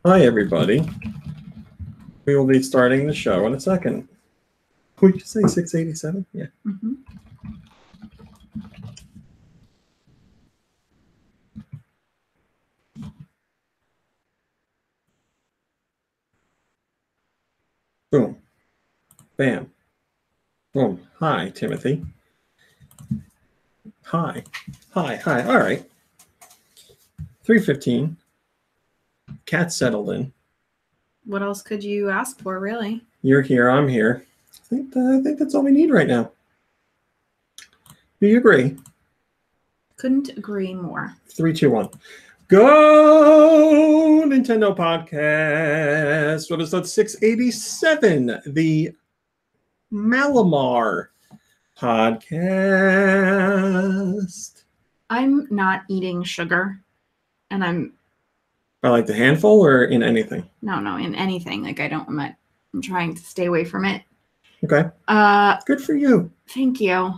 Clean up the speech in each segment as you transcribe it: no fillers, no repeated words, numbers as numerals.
Hi, everybody. We will be starting the show in a second. Would you say 687? Yeah. Mm-hmm. Boom. Bam. Boom. Hi, Timothy. Hi. Hi. Hi. All right. 3:15. Cat settled in. What else could you ask for, really? You're here. I'm here. I think that's all we need right now. Do you agree? Couldn't agree more. 3, 2, 1. Go Nintendo Podcast. Webisode 687. The Malamar Podcast. I'm not eating sugar, and I'm... I like the handful or in anything? No, in anything. Like, I'm trying to stay away from it. Okay. Good for you. Thank you.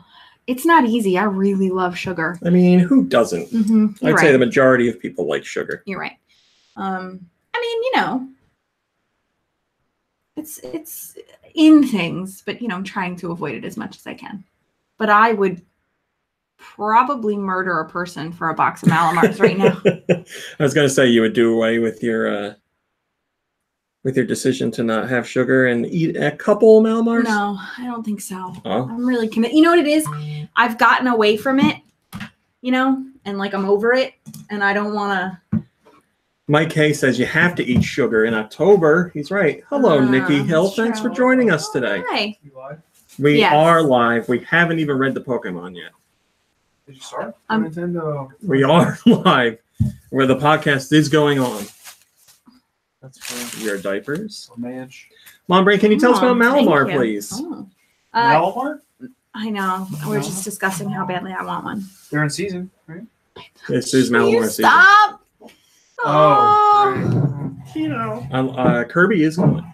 It's not easy. I really love sugar. I mean, who doesn't? Mm-hmm. I'd say the majority of people like sugar. You're right. I mean, it's in things, but, I'm trying to avoid it as much as I can. But I would probably murder a person for a box of Malamars right now. I was going to say you would do away with your decision to not have sugar and eat a couple Malamars? No, I don't think so. Oh. I'm really committed. You know what it is? I've gotten away from it, and like I'm over it, and I don't want to. Mike Hay says you have to eat sugar in October. He's right. Hello, Nikki Hill. Thanks for joining us today. Hi. You live? We are live. We haven't even read the Pokemon yet. Did you start? Nintendo. We are live, where the podcast is going on. That's cool. Your diapers. Oh, man. Mom, Brain, can you tell us about Malamar, please? Oh. Malamar? I know. We're just discussing how badly I want one. They're in season, right? This is Malamar season. Stop! Oh. Kirby is coming.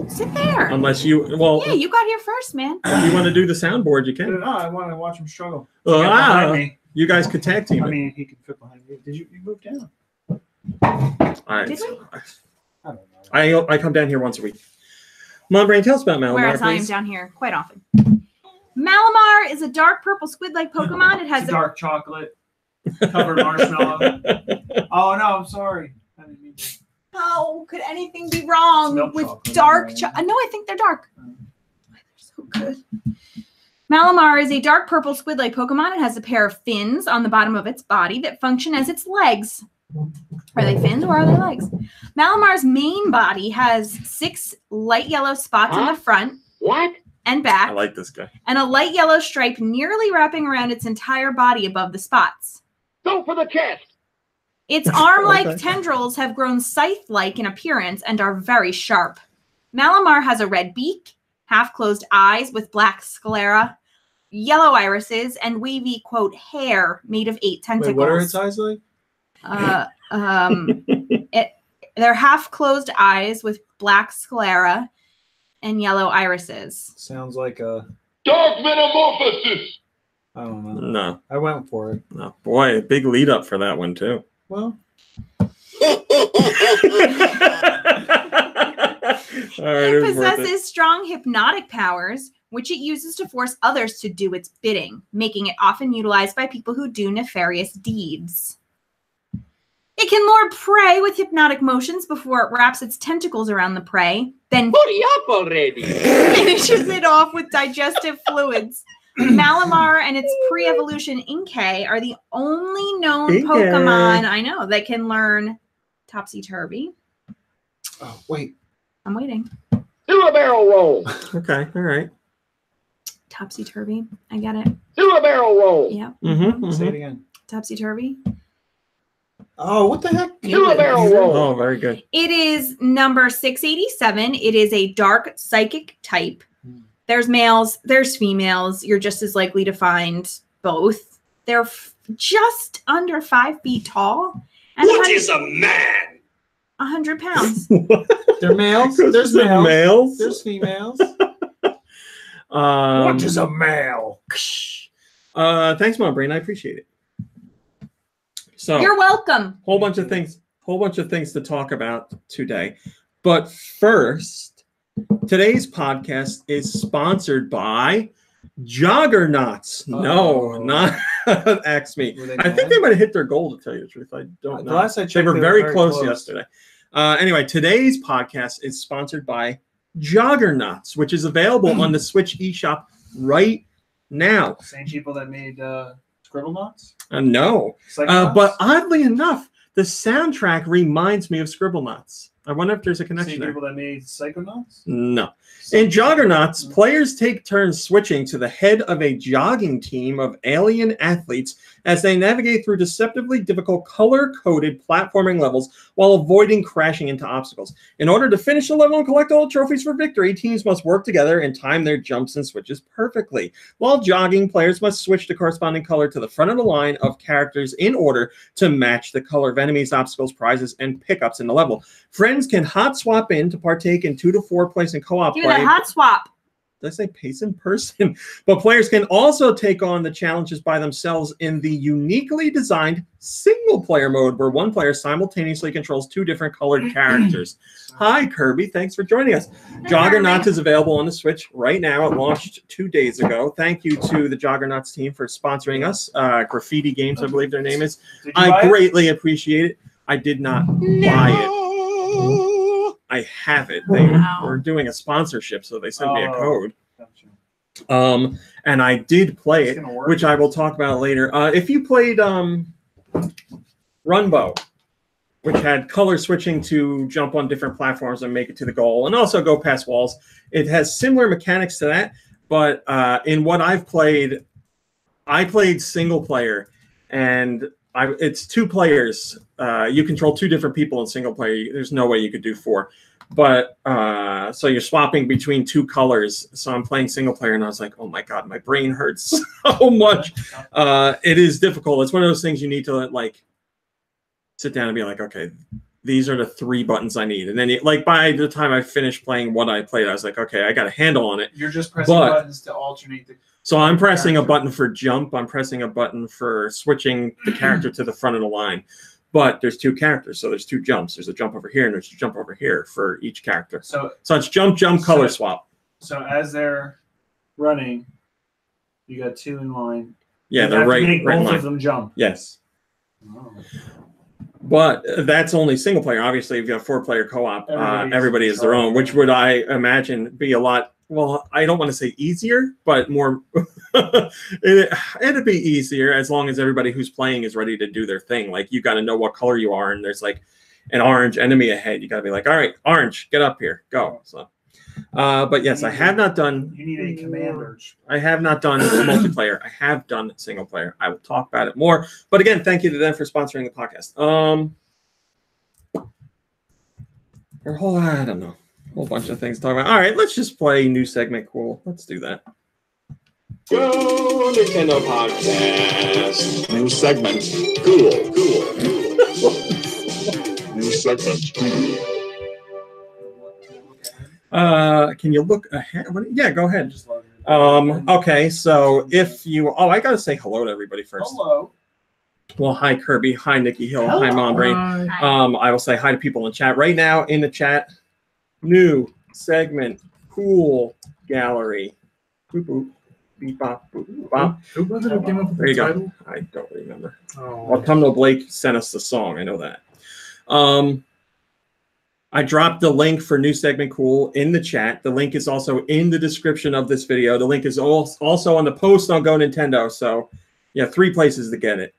Sit there. Unless you, yeah, you got here first, man. If you want to do the soundboard, you can. No, I want to watch him struggle. Behind Me. You guys could tag team. I mean, he can fit behind me. Did you move down? Did we? I don't know. I come down here once a week. Mom, Brain, tell us about Malamar, Whereas I am down here quite often. Malamar is a dark purple squid-like Pokemon. It has dark chocolate covered marshmallow. Oh no, I'm sorry. I didn't mean to. How could anything be wrong with dark chocolate? No, I think they're dark. They're so good. Malamar is a dark purple squid-like Pokemon. It has a pair of fins on the bottom of its body that function as its legs. Are they fins or are they legs? Malamar's main body has 6 light yellow spots in the front and back. I like this guy. And a light yellow stripe nearly wrapping around its entire body above the spots. Go for the chest! Its arm-like tendrils have grown scythe-like in appearance and are very sharp. Malamar has a red beak, half-closed eyes with black sclera, yellow irises, and wavy, quote, hair made of 8 tentacles. Wait, what are its eyes like? They're half-closed eyes with black sclera and yellow irises. Sounds like a... Dark Metamorphosis! I don't know. No. I went for it. No. Boy, big lead up for that one, too. Well... It possesses strong hypnotic powers, which it uses to force others to do its bidding, making it often utilized by people who do nefarious deeds. It can lure prey with hypnotic motions before it wraps its tentacles around the prey, then Hurry up already! finishes it off with digestive fluids. Malamar and its pre-evolution Inkay are the only known Pokemon I know that can learn Topsy-Turvy. Oh, wait. I'm waiting. Do a barrel roll! Okay, all right. Topsy-Turvy. I get it. Do a barrel roll! Yeah. Say it again. Topsy-Turvy. Oh, what the heck? Do a barrel roll! Oh, very good. It is number 687. It is a dark psychic type. There's males, there's females. You're just as likely to find both. They're just under 5 feet tall. And What is a man? 100 pounds. They're males. There's males. There's females. What is a male? Thanks, Mom Brain. I appreciate it. So You're welcome. whole bunch of things. whole bunch of things to talk about today. But first, today's podcast is sponsored by Juggernauts. No, not ask me. I think they might have hit their goal, to tell you the truth. I don't know. The last I checked, they were very close yesterday. Anyway, today's podcast is sponsored by Juggernauts, which is available on the Switch eShop right now. Same people that made Scribblenauts? No. But oddly enough, the soundtrack reminds me of Scribblenauts. I wonder if there's a connection there. Same people that made Psychonauts? No. In Juggernauts, players take turns switching to the head of a jogging team of alien athletes as they navigate through deceptively difficult color-coded platforming levels while avoiding crashing into obstacles. In order to finish the level and collect all the trophies for victory, teams must work together and time their jumps and switches perfectly. While jogging, players must switch the corresponding color to the front of the line of characters in order to match the color of enemies, obstacles, prizes, and pickups in the level. Friends can hot swap in to partake in 2 to 4 place and co-op play. Hot swap. Did I say pace in person? But players can also take on the challenges by themselves in the uniquely designed single-player mode, where one player simultaneously controls 2 different colored characters. Hi, Kirby. Thanks for joining us. Juggernauts is available on the Switch right now. It launched 2 days ago. Thank you to the Juggernauts team for sponsoring us. Graffiti Games, I believe their name is. I greatly appreciate it. I did not buy it. I have it. They were doing a sponsorship, so they sent me a code. Gotcha. And I did play it, which I will talk about later. If you played Runbow, which had color switching to jump on different platforms and make it to the goal, and also go past walls, it has similar mechanics to that. But in what I've played, I played single player, and it's 2 players. You control 2 different people in single player. There's no way you could do 4. But so you're swapping between 2 colors. So I'm playing single player, and I was like, oh my God, my brain hurts so much. It is difficult. It's one of those things you need to like sit down and be like, okay, these are the 3 buttons I need. And then like by the time I finished playing what I played, I was like, okay, I got a handle on it. You're just pressing buttons to alternate the. So I'm pressing a button for jump. I'm pressing a button for switching the character to the front of the line. But there's 2 characters, so there's 2 jumps. There's a jump over here, and there's a jump over here for each character. So it's jump, color swap. So as they're running, you got 2 in line. Yeah, they're right in line. Both of them jump. Yes. Oh. But that's only single player. Obviously, if you have 4-player co-op, everybody is their own, which would, I imagine, be a lot. Well, I don't want to say easier, but more. It'd be easier as long as everybody who's playing is ready to do their thing. Like, you got to know what color you are, and there's like an orange enemy ahead. You got to be like, all right, orange, get up here, go. So, but yes, I have not done. You need a commander. I have not done multiplayer. I have done single player. I will talk about it more. But again, thank you to them for sponsoring the podcast. I don't know. A whole bunch of things to talk about. All right, let's just play new segment. Cool. Let's do that. GoNintendo podcast. New segment. Cool. New segment. Can you look ahead? Yeah, go ahead. Okay, so if you... Oh, I got to say hello to everybody first. Hello. Well, hi, Kirby. Hi, Nikki Hill. Hello. Hi, Mom Brain. I will say hi to people in the chat. Right now, in the chat, new segment, cool gallery. Boop, boop, beep, bop, boop, boop, bop. Who was it who came up with There you the title? go. I don't remember. Oh. Well, Autumnal Blake sent us the song. I know that. I dropped the link for new segment cool in the chat. The link is also in the description of this video. The link is also on the post on GoNintendo. So, yeah, 3 places to get it.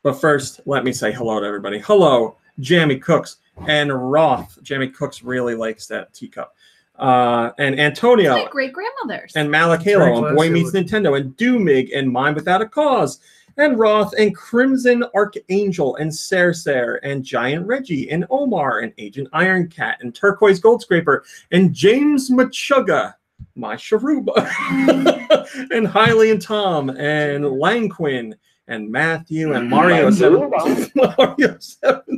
But first, let me say hello to everybody. Hello, Jamie Cooks and Roth. Jamie Cooks really likes that teacup. And Antonio. It's like great grandmothers. And Malakalo and Boy Meets Nintendo and Doomig and Mind Without a Cause. And Roth and Crimson Archangel and Cercer and Giant Reggie and Omar and Agent Iron Cat and Turquoise Gold Scraper and James Machuga, my Sharuba, and Hiley and Tom and Langquin and Matthew and Mario 7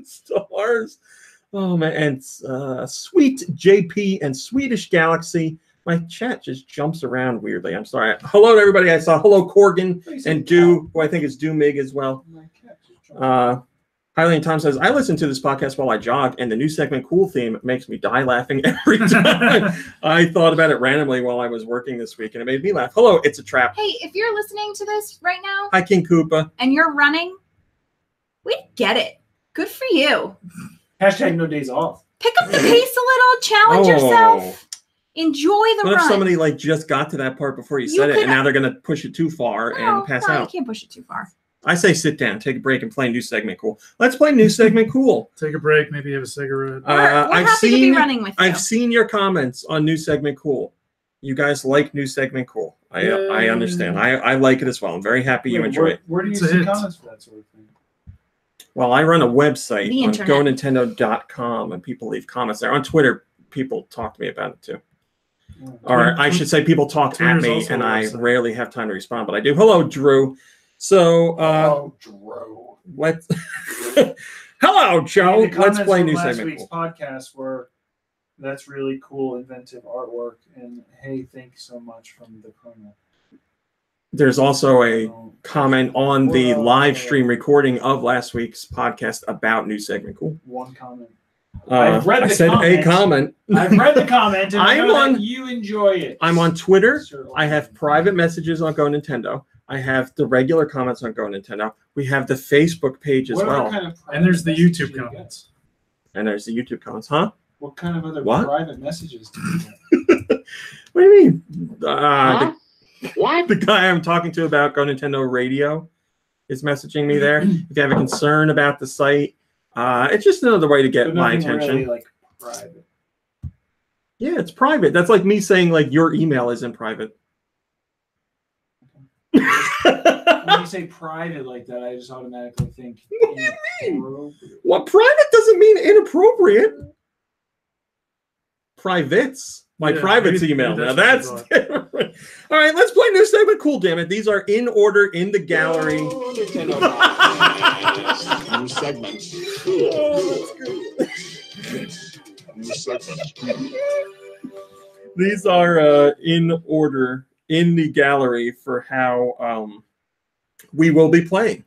Stars. Oh man, and Sweet JP and Swedish Galaxy. My chat just jumps around weirdly. I'm sorry. Hello to everybody. I saw hello Corgan and Do, who I think is Doomig as well. Highland Tom says, I listen to this podcast while I jog, and the new segment cool theme makes me die laughing every time. I thought about it randomly while I was working this week, and it made me laugh. Hello, it's a trap. Hey, if you're listening to this right now Hi, King Koopa. and you're running, we get it. Good for you. Hashtag no days off. Pick up the pace a little, challenge yourself, enjoy the What run. if somebody like just got to that part before you said it, and now they're going to push it too far and pass You out? can't push it too far. I say sit down, take a break, and play new segment cool. Let's play new segment cool. Take a break, maybe have a cigarette. We're happy to be running with you. I've seen your comments on new segment cool. You guys like new segment cool. I understand. I like it as well. I'm very happy you enjoy it. Where do you It's a see hit. comments for that sort of thing? Well, I run a website The on internet. GoNintendo.com, and people leave comments there. On Twitter, people talk to me about it too. Oh. Or I should say people talk at Twitter's me, also and a I website. rarely have time to respond, but I do. Hello, Drew. So, Drew. let's... Hello, Joe. The comments Let's play from new last segment week's cool. podcast were, that's really cool, inventive artwork, and hey, thanks so much from the Colonel. There's also a So, comment on the Whoa. live stream recording of last week's podcast about new segment cool. one comment. I've read I the said comment. a comment. I've read the comment, and I I'm know on- that you enjoy it. I'm on Twitter. Sir, I have private messages on GoNintendo. I have the regular comments on GoNintendo. We have the Facebook page as What other well. kind of And there's the private messages YouTube do you get? comments. And there's the YouTube comments. Huh? What kind of other What? private messages do you get? What do you mean? What? The guy I'm talking to about GoNintendo Radio is messaging me there. If you have a concern about the site, it's just another way to get But my nothing attention. really, like, private. Yeah, it's private. That's like me saying like your email isn't private. When you say private like that, I just automatically think. What do you mean? inappropriate. What private doesn't mean inappropriate. Privates. My Yeah, private's maybe- email. maybe Now that's that's what different. All right, let's play new segment. Cool, damn it. These are in order in the gallery. Nintendo podcast. New segment. Cool. New segment. These are in order in the gallery for how we will be playing.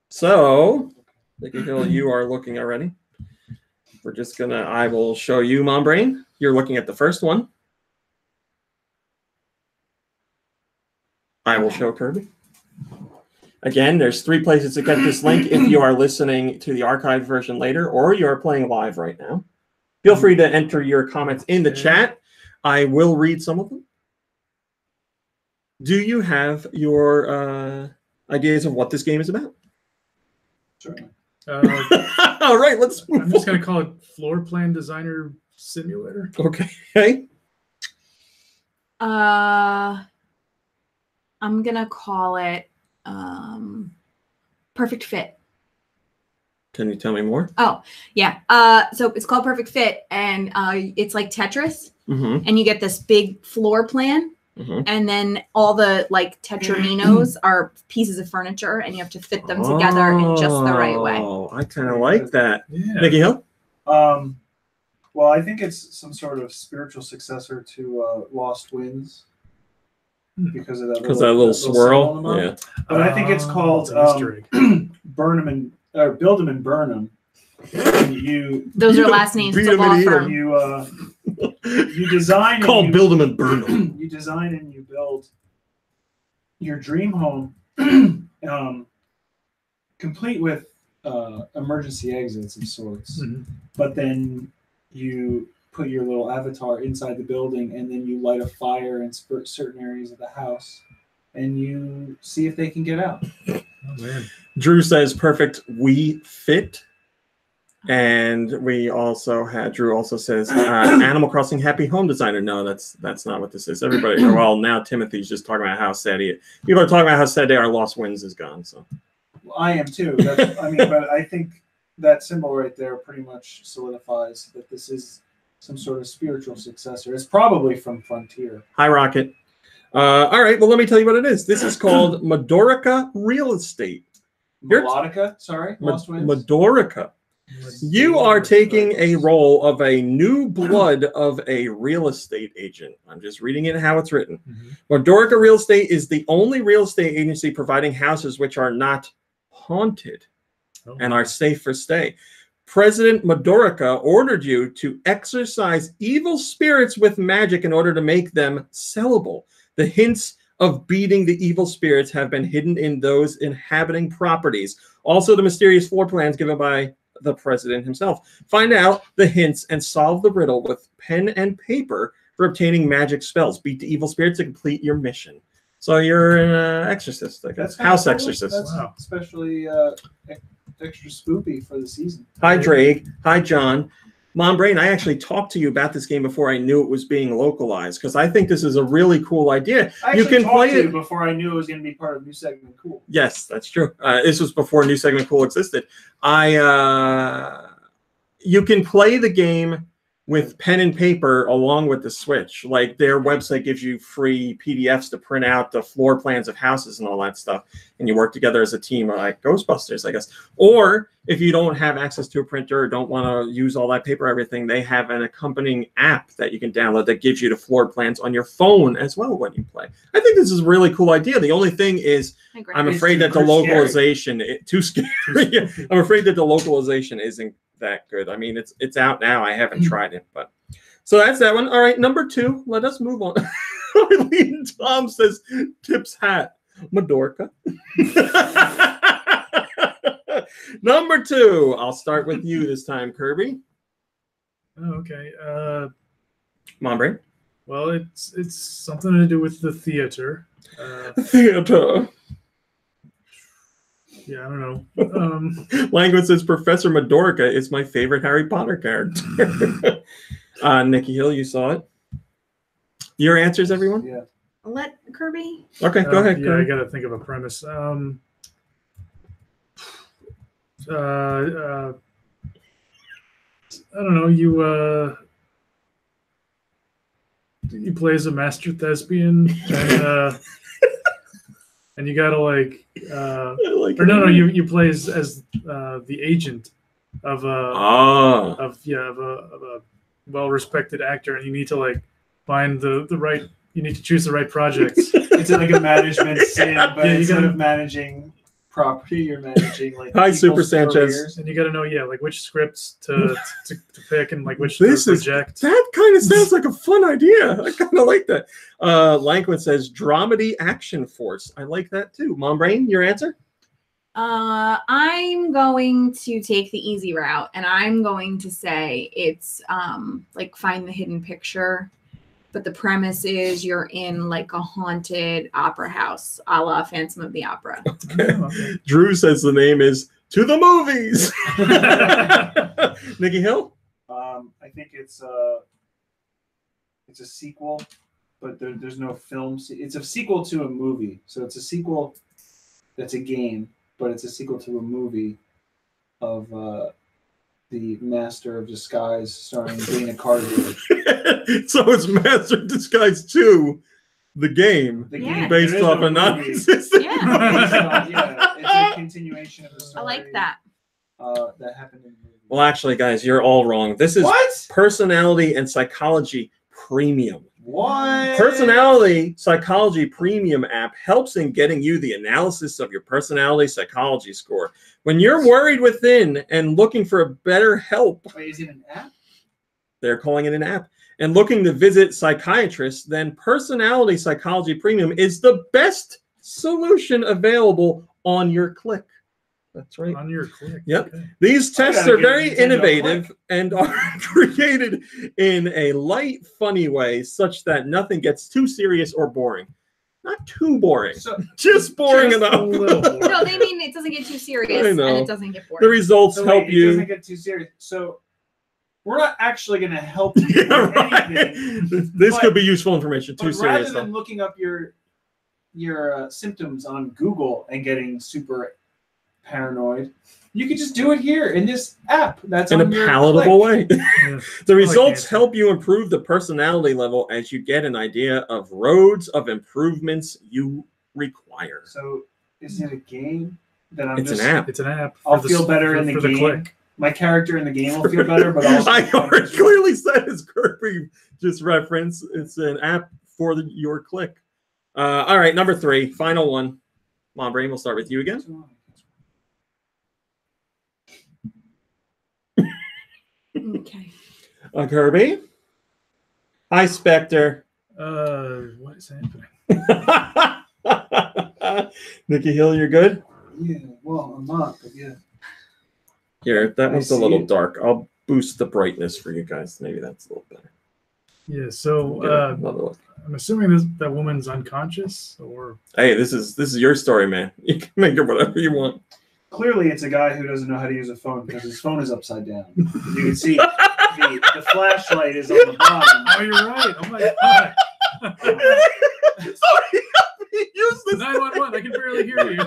So, Nicky Hill, you are looking already. We're just gonna, I will show you, Mom Brain. You're looking at the first one. I will show Kirby. Again, there's 3 places to get this link if you are listening to the archived version later or you are playing live right now. Feel free to enter your comments in the chat. I will read some of them. Do you have your ideas of what this game is about? Certainly. All right, let's move I'm just on. going to call it Floor Plan Designer Simulator. Okay. I'm gonna call it Perfect Fit. Can you tell me more? Oh, yeah. So it's called Perfect Fit, and it's like Tetris, Mm-hmm. and you get this big floor plan, Mm-hmm. and then all the like Tetraminos are pieces of furniture, and you have to fit them together in just the right way. Oh, I kind of like that. Yeah. Nicky Hill? Well, I think it's some sort of spiritual successor to Lost Winds because of that little swirl. symbol on the Yeah. bottom. But I think it's called It's an Easter egg. Burn 'em and or Build 'em and Burn 'em. And you Those are last names Beat to 'em and law eat 'em. firm. you design and Called you, Build 'em and Burn 'em. you design and you build your dream home, complete with emergency exits of sorts. Mhm. But then you put your little avatar inside the building, and then you light a fire in certain areas of the house, and you see if they can get out. Oh, man. Drew says perfect we fit. And we also had Drew also says Animal Crossing Happy Home Designer. No, that's not what this is. Everybody, well, now Timothy's just talking about how sad people are talking about how sad they are. Lost Winds is gone. So Well, I am too. But I think that symbol right there pretty much solidifies that this is some sort of spiritual successor. It's probably from Frontier. hi, Rocket. All right, well, let me tell you what it is. This is called Madorica Real Estate. You're- Melodica, sorry, Lost Winds. Madorica. You are taking a role of a new blood of a real estate agent. I'm just reading it how it's written. Mhm. Madorica Real Estate is the only real estate agency providing houses which are not haunted. and are safe for stay. President Madorica ordered you to exorcise evil spirits with magic in order to make them sellable. The hints of beating the evil spirits have been hidden in those inhabiting properties. Also, the mysterious floor plans given by the president himself. Find out the hints and solve the riddle with pen and paper for obtaining magic spells. Beat the evil spirits to complete your mission. So you're an exorcist, like a house exorcist. That's especially extra spoopy for the season. Hi, Drake. Hi, John. Mom Brain, I actually talked to you about this game before I knew it was being localized because I think this is a really cool idea. You can play it before I knew it was going to be part of New Segment Cool. Yes, that's true. This was before New Segment Cool existed. You can play the game with pen and paper along with the Switch. Like their website gives you free PDFs to print out the floor plans of houses and all that stuff. And you work together as a team like Ghostbusters, I guess. Or if you don't have access to a printer or don't want to use all that paper, everything, they have an accompanying app that you can download that gives you the floor plans on your phone as well when you play. I think this is a really cool idea. The only thing is I'm afraid that the localization too scary. Yeah, I'm afraid that the localization isn't that good. I mean, it's out now. I haven't tried it, but so that's that one. All right, number 2. Let us move on. Eileen Tom says Tip's hat. Madorka. Number 2. I'll start with you this time, Kirby. Oh, okay. Mom Brain. Well, it's something to do with the theater. Theater. Yeah, I don't know. Language says Professor Madorica is my favorite Harry Potter character. Nikki Hill, you saw it. Your answers, everyone? Yeah. Let Kirby. Okay, go ahead. Yeah, Kirby. I got to think of a premise. I don't know. You play as a master thespian, and and you gotta you play as the agent of a well-respected actor, and you need to find the right. You need to choose the right projects. It's like a management sim, but instead of managing property, you're managing Hi, Super Sanchez. careers. And you got to know, which scripts to pick and which to reject. That kind of sounds like a fun idea. I kind of like that. Lanquin says dramedy action force. I like that too. Mom Brain, your answer? I'm going to take the easy route, and I'm going to say it's find the hidden picture. But the premise is you're in a haunted opera house, a la Phantom of the Opera. Okay. Drew says the name is To the Movies. Nikki Hill? I think it's a sequel, but there's no film. It's a sequel to a movie. So it's a sequel that's a game, but it's a sequel to a movie of the Master of Disguise starring Dana Carvey. So it's Master of Disguise 2, the game, based off a non-existent Yeah. It's a continuation of the story. I like that. That happened in the movie. Well, actually, guys, you're all wrong. This is Personality and Psychology Premium. What? Personality Psychology Premium app helps in getting you the analysis of your personality psychology score. When you're worried within and looking for a better help. Wait, is it an app? They're calling it an app. And looking to visit psychiatrists, then Personality Psychology Premium is the best solution available on your click. That's right. On your click. Yep. Okay. These tests are very innovative and are created in a light, funny way such that nothing gets too serious or boring. Not too boring. Just boring enough. No, they mean it doesn't get too serious and it doesn't get boring. The results help you. It doesn't get too serious. So we're not actually going to help you with anything. This could be useful information. Too serious. Rather than looking up your symptoms on Google and getting super paranoid, you can just do it here in this app. That's in on a your palatable way. Yeah. The results help you improve the personality level as you get an idea of roads of improvements you require. So is it a game that It's an app. It's an app. I'll feel better in the game. Click. My character in the game will feel better, but also I already clearly said it's Kirby just reference. It's an app for your click. All right, number 3, final one. Mom Brain, we'll start with you again. Okay. Kirby. Hi, Spectre. What is happening? Nikki Hill, you're good? Yeah, well, I'm not, but yeah. Here, that I one's a see little it. dark. I'll boost the brightness for you guys. Maybe that's a little better. Yeah. Get So another look. I'm assuming that woman's unconscious, or Hey, this is your story, man. You can make it whatever you want. Clearly, it's a guy who doesn't know how to use a phone because his phone is upside down. You can see the flashlight is on the bottom. oh, you're right. Oh my god. Sorry, use this. 911. I can barely hear you.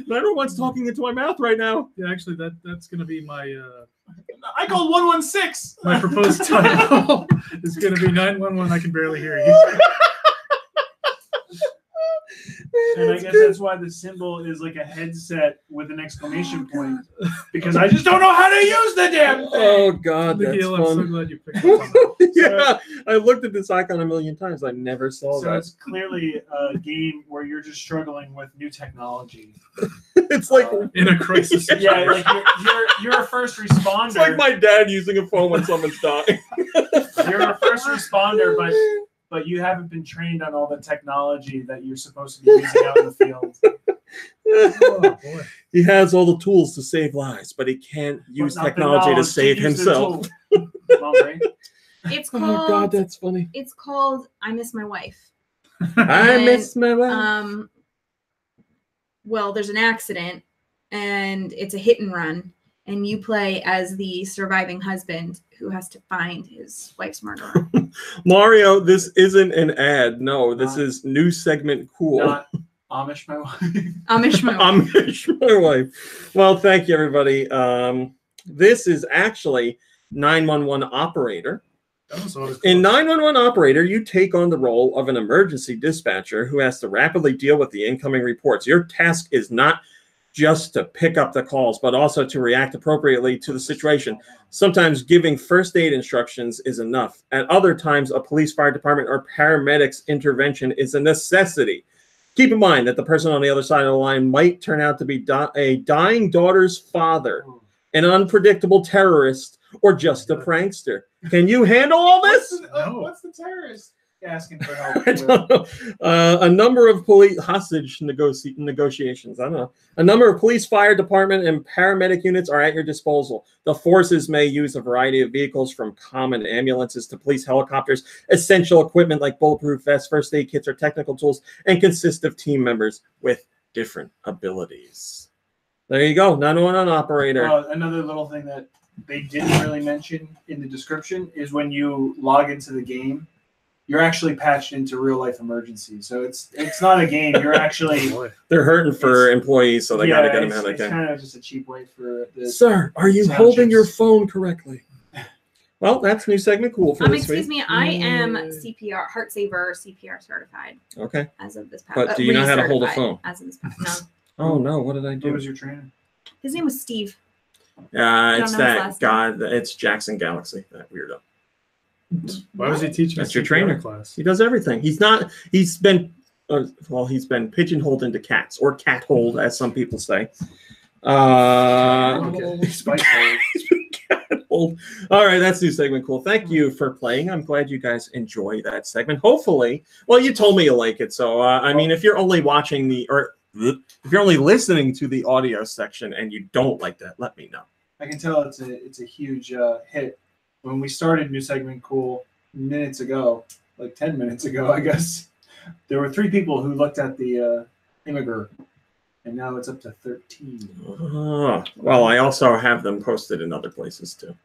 911's talking into my mouth right now. Yeah, actually, that's gonna be my I called 116. my proposed title. Is gonna be 911. I can barely hear you. And I guess that's why the symbol is like a headset with an exclamation point. Because I just don't know how to use the damn thing. Oh God, that's Nikhil, I'm so fun. glad you picked up on that. Yeah, I looked at this icon a million times. I never saw So that. it's clearly a game where you're just struggling with new technology. It's like In a crisis. Yeah, like you're a first responder. it's like my dad using a phone when someone's dying. You're a first responder, but you haven't been trained on all the technology that you're supposed to be using out in the field. Oh boy. He has all the tools to save lives, but he can't use But not the technology to knowledge save use the himself. tool. Well, right? It's Oh called. God, that's funny. It's called I Miss My Wife. I And, miss my wife. Well, there's an accident, and it's a hit and run, and you play as the surviving husband who has to find his wife's murderer. Mario, this isn't an ad. No, this Not- is new segment cool. Not Amish, my wife. Amish My Wife. I'm my wife. Well, thank you, everybody. This is actually 911 operator. That was always In close. 911 operator, you take on the role of an emergency dispatcher who has to rapidly deal with the incoming reports. Your task is not just to pick up the calls, but also to react appropriately to the situation. Sometimes giving first aid instructions is enough. At other times, a police, fire department, or paramedics intervention is a necessity. Keep in mind that the person on the other side of the line might turn out to be a dying daughter's father, an unpredictable terrorist, or just a prankster. Can you handle all this? What's the terrorist asking for help? I don't know. A number of police hostage negotiations. I don't know. A number of police, fire department, and paramedic units are at your disposal. The forces may use a variety of vehicles, from common ambulances to police helicopters, essential equipment like bulletproof vests, first aid kits, or technical tools, and consist of team members with different abilities. There you go. 911 operator. Another little thing that they didn't really mention in the description is when you log into the game, you're actually patched into real life emergencies. So it's not a game. You're actually Boy. They're hurting for employees, so they got to get them how they it's can. kind of just a cheap way for the Sir, are you sound holding your chips. phone correctly? Well, that's new segment cool for this Excuse week. me, I am CPR, Heart Saver CPR certified Okay. as of this past. But do you know how to hold a recertified phone? As of this past. No, Oh no, what did I Who do? was your trainer? his name was Steve. It's know his that last guy. It's Jackson Galaxy. That weirdo. Why was he teaching? That's a your CPR trainer. class? He does everything. He's not. He's been. He's been pigeonholed into cats, or cat-holed, as some people say. Okay. Spiteful. Cat-holed. All right, that's new segment cool. Thank you for playing. I'm glad you guys enjoy that segment. Hopefully, well, you told me you like it, so I mean, if you're only watching if you're only listening to the audio section and you don't like that, let me know. I can tell it's a huge hit. When we started new segment cool minutes ago, like 10 minutes ago, I guess, there were 3 people who looked at the immigrant, and now it's up to 13. Well, I also have them posted in other places too.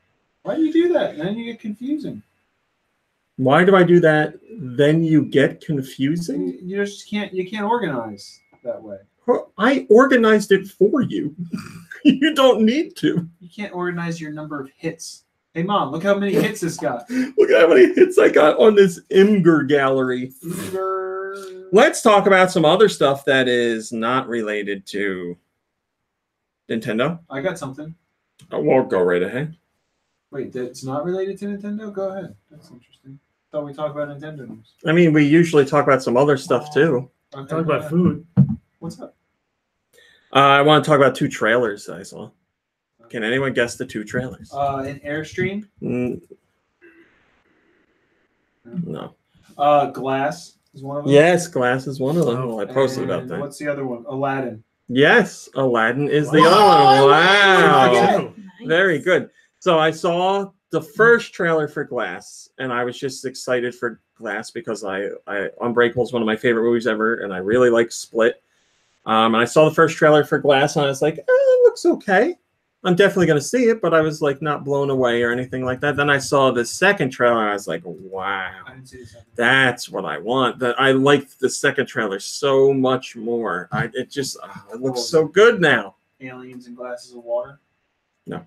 Why do you do that? Then you get confusing. Why do I do that? Then you get confusing. You just can't organize that way. I organized it for you. You don't need to. You can't organize your number of hits. Hey mom, look how many hits this got. Look at how many hits I got on this Imgur gallery. Let's talk about some other stuff that is not related to Nintendo. I got something. Well, go right ahead. Wait, that's not related to Nintendo? Go ahead. That's interesting. Thought we talked about Nintendo news. I mean, we usually talk about some other stuff too. Okay, Talk go about ahead. food. What's up? I want to talk about 2 trailers that I saw. Can anyone guess the 2 trailers? An Airstream. No. Glass is one of them. Yes, Glass is one of them. Oh, I posted about And that. what's the other one? Aladdin. Yes, Aladdin is the Wow. other one. Wow. Wow. Very good. So I saw the first trailer for Glass, and I was just excited for Glass because Unbreakable is one of my favorite movies ever, and I really like Split. And I saw the first trailer for Glass, and I was like, it looks okay. I'm definitely going to see it, but I was like not blown away or anything like that. Then I saw the second trailer, and I was like, wow, I didn't see the second. that's what I want. I liked the second trailer so much more. It looks so good now. Aliens and glasses of water. None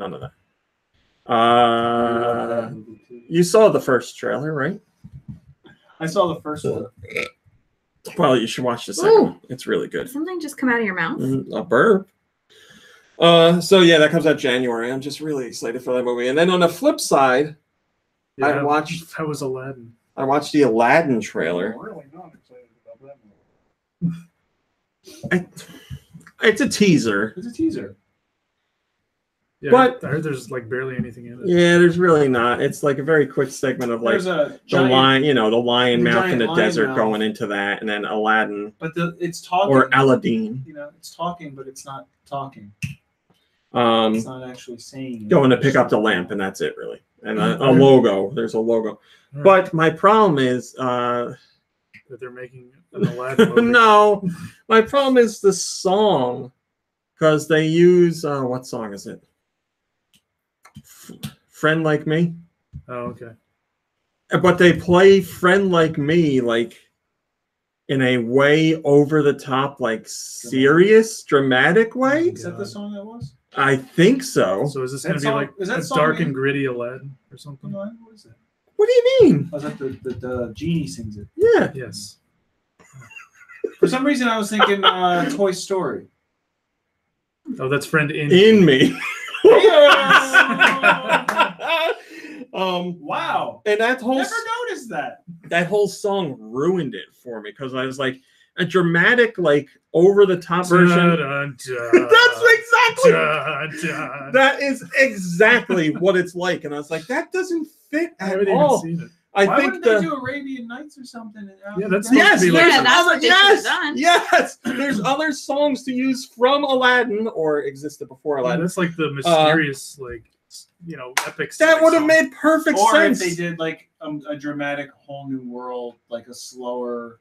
of that. You saw the first trailer, right? I saw the first one. Well, you should watch the second one. It's really good. Did something just come out of your mouth? A burp. So yeah, that comes out January. I'm just really excited for that movie. And then on the flip side, I watched. How was Aladdin? I watched the Aladdin trailer. I'm really not excited about that movie. It's a teaser. It's a teaser. Yeah, But- I heard there's like barely anything in it. Yeah, there's really not. It's like a very quick segment of like There's a the lion, the lion the mouth in giant the lion desert mouth. going into that, and then Aladdin but it's talking. or Aladdin. It's talking, but it's not talking. It's not actually saying. Going to pick up the lamp, and that's it really. And a Mhm. logo. There's a logo. Right. But my problem is That they're making an Aladdin movie. no, my problem is the song, because they use what song is it? Friend Like Me. Oh, okay. But they play Friend Like Me like in a way over the top, like serious, dramatic way. Is that the song that was? I think so. So is this That going to be song- like is that a song dark in- and gritty Aladdin or something? What is that? What do you mean? Oh, is that the genie sings it? Yeah. Yes. For some reason, I was thinking Toy Story. Oh, that's friend In me. Wow. And that whole Never noticed that. song ruined it for me because I was like a dramatic, like over the top version. That's exactly. That is exactly what it's like, and I was like, that doesn't fit I at haven't even all. seen it. I Why think wouldn't they do Arabian Nights or something? Yeah, that's yes, supposed to be like there's Yeah, that's other, what they should've done. yes, there's other songs to use from Aladdin or existed before Yeah, Aladdin. that's like the mysterious, epic. That would have song. made perfect Or sense. if they did like a dramatic whole new world, like a slower.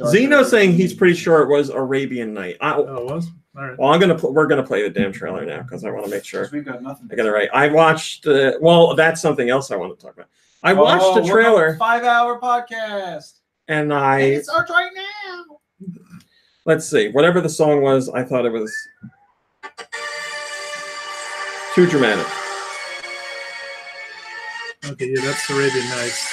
Zeno's saying he's pretty sure it was Arabian Night. Oh, it was? All right. Well, we're gonna play the damn trailer now because I want to make sure We've got nothing. I got it right. I watched. That's something else I want to talk about. I watched the trailer 5-hour podcast. and It starts right now. let's see, whatever the song was, I thought it was too dramatic. Okay, yeah, that's Arabian Nights.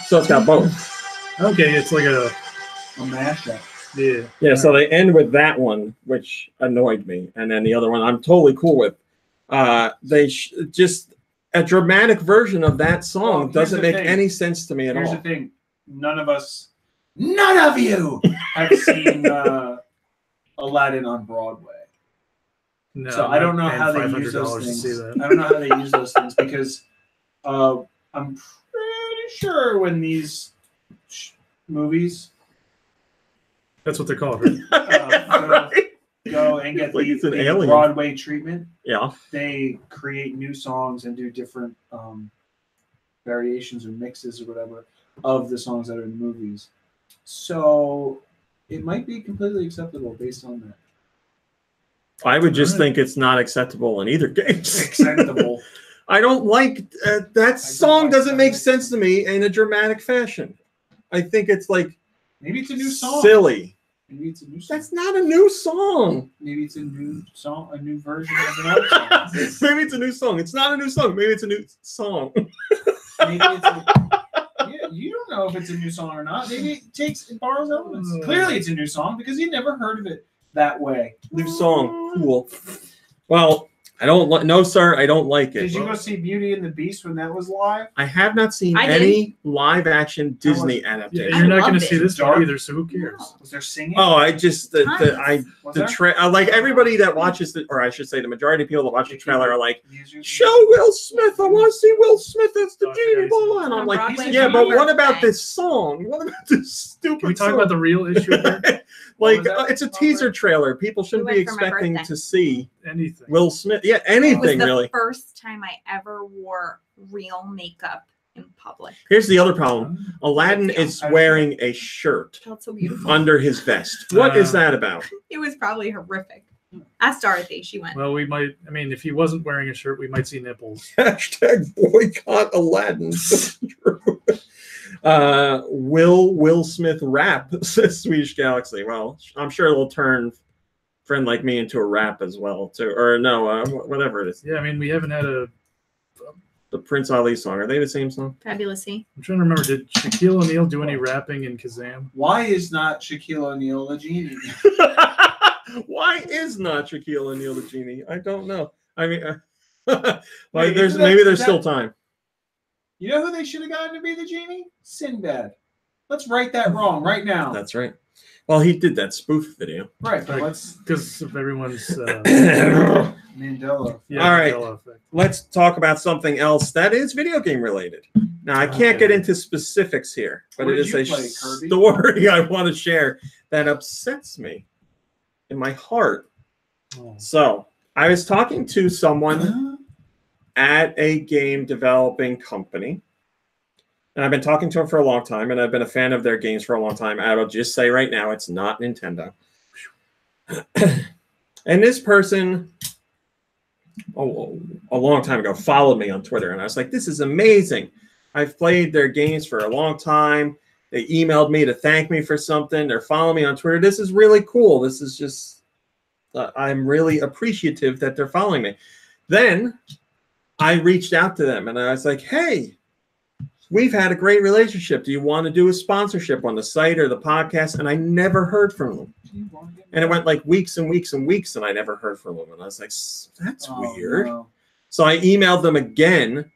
So it's got both. Okay, it's like a mashup. yeah. Yeah, so they end with that one, which annoyed me, and then the other one I'm totally cool with. Just a dramatic version of that song Well, here's doesn't the make thing. any sense to me at Here's all. the thing: none of you have seen Aladdin on Broadway. No, So I'm I don't not know paying how they use those $500 to things. see that. I don't know how they use those things because I'm pretty sure when these movies That's what they're called, right? go and get Like it's an the alien. Broadway treatment, Yeah. they create new songs and do different variations or mixes or whatever of the songs that are in the movies. So it might be completely acceptable based on that. I would just Alright. think it's not acceptable in either case. Acceptable. I don't like that song. Doesn't make sense to me in a dramatic fashion. I think it's like Maybe it's a new song. silly. Maybe it's a new song. That's not a new song. Maybe it's a new song, a new version of another song. Maybe it's a new song. It's not a new song. Maybe it's a new song. Maybe it's yeah, you don't know if it's a new song or not. Maybe it borrows elements. Clearly, it's a new song because you never heard of it that way. New song. Cool. Well, I don't no, sir. I don't like it. Did you go see Beauty and the Beast when that was live? I have not seen I did. any live action Disney Yeah, adaptation. you're not loved going to see it. this Dark. one either, so who cares? No. Was there singing? Oh, I just Was there? like everybody that watches the, or I should say, the majority of people that watch the trailer are like, Music? "Show Will Smith! I want to see Will Smith as the Oh, genie." nice. Blah, blah. And I'm On like, Broadway "Yeah, for but my what about birthday. this song? What about this stupid?" Can we talk song? about the real issue here? What Like was that? it's a teaser trailer. People shouldn't We be went for my expecting birthday. to see Anything. Will Smith. Yeah, It was anything the really. first time I ever wore real makeup in public. Here's the other problem: Aladdin Big deal. is wearing a shirt It felt so beautiful. under his vest. What is that about? It was probably horrific. Ask Dorothy. She went. Well, we might. I mean, if he wasn't wearing a shirt, we might see nipples. Hashtag boycott Aladdin. Will Smith rap, says Swedish Galaxy. Well, I'm sure it'll turn friend like me into a rap as well, too. Or no, whatever it is. Yeah, I mean, we haven't had a. The Prince Ali song. Are they the same song? Fabulously. I'm trying to remember. Did Shaquille O'Neal do any rapping in Kazam? Why is not Shaquille O'Neal a genie? Why is not Shaquille O'Neal the genie? I don't know. I mean, Wait, maybe isn't there's that- still time. You know who they should have gotten to be the genie? Sinbad. Let's right that wrong right now. That's right. Well, he did that spoof video. Right, but Right. let's Because of everyone's. Mandela. Yeah, All right. Mandela effect. Let's talk about something else that is video game related. Now, I can't get into specifics here, but What it did is you a play, Kirby? story I want to share that upsets me in my heart. Oh. So, I was talking to someone at a game developing company, and I've been talking to him for a long time, and I've been a fan of their games for a long time. I will just say right now, it's not Nintendo. And this person, a long time ago, followed me on Twitter, and I was like, this is amazing. I've played their games for a long time. They emailed me to thank me for something. They're following me on Twitter. This is really cool. This is just, I'm really appreciative that they're following me. Then I reached out to them, and I was like, hey, we've had a great relationship. Do you want to do a sponsorship on the site or the podcast? And I never heard from them. And it went like weeks and weeks and weeks, and I never heard from them. And I was like, that's weird. No. So I emailed them again,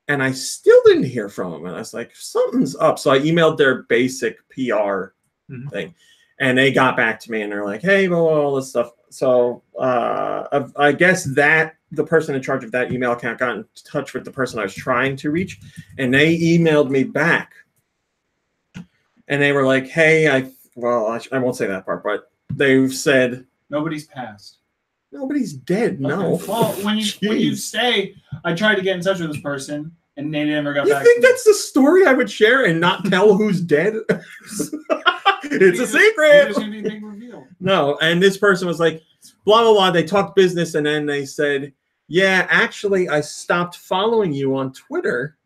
and I still didn't hear from them. And I was like, something's up. So I emailed their basic PR thing, and they got back to me, and they're like, hey, well, all this stuff. So I guess that the person in charge of that email account got in touch with the person I was trying to reach, and they emailed me back. And they were like, hey, I won't say that part, but they've said, Nobody's passed. nobody's dead. No. Okay. Well, when you Jeez. say I tried to get in touch with this person and they never got You back. think to me. that's the story I would share and not tell who's dead? It's a There's secret. gonna be a big reveal. No, and this person was like, blah, blah, blah. They talked business, and then they said, yeah, actually, I stopped following you on Twitter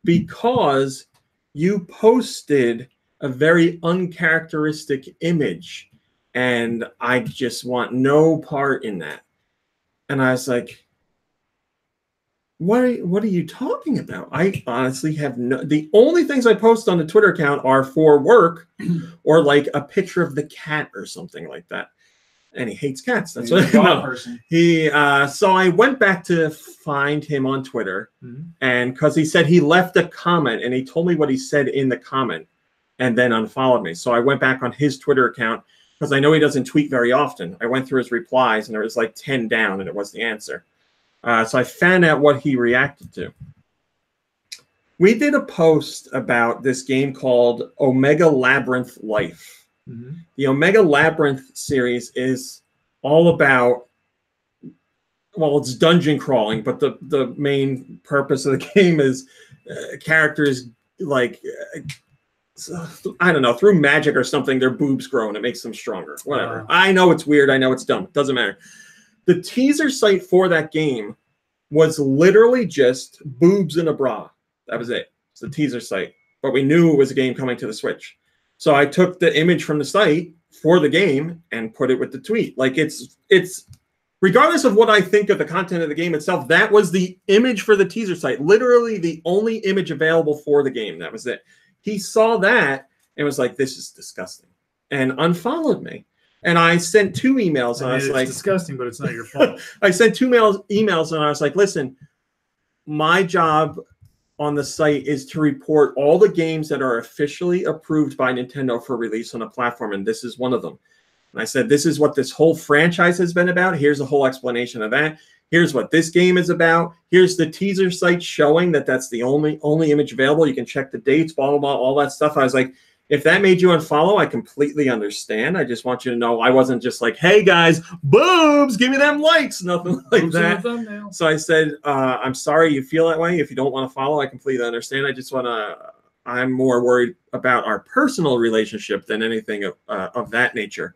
because you posted a very uncharacteristic image, and I just want no part in that. And I was like, what are you talking about? I honestly have the only things I post on the Twitter account are for work or like a picture of the cat or something like that. And he hates cats. That's Maybe what a dog no. person. He so I went back to find him on Twitter, and because he said he left a comment and he told me what he said in the comment and then unfollowed me. So I went back on his Twitter account because I know he doesn't tweet very often. I went through his replies, and there was like 10 down, and it was the answer. So I found out what he reacted to. We did a post about this game called Omega Labyrinth Life. The Omega Labyrinth series is all about, well, it's dungeon crawling, but the main purpose of the game is characters like, I don't know, through magic or something, their boobs grow and it makes them stronger. Whatever. Wow. I know it's weird. I know it's dumb. It doesn't matter. The teaser site for that game was literally just boobs in a bra. That was it. It's the teaser site. But we knew it was a game coming to the Switch. So I took the image from the site for the game and put it with the tweet. Like it's regardless of what I think of the content of the game itself, that was the image for the teaser site. Literally the only image available for the game. That was it. He saw that and was like, this is disgusting, and unfollowed me. And I sent 2 emails, and I was it's like, disgusting, but it's not your fault. I sent 2 emails, and I was like, listen, my job on the site is to report all the games that are officially approved by Nintendo for release on the platform, and this is one of them. And I said, this is what this whole franchise has been about. Here's a whole explanation of that. Here's what this game is about. Here's the teaser site showing that that's the only image available. You can check the dates, blah, blah, blah, all that stuff. I was like, if that made you unfollow, I completely understand. I just want you to know I wasn't just like, hey, guys, boobs, give me them likes, nothing like Boobs that. So I said, I'm sorry you feel that way. If you don't want to follow, I completely understand. I just want to, I'm more worried about our personal relationship than anything of that nature.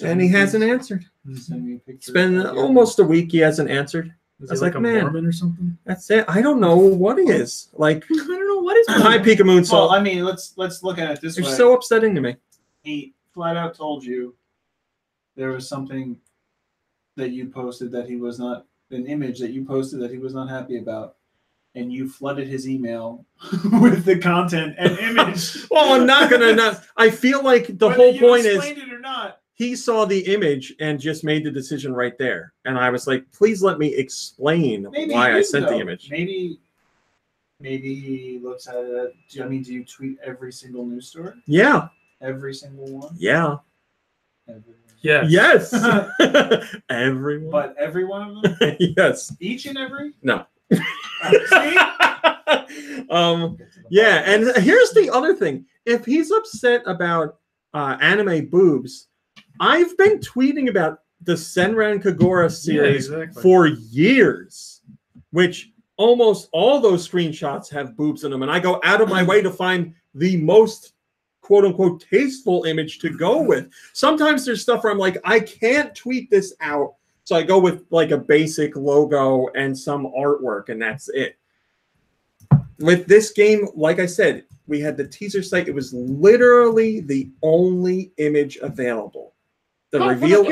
And he hasn't answered. It's been almost a week he hasn't answered. Is I was he like like, a man, Mormon or something? That's it. I don't know what he is. Like, I don't know what is. hi, Pika Moonsalt. Well, I mean, let's look at it this You're way. so upsetting to me. He flat out told you there was something that you posted that he was not, an image that you posted that he was not happy about, and you flooded his email with the content and image. Well, I'm not gonna. I feel like the whole point is explained it or not. he saw the image and just made the decision right there. And I was like, please let me explain why I sent the image. Maybe he looks at it. Do you tweet every single news story? Yeah. Every single one? Yeah. Yeah. Yes. Everyone. But every one of them? Yes. Each and every? No. See? Yeah, and here's the other thing. If he's upset about anime boobs, I've been tweeting about the Senran Kagura series for years, which almost all those screenshots have boobs in them, and I go out of my way to find the most quote-unquote tasteful image to go with. Sometimes there's stuff where I'm like, I can't tweet this out, so I go with like a basic logo and some artwork, and that's it. With this game, like I said, we had the teaser site. It was literally the only image available. The reveal.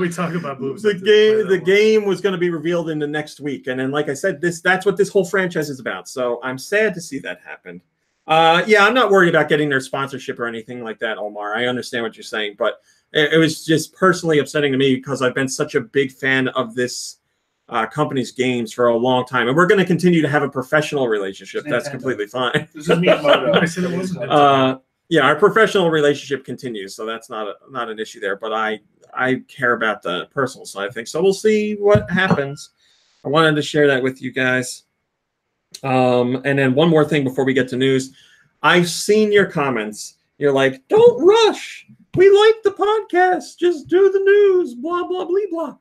We talk about boobs. The game was going to be revealed in the next week, and then, like I said, that's what this whole franchise is about. So I'm sad to see that happen. Yeah, I'm not worried about getting their sponsorship or anything like that, Omar. I understand what you're saying, but it was just personally upsetting to me because I've been such a big fan of this company's games for a long time, and we're going to continue to have a professional relationship. That's completely fine. This is Miyamoto. Yeah, our professional relationship continues, so that's not an issue there. But I care about the personal side of things, so we'll see what happens. I wanted to share that with you guys. And then one more thing before we get to news. I've seen your comments. You're like, don't rush. We like the podcast. Just do the news. Blah, blah, blah,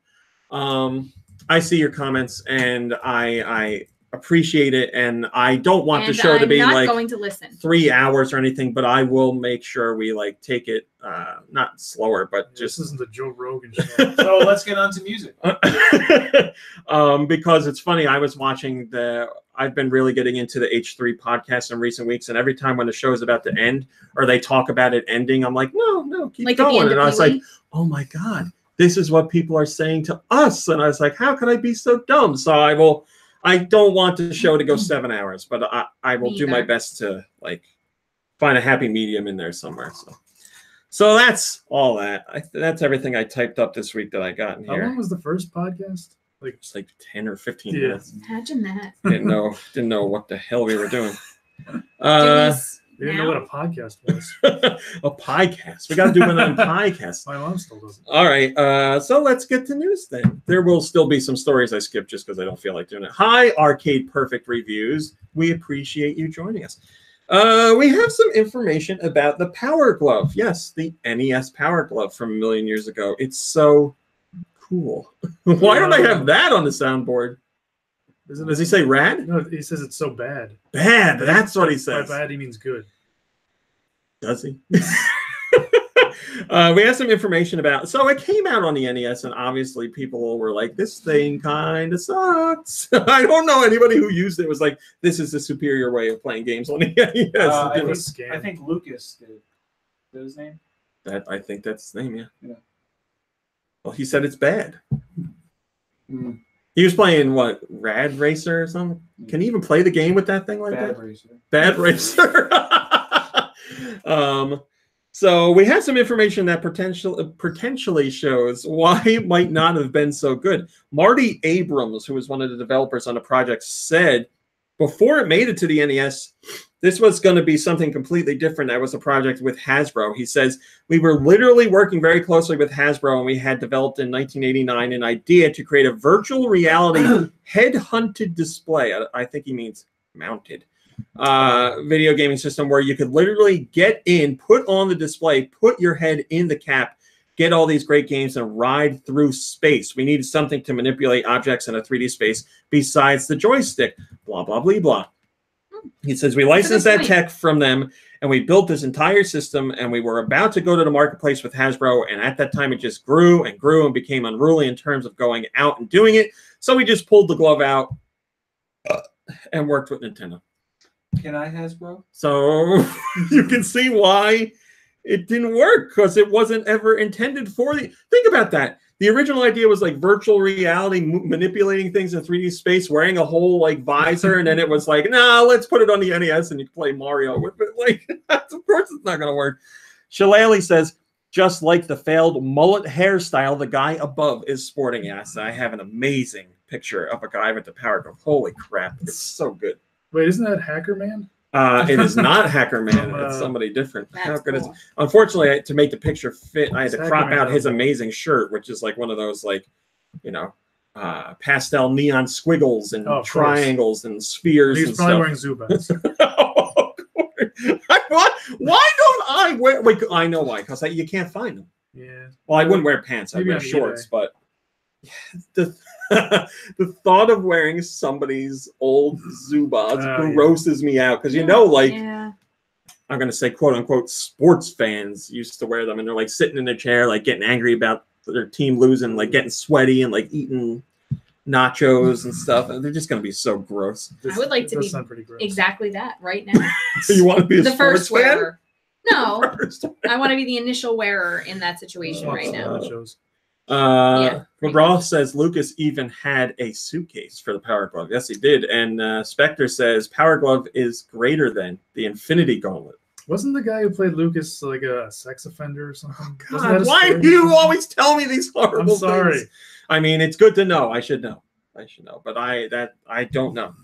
blah. I see your comments, and I appreciate it, and I don't want the show to be like going to listen 3 hours or anything, but I will make sure we like take it not slower, but just this isn't the Joe Rogan show. So let's get on to music. Because it's funny, I was watching I've been really getting into the H3 podcast in recent weeks, and every time when the show is about to end or they talk about it ending, I'm like, no, keep like going. And I was like, oh my God, this is what people are saying to us. And I was like, how can I be so dumb? So I don't want the show to go 7 hours, but I will do my best to like find a happy medium in there somewhere. So that's all that. That's everything I typed up this week that I got in here. How long was the first podcast? It's like 10 or 15 minutes. Imagine that. Didn't know what the hell we were doing. We didn't know what a podcast was. A podcast. We got to do one on podcast. My mom still doesn't. All right. So let's get to news then. There will still be some stories I skipped just because I don't feel like doing it. Hi, Arcade Perfect Reviews. We appreciate you joining us. We have some information about the Power Glove. Yes, the NES Power Glove from a million years ago. It's so cool. Why don't I have that on the soundboard? Does he say rad? No, he says it's so bad. Bad. That's what he says. By bad, he means good. Does he? We have some information about. So it came out on the NES, and obviously people were like, "This thing kind of sucks." I don't know anybody who used it was like, "This is the superior way of playing games on the NES." I think Lucas did. Is that his name? I think that's his name. Yeah. Well, he said it's bad. He was playing what, Rad Racer or something? Can he even play the game with that thing like that? Racer. Bad Racer. So we have some information that potentially shows why it might not have been so good. Marty Abrams, who was one of the developers on the project, said before it made it to the NES, this was going to be something completely different. That was a project with Hasbro. He says, we were literally working very closely with Hasbro, and we had developed in 1989 an idea to create a virtual reality head-hunted display. I think he means mounted. Video gaming system where you could literally get in, put on the display, put your head in the cap, get all these great games, and ride through space. We needed something to manipulate objects in a 3D space besides the joystick. Blah, blah, blah, blah. He says, we licensed that tech from them, and we built this entire system, and we were about to go to the marketplace with Hasbro, and at that time it just grew and grew and became unruly in terms of going out and doing it. So we just pulled the glove out and worked with Nintendo. Can I, Hasbro? So you can see why it didn't work, because it wasn't ever intended for the... Think about that. The original idea was like virtual reality, manipulating things in 3D space, wearing a whole like visor, and then it was like, nah, let's put it on the NES and you can play Mario with it. Like, of course it's not going to work. Shillelagh says, just like the failed mullet hairstyle the guy above is sporting. Yes, I have an amazing picture of a guy with the power glove. Holy crap, it's so good. Wait, isn't that Hacker Man? It is not Hacker Man. It's somebody different. How good is it? Unfortunately, to make the picture fit, I had to crop out his amazing shirt, which is like one of those, like, you know, pastel neon squiggles and triangles and spheres. He's probably wearing Zubats. Why don't I wear? Wait, I know why. Because you can't find them. Yeah. Well, I wouldn't wear pants. I'd wear shorts, but the thought of wearing somebody's old Zubats grosses me out, because you know, like, I'm gonna say quote unquote sports fans used to wear them, and they're like sitting in their chair, like getting angry about their team losing, like getting sweaty and like eating nachos and stuff, and they're just gonna be so gross. I would like to be exactly that right now. So you want to be the first fan? Wearer? No, I want to be the initial wearer in that situation right now. McGraw says Lucas even had a suitcase for the Power Glove. Yes, he did. And Spectre says Power Glove is greater than the Infinity Gauntlet. Wasn't the guy who played Lucas like a sex offender or something? Oh, God, why do you always tell me these horrible I'm sorry. things? I mean, it's good to know. I should know. But I don't know.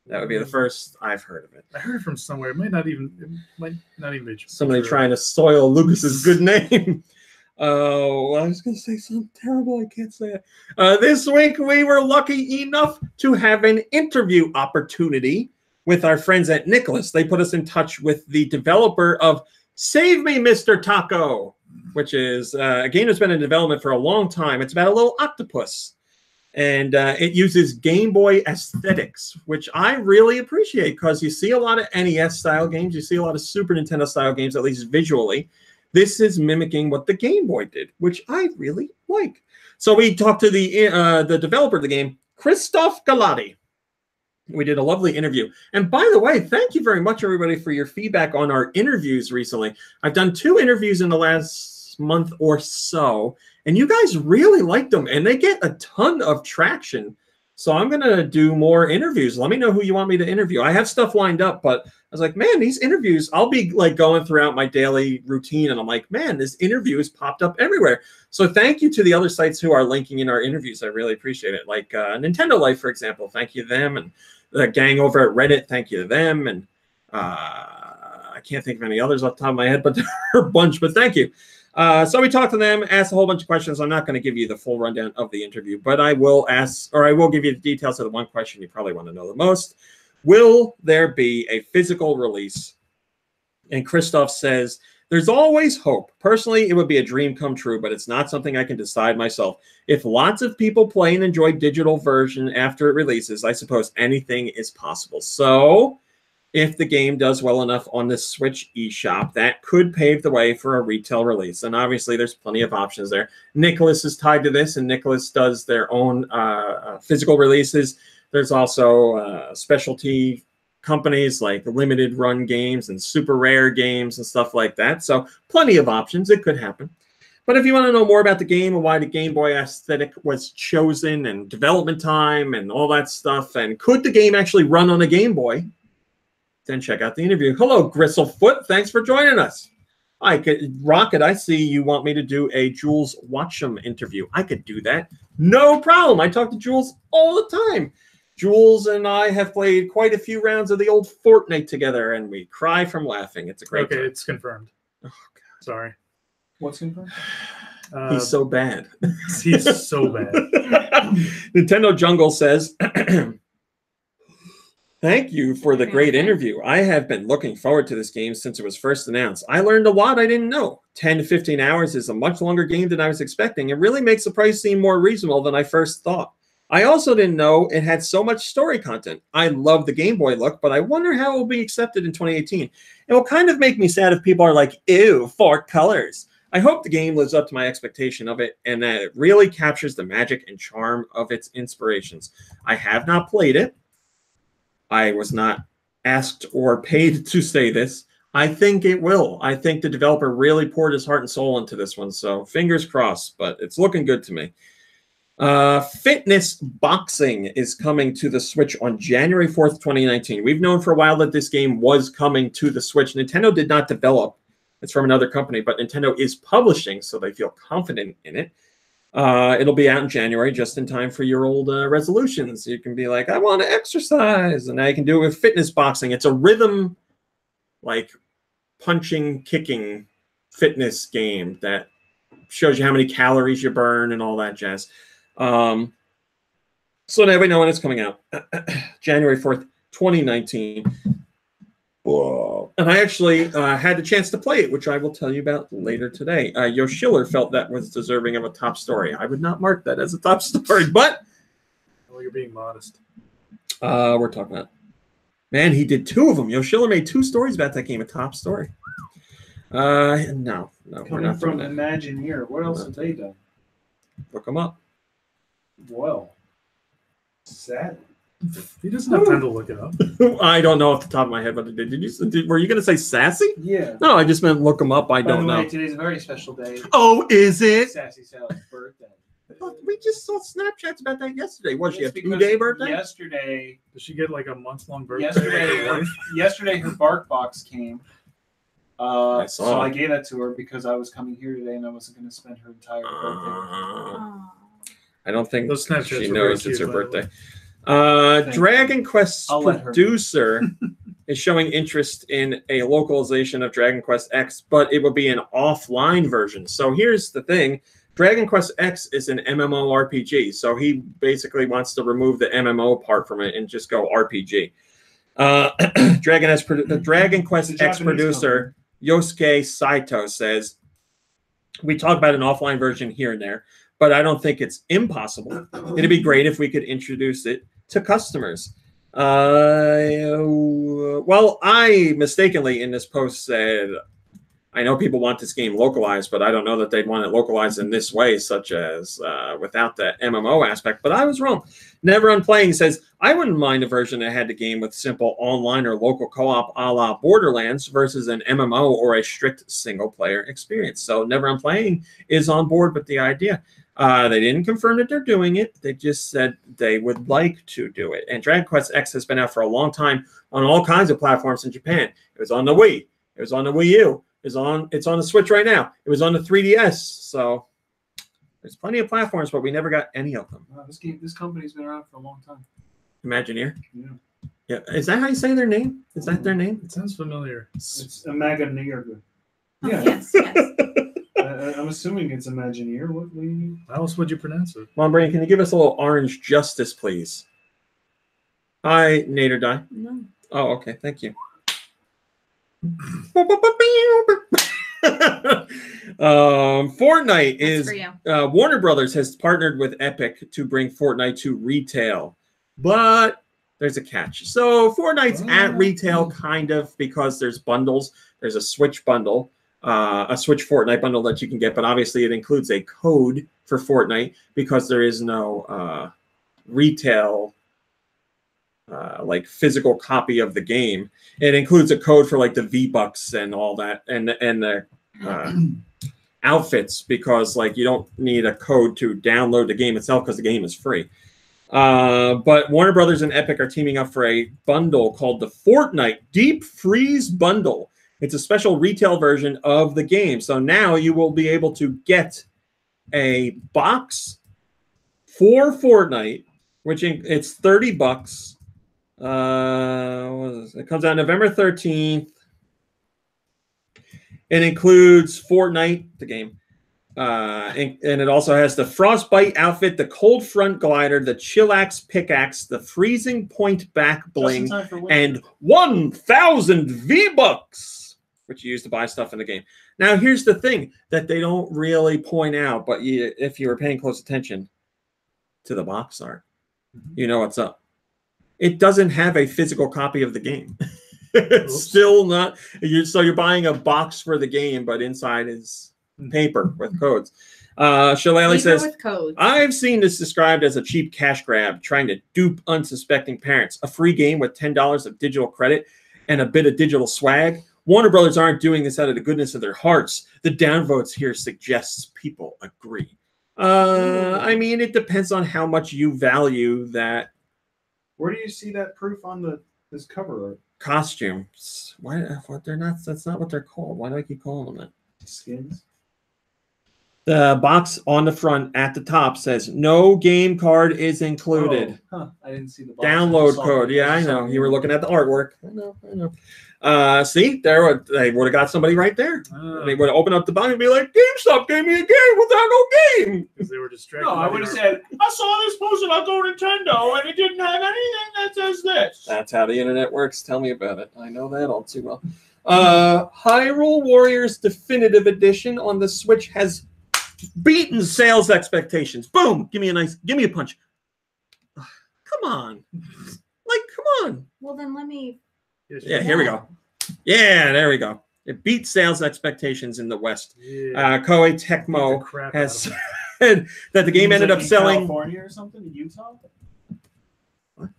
That would be the first I've heard of it. I heard it from somewhere. It might not even be true. Somebody trying to soil Lucas's good name. Oh, I was going to say something terrible. I can't say it. This week, we were lucky enough to have an interview opportunity with our friends at Nicholas. They put us in touch with the developer of Save Me, Mr. Taco, which is a game that's been in development for a long time. It's about a little octopus, and it uses Game Boy aesthetics, which I really appreciate, because you see a lot of NES-style games. You see a lot of Super Nintendo-style games, at least visually. This is mimicking what the Game Boy did, which I really like. So we talked to the developer of the game, Kristof Galati. We did a lovely interview. And by the way, thank you very much, everybody, for your feedback on our interviews recently. I've done 2 interviews in the last month or so, and you guys really liked them, and they get a ton of traction. So I'm going to do more interviews. Let me know who you want me to interview. I have stuff lined up, but I was like, man, these interviews, I'll be like going throughout my daily routine, and I'm like, man, this interview has popped up everywhere. So thank you to the other sites who are linking in our interviews. I really appreciate it. Like Nintendo Life, for example. Thank you to them. And the gang over at Reddit, thank you to them. And I can't think of any others off the top of my head, but there are a bunch, but thank you. So we talked to them, asked a whole bunch of questions. I'm not going to give you the full rundown of the interview, but I will give you the details of the one question you probably want to know the most. Will there be a physical release? And Kristof says, there's always hope. Personally, it would be a dream come true, but it's not something I can decide myself. If lots of people play and enjoy digital version after it releases, I suppose anything is possible. So if the game does well enough on the Switch eShop, that could pave the way for a retail release. And obviously, there's plenty of options there. Nicholas is tied to this, and Nicholas does their own physical releases. There's also specialty companies like limited run games and super rare games and stuff like that. So plenty of options. It could happen. But if you want to know more about the game and why the Game Boy aesthetic was chosen and development time and all that stuff, and could the game actually run on a Game Boy, then check out the interview. Hello, Gristlefoot. Thanks for joining us. I could, Rocket, I see you want me to do a Jules Watcham interview. I could do that. No problem. I talk to Jules all the time. Jules and I have played quite a few rounds of the old Fortnite together, and we cry from laughing. It's a great time. It's confirmed. Oh, God. Sorry. What's confirmed? He's so bad. He's so bad. Nintendo Jungle says, thank you for the great interview. I have been looking forward to this game since it was first announced. I learned a lot I didn't know. 10 to 15 hours is a much longer game than I was expecting. It really makes the price seem more reasonable than I first thought. I also didn't know it had so much story content. I love the Game Boy look, but I wonder how it will be accepted in 2018. It will kind of make me sad if people are like, ew, 4 colors. I hope the game lives up to my expectation of it and that it really captures the magic and charm of its inspirations. I have not played it. I was not asked or paid to say this. I think it will. I think the developer really poured his heart and soul into this one, so fingers crossed, but it's looking good to me. Fitness boxing is coming to the Switch on January 4th, 2019. We've known for a while that this game was coming to the Switch. Nintendo did not develop. It's from another company, but Nintendo is publishing, so they feel confident in it. It'll be out in January, just in time for your old resolutions. You can be like, I want to exercise, and now you can do it with fitness boxing. It's a rhythm, like punching, kicking fitness game that shows you how many calories you burn and all that jazz. So now we know when it's coming out. January 4th, 2019. Whoa. And I actually had the chance to play it, which I will tell you about later today. Yoshiller felt that was deserving of a top story. I would not mark that as a top story, but... Well, you're being modest. We're talking about... Man, he did 2 of them. Yoshiller made 2 stories about that game, a top story. No, we're not from doing that. Imagineer. What else have they done? Look them up. Well, sad. He doesn't have time to look it up. I don't know off the top of my head, but were you going to say sassy? Yeah. No, I just meant look them up. I By don't the way, know. Today's a very special day. Oh, is it? Sassy Sally's birthday. We just saw Snapchats about that yesterday. Was she a It's because 2-day birthday? Yesterday. Does she get like a month-long birthday? Yesterday, her bark box came. I saw. So I gave that to her because I was coming here today and I wasn't going to spend her entire birthday. Aw. I don't think Those Snapchats she were knows very it's her cute, by the birthday. Thank Dragon Quest's I'll let her producer is showing interest in a localization of Dragon Quest X, but it would be an offline version. So here's the thing. Dragon Quest X is an MMORPG, so he basically wants to remove the MMO part from it and just go RPG. The Dragon Quest X producer, Yosuke Saito, says, we talk about an offline version here and there, but I don't think it's impossible. It'd be great if we could introduce it to customers. Well, I mistakenly in this post said, I know people want this game localized, but I don't know that they'd want it localized in this way, such as without the MMO aspect. But I was wrong. Never Unplaying says, I wouldn't mind a version that had the game with simple online or local co-op a la Borderlands versus an MMO or a strict single-player experience. So Never Unplaying is on board with the idea. They didn't confirm that they're doing it. They just said they would like to do it. And Dragon Quest X has been out for a long time on all kinds of platforms in Japan. It was on the Wii. It was on the Wii U. It's on the Switch right now. It was on the 3DS. So there's plenty of platforms, but we never got any of them. Wow, this company's been around for a long time. Imagineer? Yeah. Yeah. Is that how you say their name? Is that their name? It sounds familiar. It's Imagineer. Oh, Yeah. yes. I'm assuming it's Imagineer. What do you mean? How else would you pronounce it? Mom Brain, can you give us a little orange justice, please? Hi, Nader Die. No. Oh, okay. Thank you. Fortnite is Warner Brothers has partnered with Epic to bring Fortnite to retail, but there's a catch. So Fortnite's at retail kind of because there's bundles. There's a Switch bundle, a Switch Fortnite bundle that you can get, but obviously it includes a code for Fortnite because there is no retail like physical copy of the game. It includes a code for like the V-Bucks and all that, and the outfits, because like you don't need a code to download the game itself because the game is free. But Warner Brothers and Epic are teaming up for a bundle called the Fortnite Deep Freeze Bundle. It's a special retail version of the game. So now you will be able to get a box for Fortnite, which it's $30. It comes out November 13th. It includes Fortnite, the game. And it also has the Frostbite outfit, the Cold Front glider, the Chillax pickaxe, the Freezing Point back bling, and 1,000 V-Bucks, which you use to buy stuff in the game. Now, here's the thing that they don't really point out, but if you were paying close attention to the box art, you know what's up. It doesn't have a physical copy of the game. It's still not. So you're buying a box for the game, but inside is paper with codes. Shillelagh says, with codes. I've seen this described as a cheap cash grab, trying to dupe unsuspecting parents. A free game with $10 of digital credit and a bit of digital swag. Warner Brothers aren't doing this out of the goodness of their hearts. The downvotes here suggests people agree. I mean, it depends on how much you value that. Where do you see that proof on this cover art? Costumes. Why? What they're not. That's not what they're called. Why do I keep calling them that? Skins. The box on the front at the top says no game card is included. Oh, huh. I didn't see the box. Download code. Yeah, I know. You were looking at the artwork. I know. See, they would have got somebody right there. They would have opened up the box and be like, GameStop gave me a game without no game. Because they were distracted. No, I would have said, I saw this posted on GoNintendo and it didn't have anything that says this. That's how the internet works. Tell me about it. I know that all too well. Hyrule Warriors Definitive Edition on the Switch has beaten sales expectations. Boom! Give me a punch. Come on. Come on. Well, then let me. Yeah, here we go. Yeah, there we go. It beat sales expectations in the West. Yeah. Koei Tecmo has said that the game ended up selling. California or something? In Utah? What?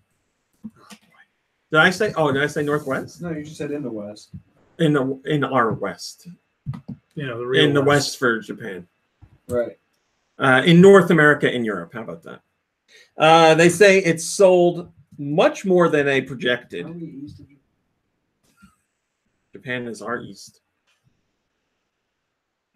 Did I say? Oh, did I say Northwest? No, you just said in the West. In our West. You know, the real in the West for Japan. Right. In North America and Europe. How about that? They say it's sold much more than they projected. Are we east of Japan? Japan is our east.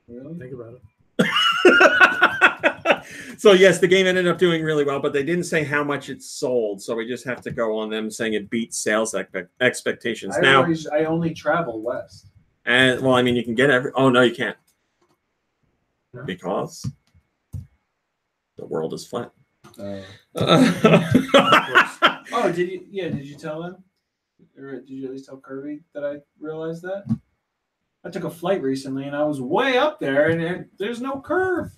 Really? Think about it. So yes, the game ended up doing really well, but they didn't say how much it sold. So we just have to go on them saying it beat sales expectations. I only travel west. And well, I mean, you can get every. Oh no, you can't. No? Because the world is flat. Oh, did you? Yeah, did you tell him? Or did you at least tell Kirby that I realized that? I took a flight recently and I was way up there and there's no curve.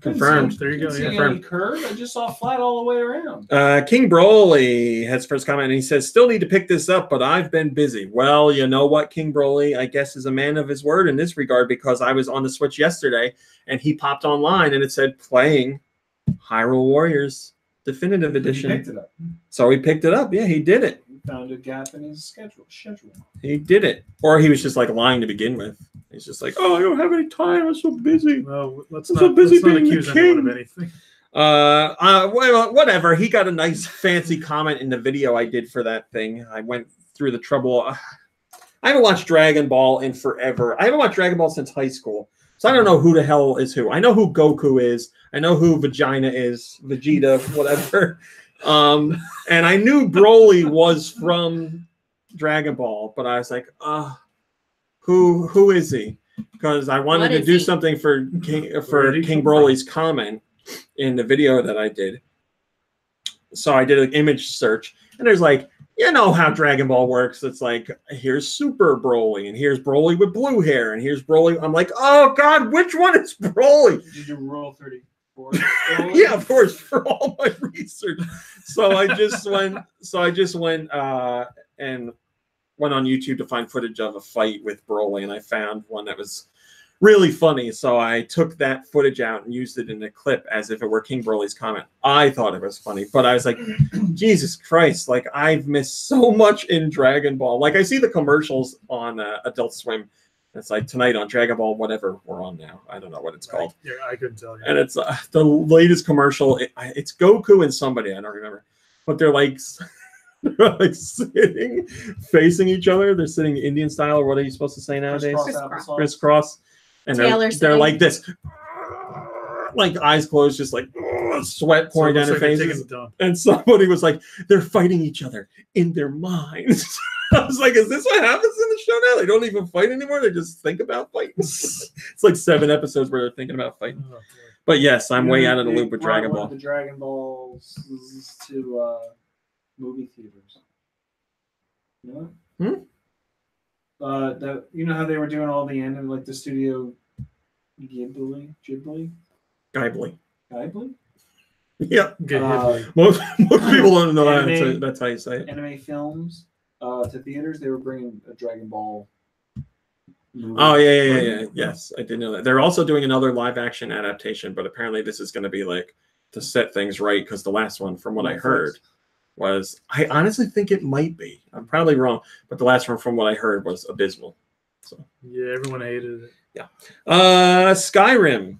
Confirmed. There you go. Didn't see any curve. I just saw flat all the way around. King Broly has first comment and he says, still need to pick this up, but I've been busy. Well, you know what, King Broly, I guess is a man of his word in this regard because I was on the Switch yesterday and he popped online and it said playing Hyrule Warriors Definitive Edition. He picked it up. So he picked it up. Yeah, he did it. He found a gap in his schedule. He did it. Or he was just like lying to begin with. He's just like, oh, I don't have any time. I'm so busy. Well, let's I'm not, so busy let's not being accuse the king. anyone of anything. Well, whatever. He got a nice fancy comment in the video I did for that thing. I went through the trouble. I haven't watched Dragon Ball in forever. I haven't watched Dragon Ball since high school. So I don't know who the hell is who. I know who Goku is. I know who Vagina is. Vegeta, whatever. And I knew Broly was from Dragon Ball, but I was like, who is he? Because I wanted to do something for King Broly's comment in the video that I did. So I did an image search, and there's like, you know how Dragon Ball works. It's like, here's Super Broly, and here's Broly with blue hair, and here's Broly. I'm like, oh God, which one is Broly? Did you Rule 34? Yeah, of course, for all my research. So I just went. And went on YouTube to find footage of a fight with Broly, and I found one that was really funny. So I took that footage out and used it in a clip as if it were King Broly's comment. I thought it was funny, but I was like, Jesus Christ, like I've missed so much in Dragon Ball. Like I see the commercials on Adult Swim. It's like tonight on Dragon Ball, whatever we're on now. I don't know what it's called. Yeah, I couldn't tell you. And it's the latest commercial. It's Goku and somebody, I don't remember. But they're like They're like sitting, facing each other. They're sitting Indian style, or what are you supposed to say nowadays? Crisscross. Crisscross. And they're like this, like eyes closed, just like sweat pouring down their faces. And somebody was like, they're fighting each other in their minds. I was like, is this what happens in the show now? They don't even fight anymore. They just think about fighting. It's like 7 episodes where they're thinking about fighting. Oh, but yes, I'm way out of the loop with Dragon Ball. The Dragon Balls to movie theaters. You know? That you know how they were doing all the anime, like the studio Ghibli? Yeah. Most people don't know that. That's how you say it. Anime films to theaters. They were bringing a Dragon Ball movie. Oh yeah. Yes, I did know that. They're also doing another live action adaptation, but apparently this is going to be like to set things right, because the last one, from what I heard, was, I honestly think it might be. I'm probably wrong, but the last one, from what I heard, was abysmal. So yeah, everyone hated it. Yeah. Skyrim.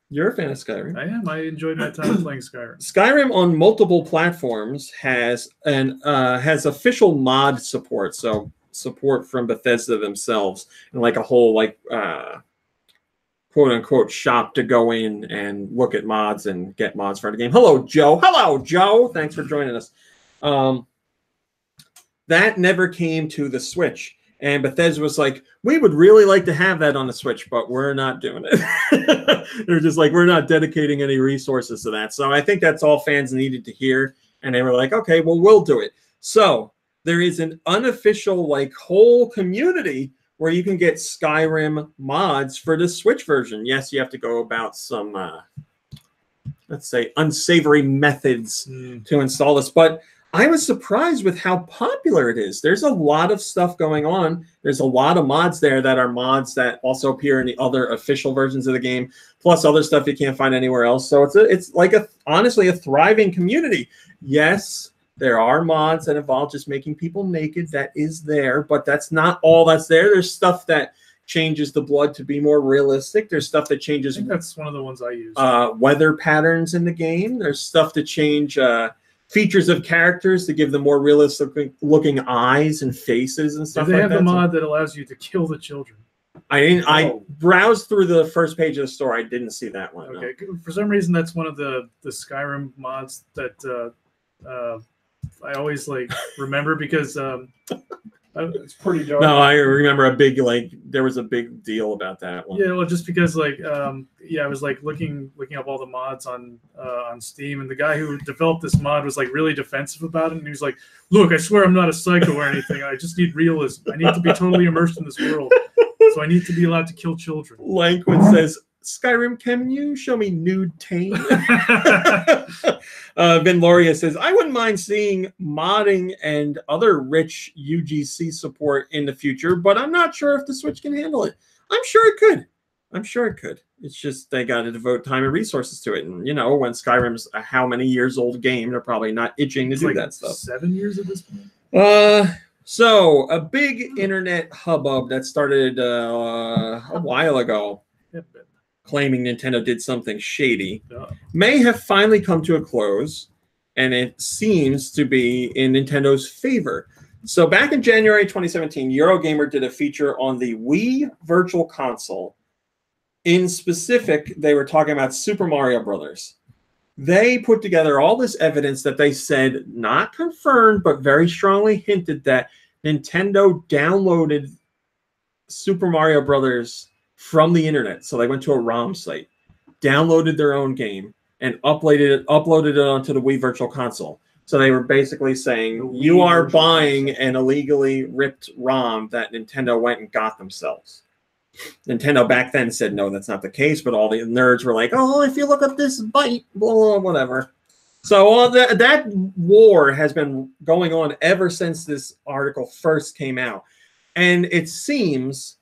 You're a fan of Skyrim. I am. I enjoyed my time playing Skyrim. Skyrim on multiple platforms has official mod support, so support from Bethesda themselves, and like a whole like quote unquote shop to go in and look at mods and get mods for the game. Hello, Joe. Hello, Joe. Thanks for joining us. That never came to the Switch. And Bethesda was like, we would really like to have that on the Switch, but we're not doing it. They're just like, we're not dedicating any resources to that. So I think that's all fans needed to hear. And they were like, okay, well, we'll do it. So there is an unofficial, like, whole community where you can get Skyrim mods for the Switch version. Yes, you have to go about some, let's say, unsavory methods to install this. But I was surprised with how popular it is. There's a lot of stuff going on. There's a lot of mods there that are mods that also appear in the other official versions of the game, plus other stuff you can't find anywhere else. So it's like honestly a thriving community. Yes, there are mods that involve just making people naked. That is there, but that's not all that's there. There's stuff that changes the blood to be more realistic. There's stuff that changes. I think that's one of the ones I use. Weather patterns in the game. There's stuff to change features of characters to give them more realistic looking eyes and faces and stuff. They have the mod that allows you to kill the children. I browsed through the first page of the store. I didn't see that one. Okay, no. For some reason that's one of the Skyrim mods that I always like remember because it's pretty dark. No, I remember there was a big deal about that one. Yeah, well, just because I was like looking up all the mods on Steam, and the guy who developed this mod was like really defensive about it, and he was like, "Look, I swear I'm not a psycho or anything. I just need realism. I need to be totally immersed in this world, so I need to be allowed to kill children." Lanquin says, "Skyrim, can you show me nude Tane?" Ben Loria says, "I wouldn't mind seeing modding and other rich UGC support in the future, but I'm not sure if the Switch can handle it." I'm sure it could. It's just they got to devote time and resources to it. And, you know, when Skyrim's a how many years old game, they're probably not itching to do that stuff. 7 years at this point? So a big internet hubbub that started a while ago, claiming Nintendo did something shady, may have finally come to a close, and it seems to be in Nintendo's favor. So back in January 2017, Eurogamer did a feature on the Wii Virtual Console. In specific, they were talking about Super Mario Brothers. They put together all this evidence that they said, not confirmed, but very strongly hinted that Nintendo downloaded Super Mario Brothers from the internet. So they went to a ROM site, downloaded their own game, and uploaded it onto the Wii Virtual Console. So they were basically saying, you are buying an illegally ripped ROM that Nintendo went and got themselves. Nintendo back then said, no, that's not the case, but all the nerds were like, oh, if you look at this byte, blah, blah, whatever. So that war has been going on ever since this article first came out. And it seems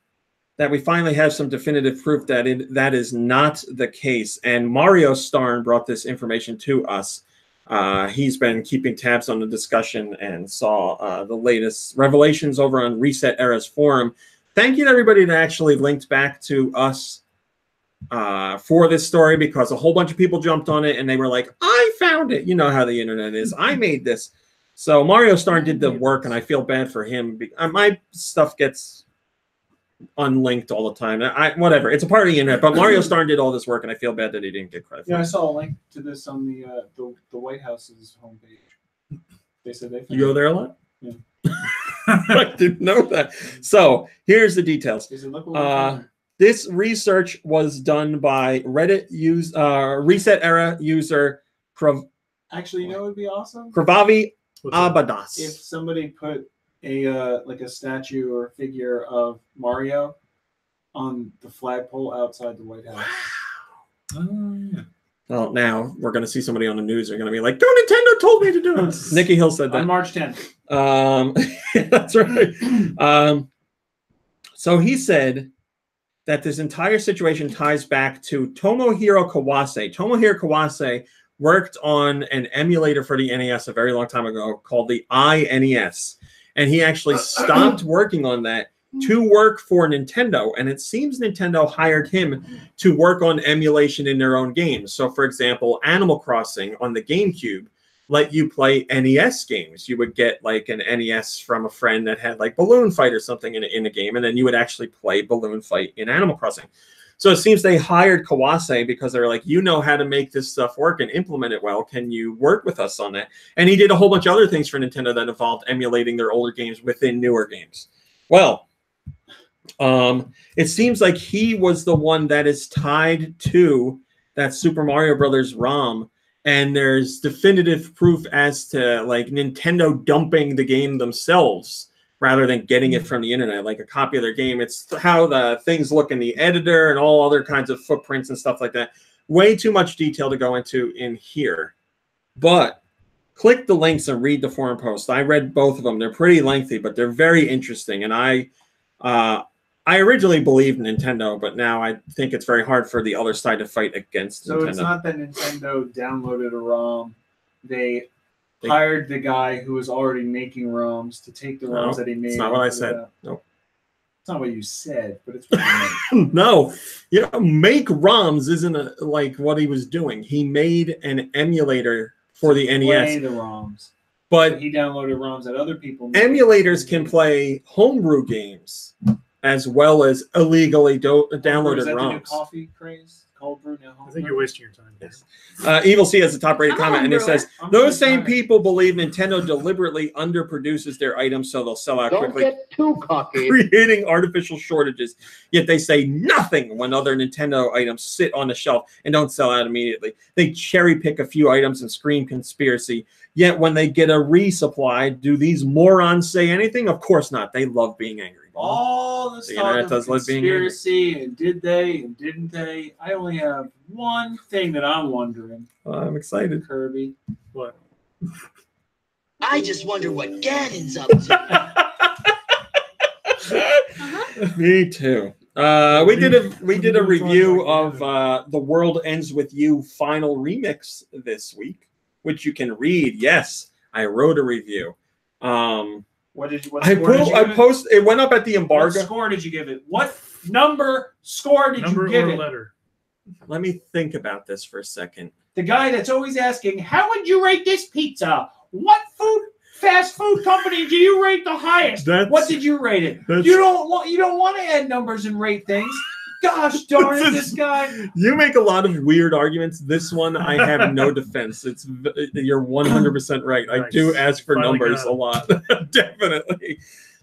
that we finally have some definitive proof that that is not the case. And Mario Starn brought this information to us. He's been keeping tabs on the discussion and saw the latest revelations over on Reset Era's forum. Thank you to everybody that actually linked back to us for this story, because a whole bunch of people jumped on it and they were like, I found it. You know how the internet is. I made this. So Mario Star did the work, and I feel bad for him. My stuff gets unlinked all the time. Whatever. It's a part of the internet. But Mario Star did all this work, and I feel bad that he didn't get credit for Yeah, I it. saw a link to this on the White House's homepage. They said they. You go there a lot? Yeah. I didn't know that. So here's the details. They said, look what we're doing. This research was done by Reddit Reset Era user Actually, you know what would be awesome? Kravavi What's that? Abadas. If somebody put a like a statue or figure of Mario on the flagpole outside the White House. Oh, yeah. Well, now we're going to see somebody on the news. They're going to be like, "GoNintendo told me to do it." Nikki Hill said that On March 10th. That's right. So he said that this entire situation ties back to Tomohiro Kawase. Tomohiro Kawase worked on an emulator for the NES a very long time ago called the iNES. And he actually stopped working on that to work for Nintendo. And it seems Nintendo hired him to work on emulation in their own games. So, for example, Animal Crossing on the GameCube let you play NES games. You would get like an NES from a friend that had like Balloon Fight or something in a game, and then you would actually play Balloon Fight in Animal Crossing. So it seems they hired Kawase because they're like, you know how to make this stuff work and implement it well. Can you work with us on that? And he did a whole bunch of other things for Nintendo that involved emulating their older games within newer games. Well, it seems like he was the one that is tied to that Super Mario Brothers ROM. And there's definitive proof as to like Nintendo dumping the game themselves rather than getting it from the internet, like a copy of their game. It's how the things look in the editor and all other kinds of footprints and stuff like that. Way too much detail to go into in here. But click the links and read the forum posts. I read both of them. They're pretty lengthy, but they're very interesting. And I originally believed Nintendo, but now I think it's very hard for the other side to fight against So Nintendo. it's not that Nintendo downloaded a ROM. They hired the guy who was already making ROMs to take the ROMs that he made. That's not what I said. Nope. It's not what you said, but it's what you meant. No, make ROMs isn't like what he was doing. He made an emulator for the NES. Play the ROMs. But he downloaded ROMs that other people made. Emulators can play homebrew games as well as illegally downloaded Is that ROMs. the new coffee craze? Cold brew now. I think you're wasting your time. Yes. Evil C has a top-rated comment, and it says, those same people believe Nintendo deliberately underproduces their items so they'll sell out quickly. Don't get too cocky. Creating artificial shortages, yet they say nothing when other Nintendo items sit on the shelf and don't sell out immediately. They cherry pick a few items and scream conspiracy, yet when they get a resupply, do these morons say anything? Of course not. They love being angry. All this The talk internet of does love being angry. conspiracy and did they and didn't they? I only have one thing that I'm wondering. I'm excited. Kirby. What? I just wonder what Ganon's up to. Me too. We did a review of The World Ends With You Final Remix this week, which you can read. Yes, I wrote a review. What Posted. It went up at the embargo. What score did you give it? What score did you give it? Letter. Let me think about this for a second. The guy that's always asking, how would you rate this pizza? What fast food company do you rate the highest? What did you rate it? You don't want to add numbers and rate things. Gosh darn it, this guy. You make a lot of weird arguments. This one, I have no defense. You're 100% right. I do ask for numbers a lot. Definitely.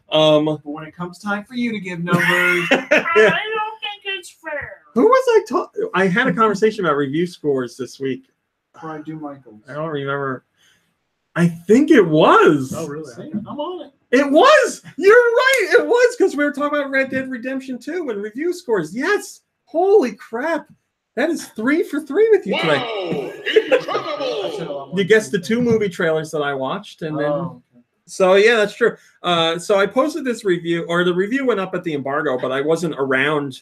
But when it comes time for you to give numbers, I don't think it's fair. Who was I had a conversation about review scores this week. Try do Michaels. I don't remember. I think it was. Oh, really? I'm on it. It was. You're right. It was because we were talking about Red Dead Redemption 2 and review scores. Yes. Holy crap. That is 3 for 3 with you today. Wow, incredible! You guessed the 2 movie trailers that I watched, and then so yeah, that's true. So I posted this review, or the review went up at the embargo, but I wasn't around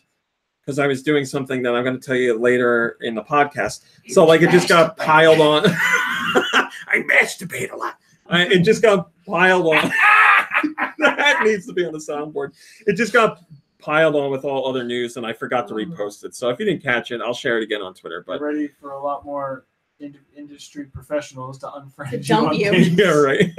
because I was doing something that I'm going to tell you later in the podcast. So like it just got piled on. I masturbate a lot. It just got piled on. That needs to be on the soundboard. It just got piled on with all other news, and I forgot to repost it. So if you didn't catch it, I'll share it again on Twitter. But ready for a lot more industry professionals to unfriend To dump on you. things. Yeah, right.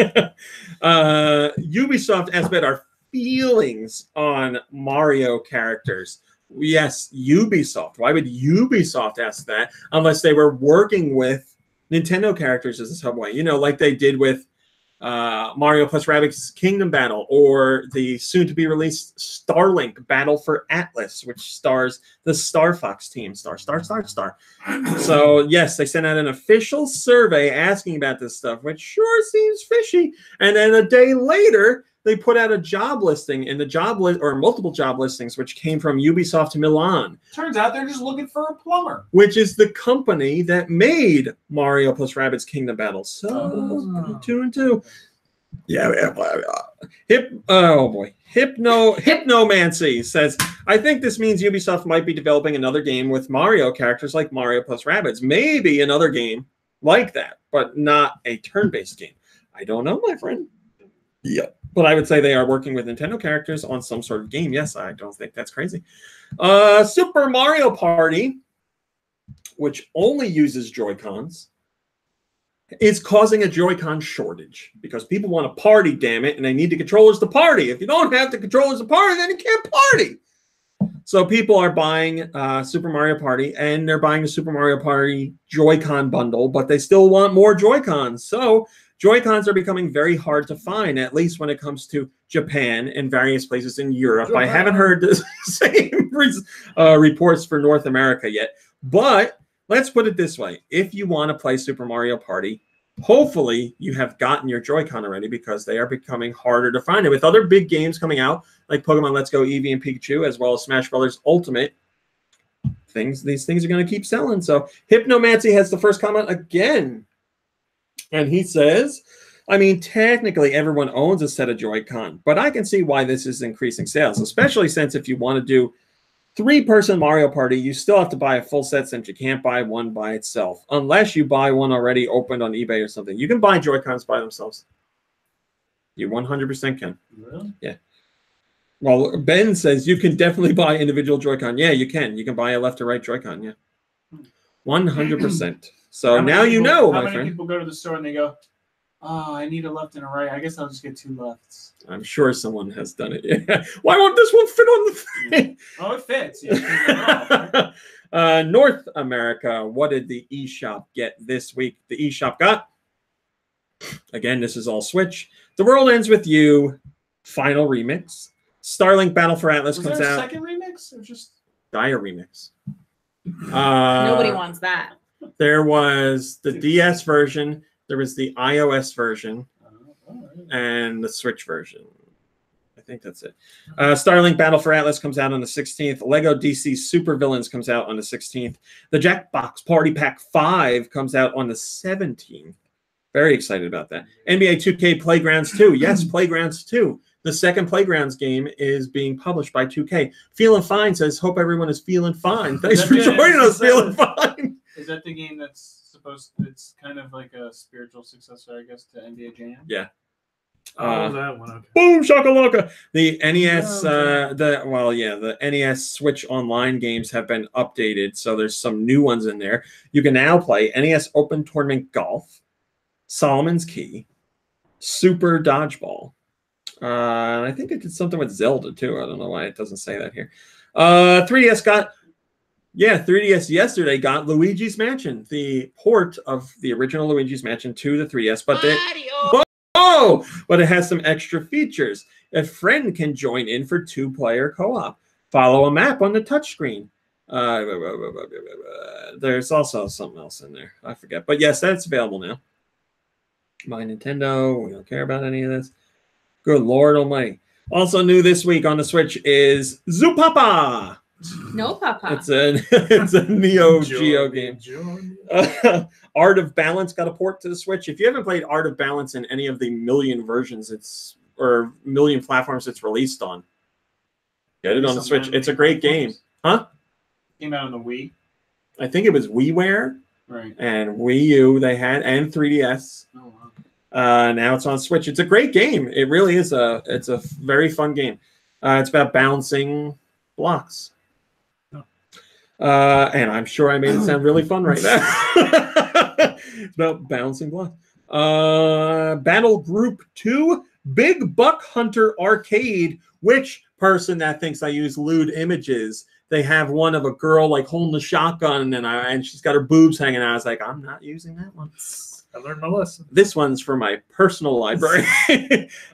Ubisoft asked about our feelings on Mario characters. Yes, Ubisoft. Why would Ubisoft ask that unless they were working with Nintendo characters as a subway? You know, like they did with Mario plus Rabbids Kingdom Battle, or the soon-to-be-released Starlink Battle for Atlas, which stars the Star Fox team. Star. So, yes, they sent out an official survey asking about this stuff, which sure seems fishy. And then a day later, they put out a job listing, and the job list, or multiple job listings, which came from Ubisoft Milan. Turns out they're just looking for a plumber. Which is the company that made Mario plus Rabbids Kingdom Battle. So, 2 and 2. Yeah. Hypnomancy says, I think this means Ubisoft might be developing another game with Mario characters like Mario plus Rabbids. Maybe another game like that, but not a turn-based game. I don't know, my friend. Yep. But I would say they are working with Nintendo characters on some sort of game. Yes, I don't think that's crazy. Super Mario Party, which only uses Joy-Cons, is causing a Joy-Con shortage because people want to party, damn it, and they need the controllers to party. If you don't have the controllers to party, then you can't party. So people are buying Super Mario Party, and they're buying the Super Mario Party Joy-Con bundle, but they still want more Joy-Cons. So Joy-Cons are becoming very hard to find, at least when it comes to Japan and various places in Europe. Japan. I haven't heard the same reports for North America yet. But let's put it this way. If you want to play Super Mario Party, hopefully you have gotten your Joy-Con already, because they are becoming harder to find. And with other big games coming out, like Pokemon Let's Go Eevee and Pikachu, as well as Smash Brothers Ultimate, these things are going to keep selling. So Hypnomancy has the first comment again. And he says, I mean, technically everyone owns a set of Joy-Con, but I can see why this is increasing sales, especially since if you want to do 3-person Mario Party, you still have to buy a full set, since you can't buy one by itself, unless you buy one already opened on eBay or something. You can buy Joy-Cons by themselves. You 100% can. Really? Yeah. Well, Ben says you can definitely buy individual Joy-Con. Yeah, you can. You can buy a left or right Joy-Con, yeah. 100%. So now you know, my friend. How many people go to the store and they go, oh, I need a left and a right. I guess I'll just get 2 lefts. I'm sure someone has done it. Yeah. Why won't this one fit on the thing? Oh, it fits. You can North America, what did the eShop get this week? The eShop got, again, this is all Switch. The World Ends With You, Final Remix. Starlink Battle for Atlas Was comes there a out. second remix? Or just Dire Remix. Nobody wants that. There was the DS version, there was the iOS version, and the Switch version. I think that's it. Starlink Battle for Atlas comes out on the 16th. Lego DC Super Villains comes out on the 16th. The Jackbox Party Pack 5 comes out on the 17th. Very excited about that. NBA 2K Playgrounds 2. Yes, Playgrounds 2. The second Playgrounds game is being published by 2K. Feeling Fine says, hope everyone is feeling fine. Thanks for joining us, Feeling Fine. Is that the game that's it's kind of like a spiritual successor, I guess, to NBA Jam? Yeah. That one. Okay. Boom shakalaka. The NES, the NES Switch Online games have been updated, so there's some new ones in there. You can now play NES Open Tournament Golf, Solomon's Key, Super Dodgeball. I think it did something with Zelda too. I don't know why it doesn't say that here. 3DS yesterday got Luigi's Mansion, the port of the original Luigi's Mansion to the 3DS, but it has some extra features. A friend can join in for 2-player co-op. Follow a map on the touchscreen. There's also something else in there. I forget. But yes, that's available now. My Nintendo. We don't care about any of this. Good Lord Almighty. Also new this week on the Switch is Zoo Papa. No, Papa. It's a Neo Geo game. Art of Balance got a port to the Switch. If you haven't played Art of Balance in any of the million versions or million platforms it's released on, get it on the Switch. It's a great game. Huh? Came out on the Wii. I think it was WiiWare. Right. And Wii U they had, and 3DS. Oh, wow. Now it's on Switch. It's a great game. It really is it's a very fun game. It's about bouncing blocks. And I'm sure I made it sound really fun right now. It's about bouncing blocks. Battle Group 2, Big Buck Hunter Arcade. Which person that thinks I use lewd images? They have one of a girl like holding the shotgun and she's got her boobs hanging out. I was like, I'm not using that one. I learned my lesson. This one's for my personal library.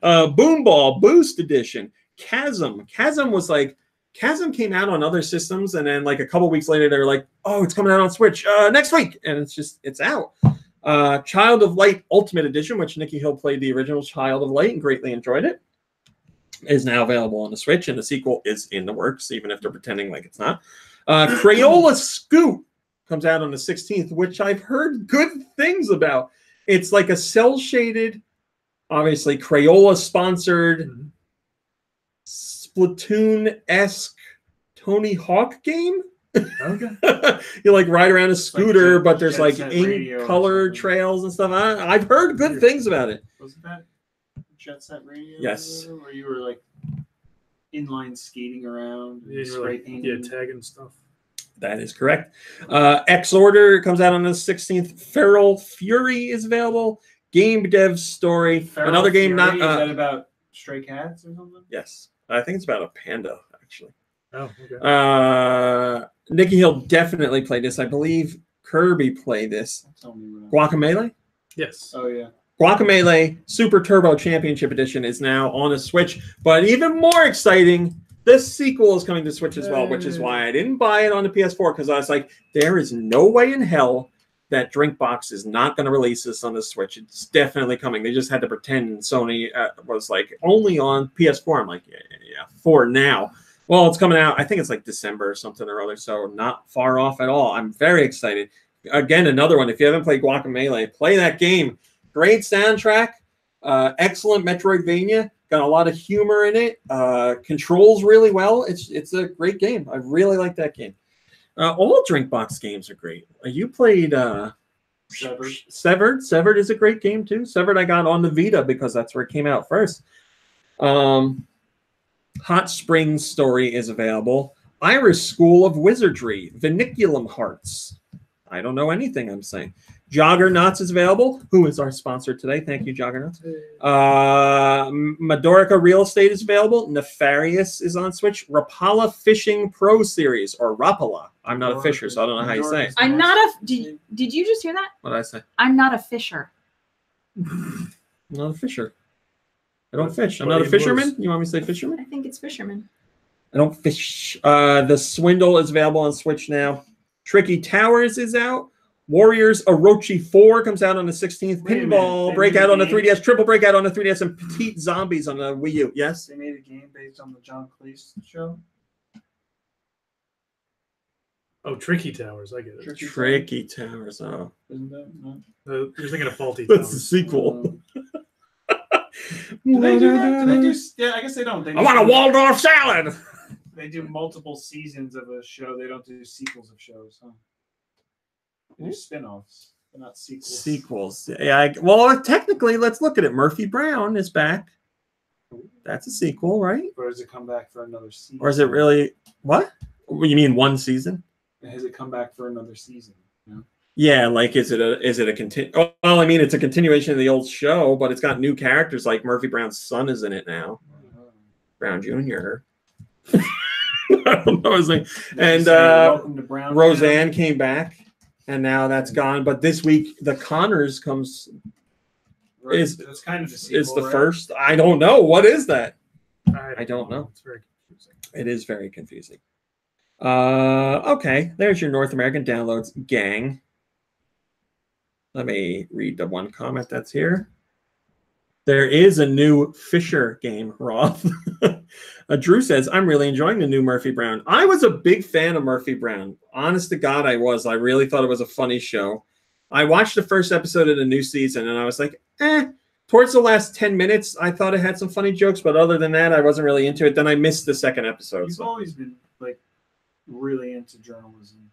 Boomball Boost Edition. Chasm. Chasm came out on other systems, and then like a couple weeks later, they were like, oh, it's coming out on Switch next week. And it's out. Child of Light Ultimate Edition, which Nikki Hill played the original Child of Light and greatly enjoyed it, is now available on the Switch, and the sequel is in the works, even if they're pretending like it's not. Crayola Scoot comes out on the 16th, which I've heard good things about. It's like a cel-shaded, obviously Crayola-sponsored, Splatoon-esque Tony Hawk game. Okay. You like ride around a scooter, like but there's like Jet Set ink Radio color or something. trails and stuff. I've heard good things about it. Wasn't that Jet Set Radio? Yes. Where you were like inline skating around, Yeah, and you were spray like, painting. tagging stuff. That is correct. X Order comes out on the 16th. Feral Fury is available. Game Dev Story. Feral Another game Fury, not. is that about stray cats or something? Yes, I think it's about a panda actually. Oh, okay. Nikki Hill definitely played this. I believe Kirby played this. Tell me what. Guacamelee. Yes. Oh yeah. Guacamelee Super Turbo Championship Edition is now on a Switch, but even more exciting, this sequel is coming to Switch as well, which is why I didn't buy it on the PS4, because I was like, there is no way in hell that Drinkbox is not going to release this on the Switch. It's definitely coming. They just had to pretend Sony was like only on PS4. I'm like, yeah, for now. Well, it's coming out. I think it's like December or something or other, so not far off at all. I'm very excited. Again, another one. If you haven't played Guacamelee, play that game. Great soundtrack. Excellent Metroidvania. Got a lot of humor in it. Controls really well. It's a great game. I really like that game. All Drinkbox games are great. You played Severed. Severed. Severed is a great game too. Severed I got on the Vita because that's where it came out first. Hot Springs Story is available. Irish School of Wizardry. Vinculum Hearts. I don't know anything I'm saying. Juggernauts is available. Who is our sponsor today? Thank you, Juggernauts. Madorica Real Estate is available. Nefarious is on Switch. Rapala Fishing Pro Series, or Rapala. I'm not a fisher, so I don't know how you say it. I'm not a. Did you just hear that? What did I say? I'm not a fisher. I'm not a fisher. I don't fish. I'm What not are a you, fisherman. Louis? You want me to say fisherman? I think it's fisherman. I don't fish. The Swindle is available on Switch now. Tricky Towers is out. Warriors Orochi 4 comes out on the 16th. Wait a minute. Pinball They Breakout made a on the game? 3DS. Triple Breakout on the 3DS. And Petite Zombies on the Wii U. Yes? They made a game based on the John Cleese show. Oh, Tricky Towers. I get it. Tricky Towers. Oh. Isn't that? No? You're thinking of Faulty That's the Towers. sequel. Do they do that? Do they do? Yeah, I guess they don't. They I want a Waldorf salad. They do multiple seasons of a show. They don't do sequels of shows, huh? They do spin-offs, but not sequels. Sequels. Yeah. Well, technically, let's look at it. Murphy Brown is back. That's a sequel, right? Or does it come back for another season? Or is it really what? You mean one season? Has it come back for another season? No? Yeah, like is it a continu? Well, I mean, it's a continuation of the old show, but it's got new characters. Like Murphy Brown's son is in it now, Brown Jr. I don't know his name. And Welcome to Brown Roseanne came back, and now that's gone. But this week, the Connors comes. Right. Is It's kind of a sequel, Is the right? first? I don't know. What is that? I don't know. It's very confusing. It is very confusing. Okay, there's your North American downloads, gang. Let me read the one comment that's here. There is a new Fisher game, Roth. Drew says, I'm really enjoying the new Murphy Brown. I was a big fan of Murphy Brown. Honest to God, I was. I really thought it was a funny show. I watched the first episode of the new season, and I was like, Towards the last 10 minutes, I thought it had some funny jokes, but other than that, I wasn't really into it. Then I missed the second episode. You've So. always been like really into journalism.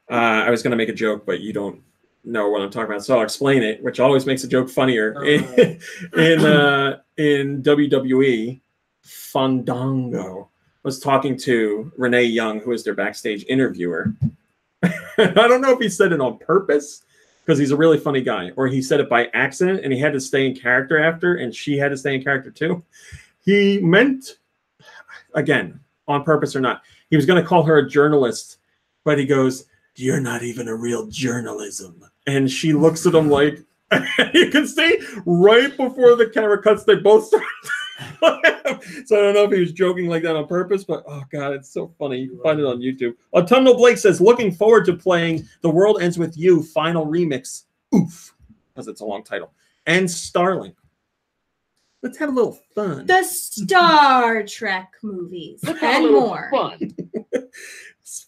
I was going to make a joke, but you don't know what I'm talking about, so I'll explain it, which always makes a joke funnier. In WWE, Fandango was talking to Renee Young, who is their backstage interviewer, I don't know if he said it on purpose because he's a really funny guy, or he said it by accident and he had to stay in character after, and she had to stay in character too. He meant, again, on purpose or not, he was going to call her a journalist, but he goes, "You're not even a real journalism." And she looks at him like, you can see right before the camera cuts, they both start to laugh. So I don't know if he was joking like that on purpose, but oh god, it's so funny. You can find it on YouTube. Autumnal Blake says, looking forward to playing The World Ends With You Final Remix. Oof, because it's a long title. And Starlink. Let's have a little fun. The Star Trek movies and more. Fun.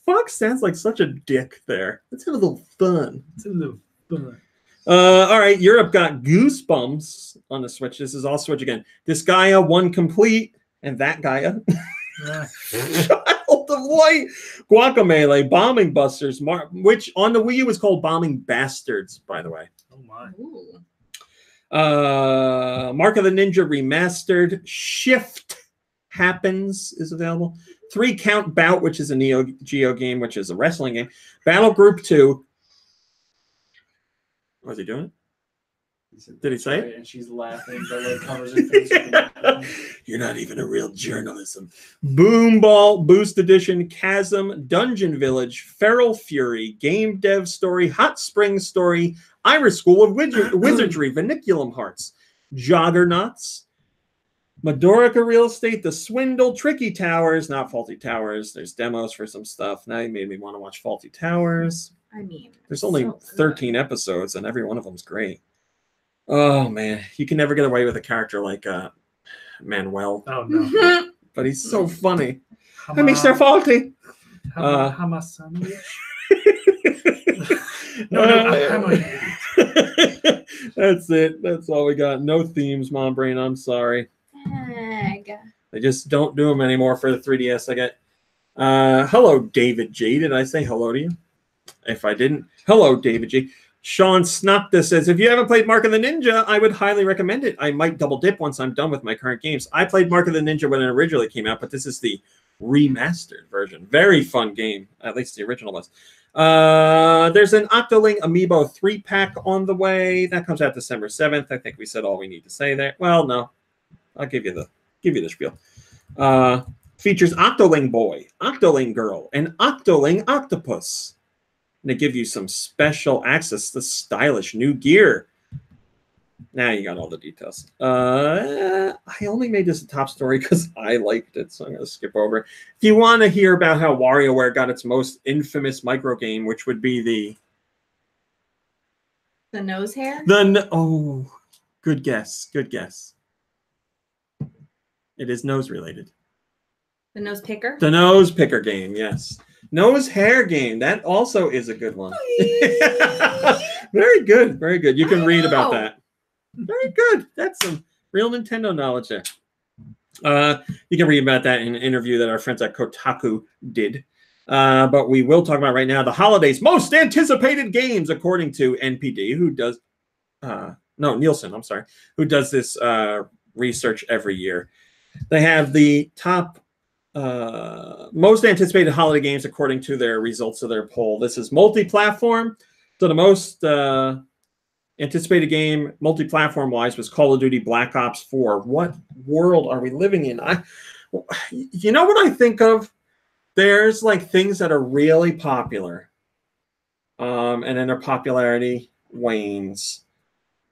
Fox sounds like such a dick there. Let's have a little fun. It's a little fun. All right, Europe got Goosebumps on the Switch. This is all Switch again. This Gaia, One Complete, and that Gaia. Child of Light, Guacamelee, Bombing Busters, which on the Wii U was called Bombing Bastards, by the way. Oh my. Ooh. Mark of the Ninja Remastered. Shift Happens is available. 3 Count Bout, which is a Neo Geo game, which is a wrestling game. Battle Group 2. Was he doing it? Did he say it? And she's laughing, but like covers her face. You're not even a real journalism. Boom Ball Boost Edition, Chasm, Dungeon Village, Feral Fury, Game Dev Story, Hot Spring Story, Iris School of Wizardry, Vinculum Hearts, Juggernauts, Majorca Real Estate, The Swindle, Tricky Towers, not Faulty Towers. There's demos for some stuff. Now you made me want to watch Faulty Towers. I mean, There's only so 13 episodes, and every one of them's great. Oh, man. You can never get away with a character like Manuel. Oh no. But he's so funny. Hi, Mr. Faulty. That's it. That's all we got. No themes, Mom Brain. I'm sorry. Heck. They just don't do them anymore for the 3DS. I get. Hello, David G. Did I say hello to you? If I didn't, hello, David G. Sean Snopta says, if you haven't played Mark of the Ninja, I would highly recommend it. I might double dip once I'm done with my current games. I played Mark of the Ninja when it originally came out, but this is the remastered version. Very fun game, at least the original was. There's an Octoling Amiibo 3-pack on the way. That comes out December 7th. I think we said all we need to say there. Well, no. I'll give you the spiel. Features Octoling Boy, Octoling Girl, and Octoling Octopus. And they give you some special access to stylish new gear. Now you got all the details. I only made this a top story because I liked it, so I'm going to skip over. If you want to hear about how WarioWare got its most infamous micro game, which would be The nose hair? oh, good guess. Good guess. It is nose related. The nose picker? The nose picker game, yes. Nose hair game. That also is a good one. Very good. Very good. You can read about that. Very good. That's some real Nintendo knowledge there. You can read about that in an interview that our friends at Kotaku did. But we will talk about right now the holidays' most anticipated games, according to NPD, who does Nielsen, I'm sorry, who does this research every year. They have the top most anticipated holiday games according to their results of their poll. This is multi-platform. So the most anticipated game multi-platform wise was Call of Duty Black Ops 4. What world are we living in? You know what I think of? There's like things that are really popular, and then their popularity wanes.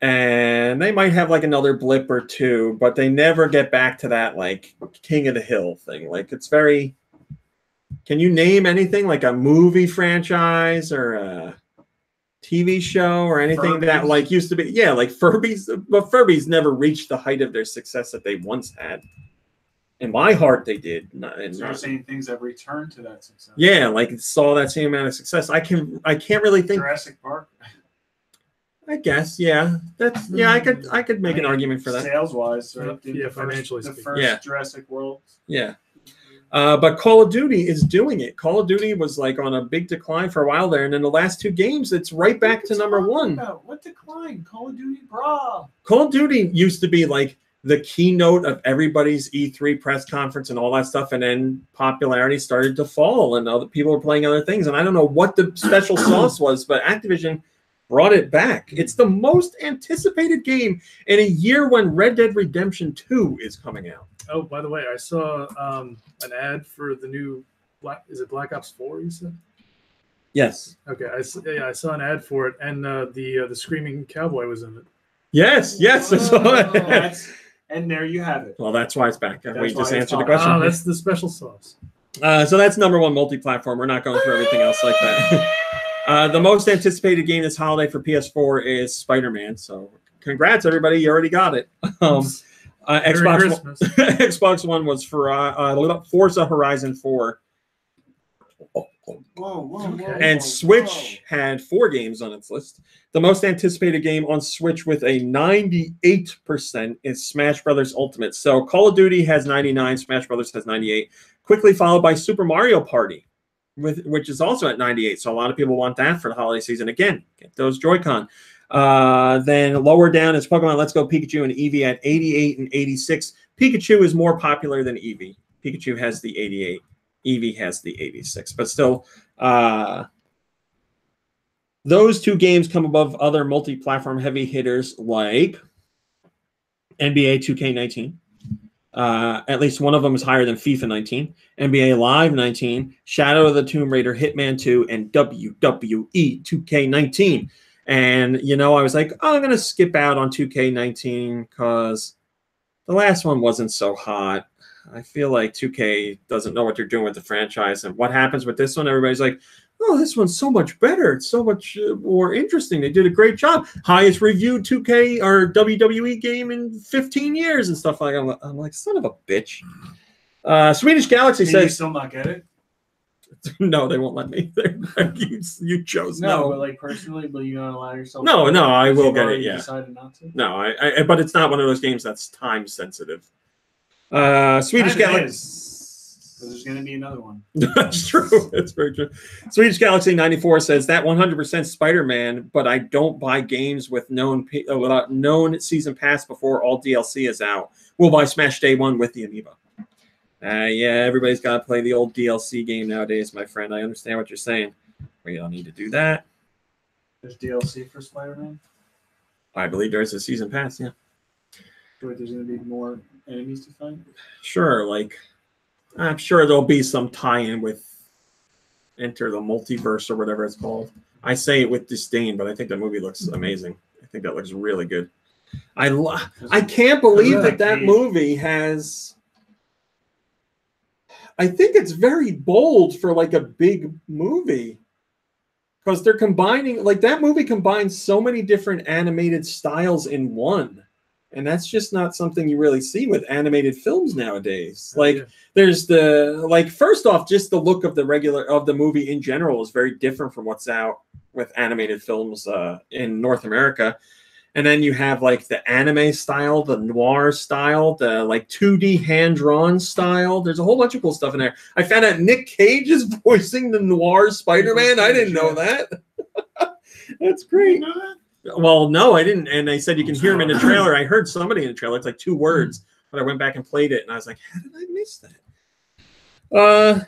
And they might have like another blip or two, but they never get back to that like King of the Hill thing. Like it's very. Can you name anything like a movie franchise or a TV show or anything Furbies. that like used to be? Yeah, like Furbies, but Furbies never reached the height of their success that they once had. In my heart, they did. So you're saying things that return to that success. Yeah, like saw that same amount of success. I can't really think. Jurassic Park. I guess, yeah. That's I could make an argument for that. Sales wise, right? Yeah, The financially first speaking. Yeah. Jurassic World. Yeah. But Call of Duty is doing it. Call of Duty was like on a big decline for a while there, and in the last 2 games, it's right back to number 1. What decline? Call of Duty, brah. Call of Duty used to be like the keynote of everybody's E3 press conference and all that stuff, and then popularity started to fall, and other people were playing other things. And I don't know what the special sauce was, but Activision brought it back. It's the most anticipated game in a year when Red Dead Redemption 2 is coming out. Oh, by the way, I saw an ad for the new Black Ops 4, you said? Yes. Okay, I saw an ad for it, and the Screaming Cowboy was in it. Yes, I saw it. And there you have it. Well, that's why it's back. That's We just why it's answered the back. question. Oh, that's the special sauce. So that's number one multi-platform. We're not going through everything else like that. The most anticipated game this holiday for PS4 is Spider-Man. So congrats, everybody. You already got it. Xbox One was for Forza Horizon 4. And Switch had 4 games on its list. The most anticipated game on Switch with a 98% is Smash Brothers Ultimate. So Call of Duty has 99, Smash Brothers has 98, quickly followed by Super Mario Party, which is also at 98. So a lot of people want that for the holiday season. Again, get those Joy-Con. Then lower down is Pokemon Let's Go Pikachu and Eevee at 88 and 86. Pikachu is more popular than Eevee. Pikachu has the 88. Eevee has the 86. But still, those 2 games come above other multi-platform heavy hitters like NBA 2K19. At least one of them is higher than FIFA 19, NBA Live 19, Shadow of the Tomb Raider, Hitman 2, and WWE 2K19. And, I was like, oh, I'm going to skip out on 2K19 because the last one wasn't so hot. I feel like 2K doesn't know what they're doing with the franchise. And what happens with this one? Everybody's like, oh, this one's so much better. It's so much more interesting. They did a great job. Highest reviewed 2K or WWE game in 15 years and stuff like that. I'm like, son of a bitch. Swedish Galaxy says... you still not get it? No, they won't let me. You chose no. But like personally, will you not allow yourself? No, I will get it. Yeah. Decided not to? No, I but it's not one of those games that's time sensitive. Swedish Galaxy. There's going to be another one. That's true. That's very true. Swedish Galaxy 94 says that 100% Spider-Man, but I don't buy games with known season pass before all DLC is out. We'll buy Smash Day 1 with the Amiibo. Yeah, everybody's got to play the old DLC game nowadays, my friend. I understand what you're saying. We don't need to do that. There's DLC for Spider-Man? I believe there's a season pass, yeah. Wait, there's going to be more enemies to fight? Sure, I'm sure there'll be some tie-in with Enter the Multiverse or whatever it's called. I say it with disdain, but I think that movie looks amazing. I think that looks really good. I can't believe that movie has... I think it's very bold for a big movie. Because they're combining... that movie combines so many different animated styles in one. And that's just not something you really see with animated films nowadays. There's the first off, just the look of the movie in general is very different from what's out with animated films in North America. And then you have the anime style, the noir style, the 2D hand-drawn style. There's a whole bunch of cool stuff in there. I found out Nick Cage is voicing the noir Spider-Man. I didn't know that. That's great. You know that? Well, no, I didn't. And I said you can hear him in the trailer. I heard somebody in the trailer. It's 2 words. But I went back and played it, and I was like, how did I miss that?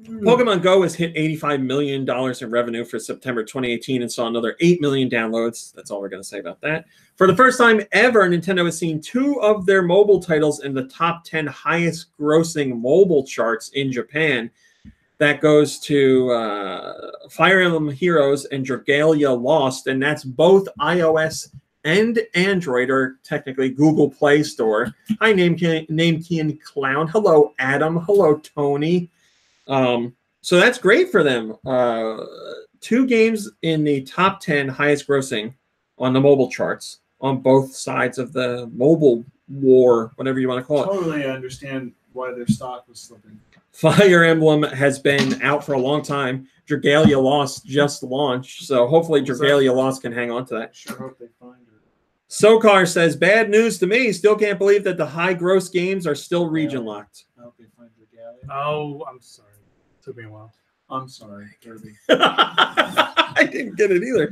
Pokemon Go has hit $85 million in revenue for September 2018 and saw another 8 million downloads. That's all we're going to say about that. For the first time ever, Nintendo has seen 2 of their mobile titles in the top 10 highest grossing mobile charts in Japan. That goes to Fire Emblem Heroes and Dragalia Lost, and that's both iOS and Android, or technically Google Play Store. Hi, Name Keen Clown. Hello, Adam. Hello, Tony. So that's great for them. 2 games in the top 10 highest grossing on the mobile charts on both sides of the mobile war, whatever you want to call it. Totally understand why their stock was slipping. Fire Emblem has been out for a long time. Dragalia Lost just launched, so hopefully Dragalia Lost can hang on to that. Sure hope they find her. Sokar says, bad news to me. Still can't believe that the high gross games are still region locked. I hope they find Dragalia. Oh, I'm sorry. It took me a while. I'm sorry, Kirby. I didn't get it either.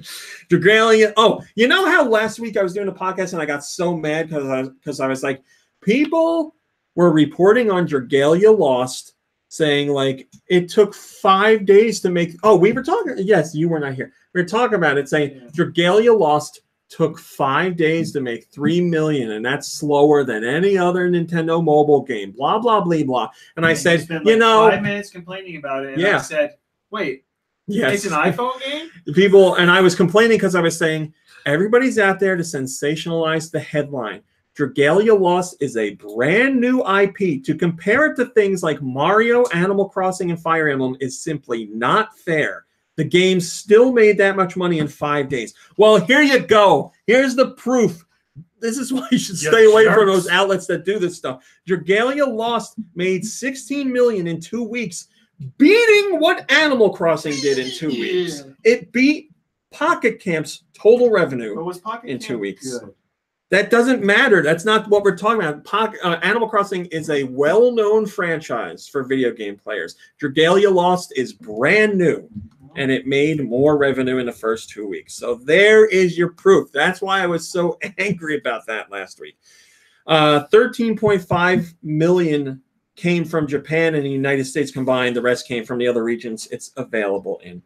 Dragalia. Oh, you know how last week I was doing a podcast and I got so mad because I was like, people were reporting on Dragalia Lost, saying like it took 5 days to make. Oh, we were talking. Yes, you were not here. We were talking about it, saying Dragalia Lost took 5 days to make 3 million, and that's slower than any other Nintendo mobile game. Blah blah blah blah. And I said, spent you know, 5 minutes complaining about it, and I said, wait, yes, it's an iPhone game. People, and I was complaining because I was saying everybody's out there to sensationalize the headline. Dragalia Lost is a brand new IP. To compare it to things like Mario, Animal Crossing, and Fire Emblem is simply not fair. The game still made that much money in 5 days. Well, here you go. Here's the proof. This is why you should stay away from those outlets that do this stuff. Dragalia Lost made 16 million in 2 weeks, beating what Animal Crossing did in 2 weeks. It beat Pocket Camp's total revenue in 2 weeks. Good? That doesn't matter. That's not what we're talking about. Animal Crossing is a well-known franchise for video game players. Dragalia Lost is brand new, and it made more revenue in the first 2 weeks. So there is your proof. That's why I was so angry about that last week. 13.5 million came from Japan and the United States combined. The rest came from the other regions it's available in.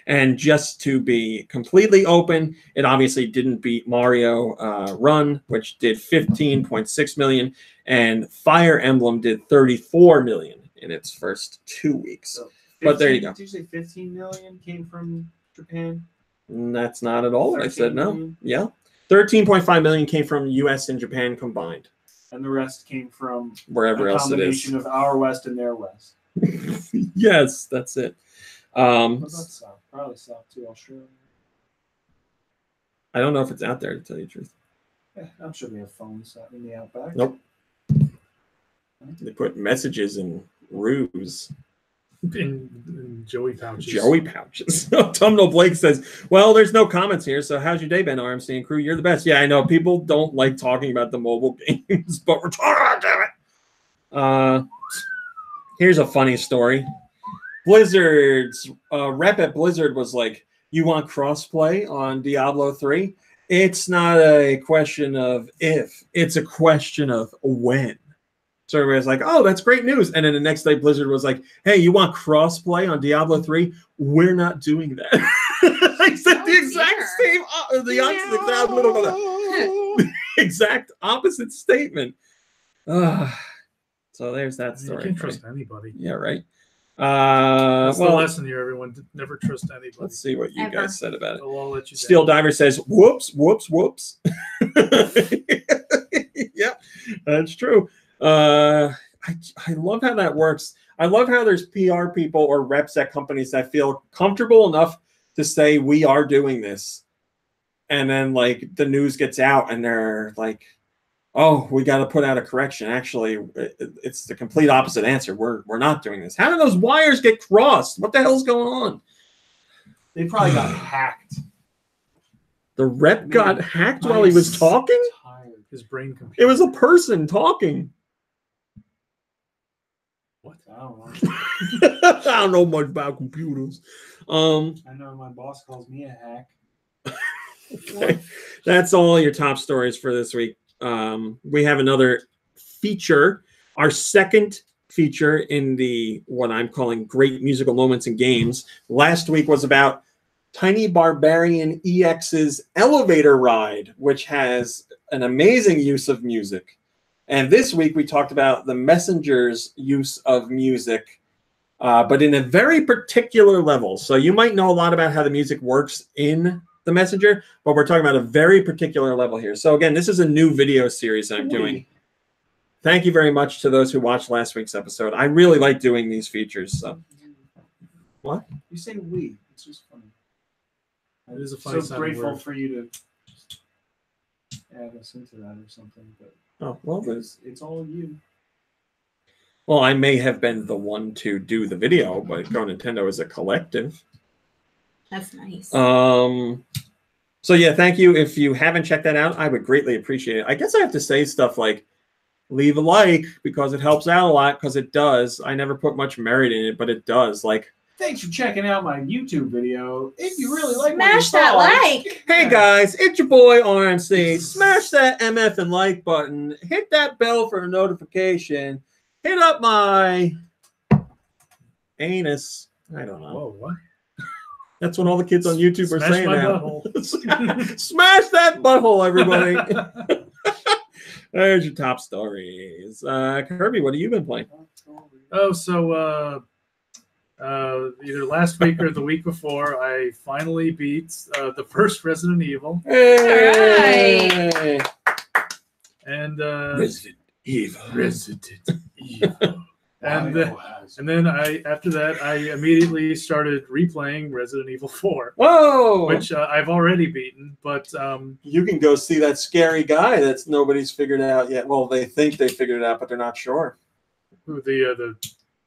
And just to be completely open, it obviously didn't beat Mario Run, which did 15.6 million, and Fire Emblem did 34 million in its first 2 weeks. So 15, but there you go. Did you say 15 million came from Japan? That's not at all what I said. No. Million? Yeah. 13.5 million came from US and Japan combined. And the rest came from wherever else it is. A combination of our West and their West. Yes, that's it. What about South? Probably South too, Australia. I don't know if it's out there, to tell you the truth. Yeah, I'm sure they have phones out in the outback. Nope. They put messages in ruse. In Joey pouches. Joey pouches. Tumnell Blake says, well, there's no comments here, so how's your day been, RMC and crew? You're the best. Yeah, I know. People don't like talking about the mobile games, but we're talking about it. Here's a funny story. Blizzard's rep at Blizzard was like, you want crossplay on Diablo 3? It's not a question of if, it's a question of when. So everybody's like, oh, that's great news. And then the next day, Blizzard was like, hey, you want crossplay on Diablo 3? We're not doing that. I said the exact same, exact opposite statement. So there's that story. You can't trust anybody. Yeah, right. That's the lesson here, everyone. Never trust anybody. Let's see what you guys said about it. I'll let you Steel Diver says, whoops, whoops, whoops. Yeah, that's true. I love how that works. I love how there's PR people or reps at companies that feel comfortable enough to say we are doing this. And then like the news gets out and they're like, oh, we got to put out a correction. Actually, it's the complete opposite answer. We're not doing this. How did those wires get crossed? What the hell's going on? They probably got hacked. The rep got hacked while he was talking? His brain computer. It was a person talking. What? I don't know. I don't know much about computers. I know my boss calls me a hack. Okay. That's all your top stories for this week. We have another feature, our second feature in the what I'm calling great musical moments in games. Last week was about Tiny Barbarian EX's elevator ride, which has an amazing use of music. And this week we talked about the Messenger's use of music, but in a very particular level. So you might know a lot about how the music works in the Messenger, but we're talking about a very particular level here. So again, this is a new video series I'm doing. Thank you very much to those who watched last week's episode. I really like doing these features. So, what? You say we. It's just funny. It is a funny so grateful word. For you to add us into that or something. But oh well, it's all you. Well, I may have been the one to do the video, but GoNintendo is a collective. That's nice. So yeah, thank you. If you haven't checked that out, I would greatly appreciate it. I guess I have to say stuff like, leave a like because it helps out a lot, because it does. I never put much merit in it, but it does. Like, Thanks for checking out my YouTube video. If you really like what you Smash that saw, like. hey guys, it's your boy RMC. Smash that MF and like button. Hit that bell for a notification. Hit up my anus. I don't know. Whoa, what? That's what all the kids on YouTube are Smash saying my now. butthole. Smash that butthole, everybody. There's your top stories. Kirby, what have you been playing? Oh, so either last week or the week before, I finally beat the first Resident Evil. Hey! And Resident Evil. And then after that I immediately started replaying Resident Evil 4. Whoa! Which I've already beaten, but you can go see that scary guy that's nobody's figured out yet. Well, they think they figured it out, but they're not sure. who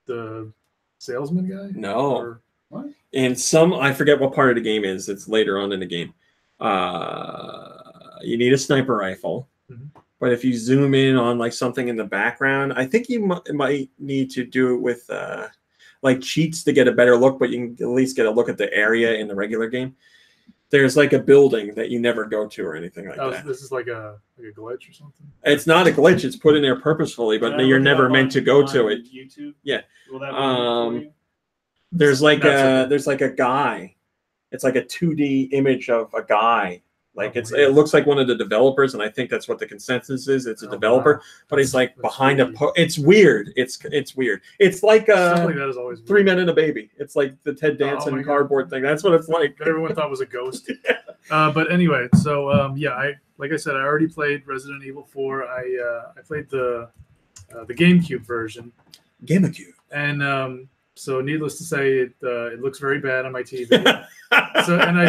the salesman guy? No. Or, what? In some, I forget what part of the game is. It's later on in the game. You need a sniper rifle. Mhm. But if you zoom in on like something in the background, I think you might need to do it with like cheats to get a better look, but you can at least get a look at the area in the regular game. There's like a building that you never go to or anything like that. This is like a glitch or something. It's not a glitch. It's put in there purposefully, but you're never meant to go to it. YouTube? Yeah. Will that for you? There's like That's a guy. It's like a 2D image of a guy. Like Oh, it weird. looks like one of the developers, and I think that's what the consensus is. It's a Oh, developer, wow. but he's like That's behind really- it's weird. It's weird. It's like Stuff like that is always 3 Men and a Baby. It's like the Ted Danson my God. cardboard thing. That's what it's like. that everyone thought was a ghost. But anyway, so yeah, like I said, I already played Resident Evil 4. I played the GameCube version, GameCube. and so needless to say, it looks very bad on my TV. So, and I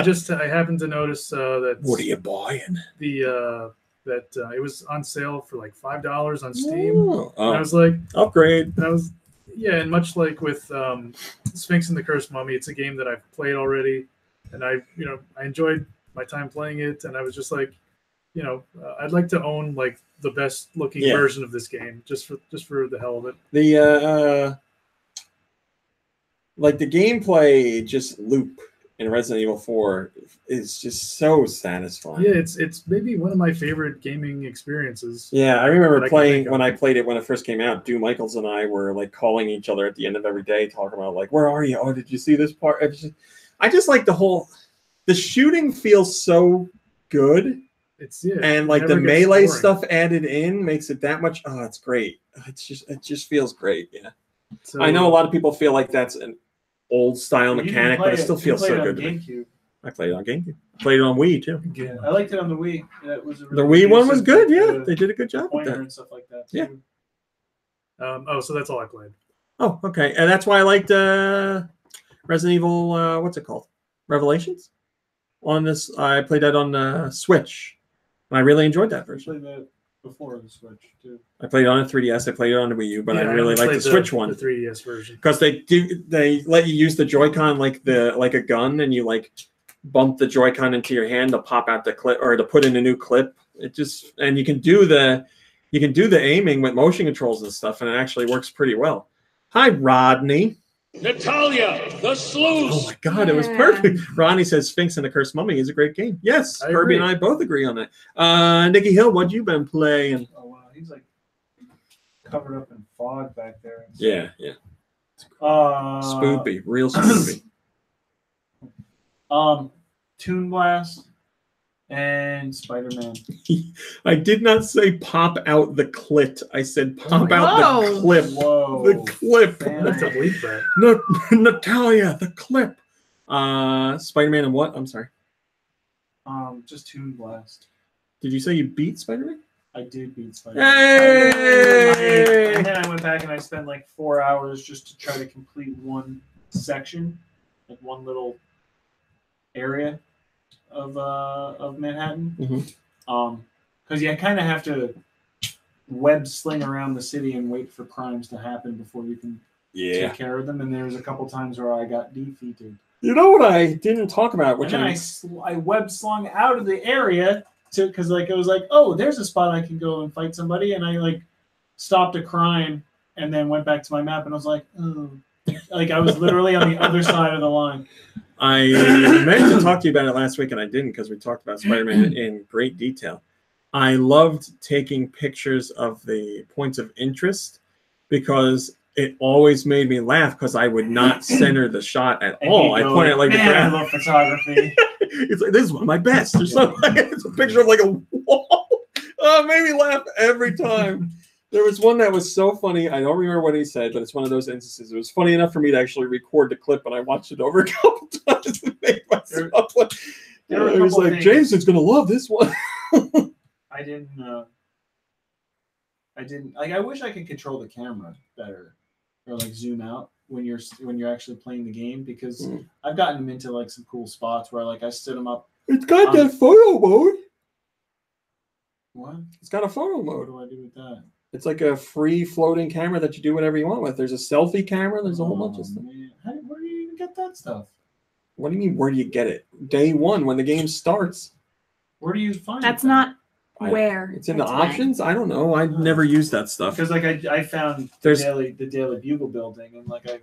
happened to notice that What are you buying? it was on sale for like $5 on Steam. Oh, And I was like, upgrade. and much like with Sphinx and the Cursed Mummy, it's a game that I've played already, and I enjoyed my time playing it, and I was just like, I'd like to own like the best looking Yeah. version of this game, just for the hell of it. The like the gameplay just loop in Resident Evil 4 is just so satisfying. Yeah, it's maybe one of my favorite gaming experiences. Yeah, I that remember I can playing think of. when I played it when it first came out. Michaels and I were like calling each other at the end of every day, talking about like, "Where are you? Oh, did you see this part?" I just like the shooting feels so good, and like the melee stuff added in makes it that much. Oh, it's great. It just feels great. Yeah, So, I know a lot of people feel like that's an old style mechanic, but it still feels so good to me. GameCube. I played it on GameCube. Played it on Wii too. Yeah, I liked it on the Wii. That was a The really Wii one was decent, good. Yeah, uh, they did a good job with pointer that. and stuff like that. Yeah. Too. so that's all I played. Oh, okay. And that's why I liked Resident Evil, what's it called? Revelations? On this, I played that on the Switch. And I really enjoyed that I version. played that before the Switch too. I played it on a 3DS. I played it on the Wii U, but I Yeah, really only like the played Switch one. the 3DS version. Because they let you use the Joy-Con like a gun, and you like bump the Joy-Con into your hand to pop out the clip or to put in a new clip. And you can do the aiming with motion controls and stuff, and it actually works pretty well. Hi, Rodney. Natalia, the sleuth. Oh my God, it was Yeah. perfect. Ronnie says Sphinx and the Cursed Mummy is a great game. Yes, I Herbie agree. and I both agree on that. Nikki Hill, what you been playing? Oh wow, he's like covered up in fog back there. Yeah. Spoopy, real spoopy. Toon Blast and Spider-Man. I did not say pop out the clit. I said pop my out God. the clip. Whoa. The clip. Damn. I have to bleep that. Natalia, the clip. Spider-Man and what? I'm sorry. Just Toon Blast. Did you say you beat Spider-Man? I did beat Spider-Man. Hey! And then I went back and I spent like 4 hours just to try to complete one section, like one little area of Manhattan. Mhm. Because you kind of have to web sling around the city and wait for crimes to happen before you can take care of them. And there was a couple times where I got defeated. You know what I didn't talk about, which And then I web slung out of the area because like it was like, oh, there's a spot I can go and fight somebody, and I like stopped a crime, and then went back to my map, and I was like, oh. Like I was literally on the other side of the line. I meant to talk to you about it last week, and I didn't because we talked about Spider-Man in great detail. I loved taking pictures of the points of interest because it always made me laugh because I would not center the shot at all. I point at like man, the I love photography. It's like, this is one of my best or something. It's a picture of like a wall. Oh, it made me laugh every time. There was one that was so funny. I don't remember what he said, but it's one of those instances. It was funny enough for me to actually record the clip, and I watched it over a couple times to make myself laugh. It was like, James is going to love this one. I didn't. Like, I wish I could control the camera better, or like zoom out when you're actually playing the game, because I've gotten them into like some cool spots where like I stood them up. It's got that photo mode. What? It's got a photo mode. What do I do with that? It's like a free floating camera that you do whatever you want with. There's a selfie camera. There's a whole bunch of stuff. Where do you even get that stuff? What do you mean, where do you get it? Day one, when the game starts. Where do you find That's it? not where. It's in the options? I don't know. I never used that stuff. Because like I found the Daily Bugle building, and like I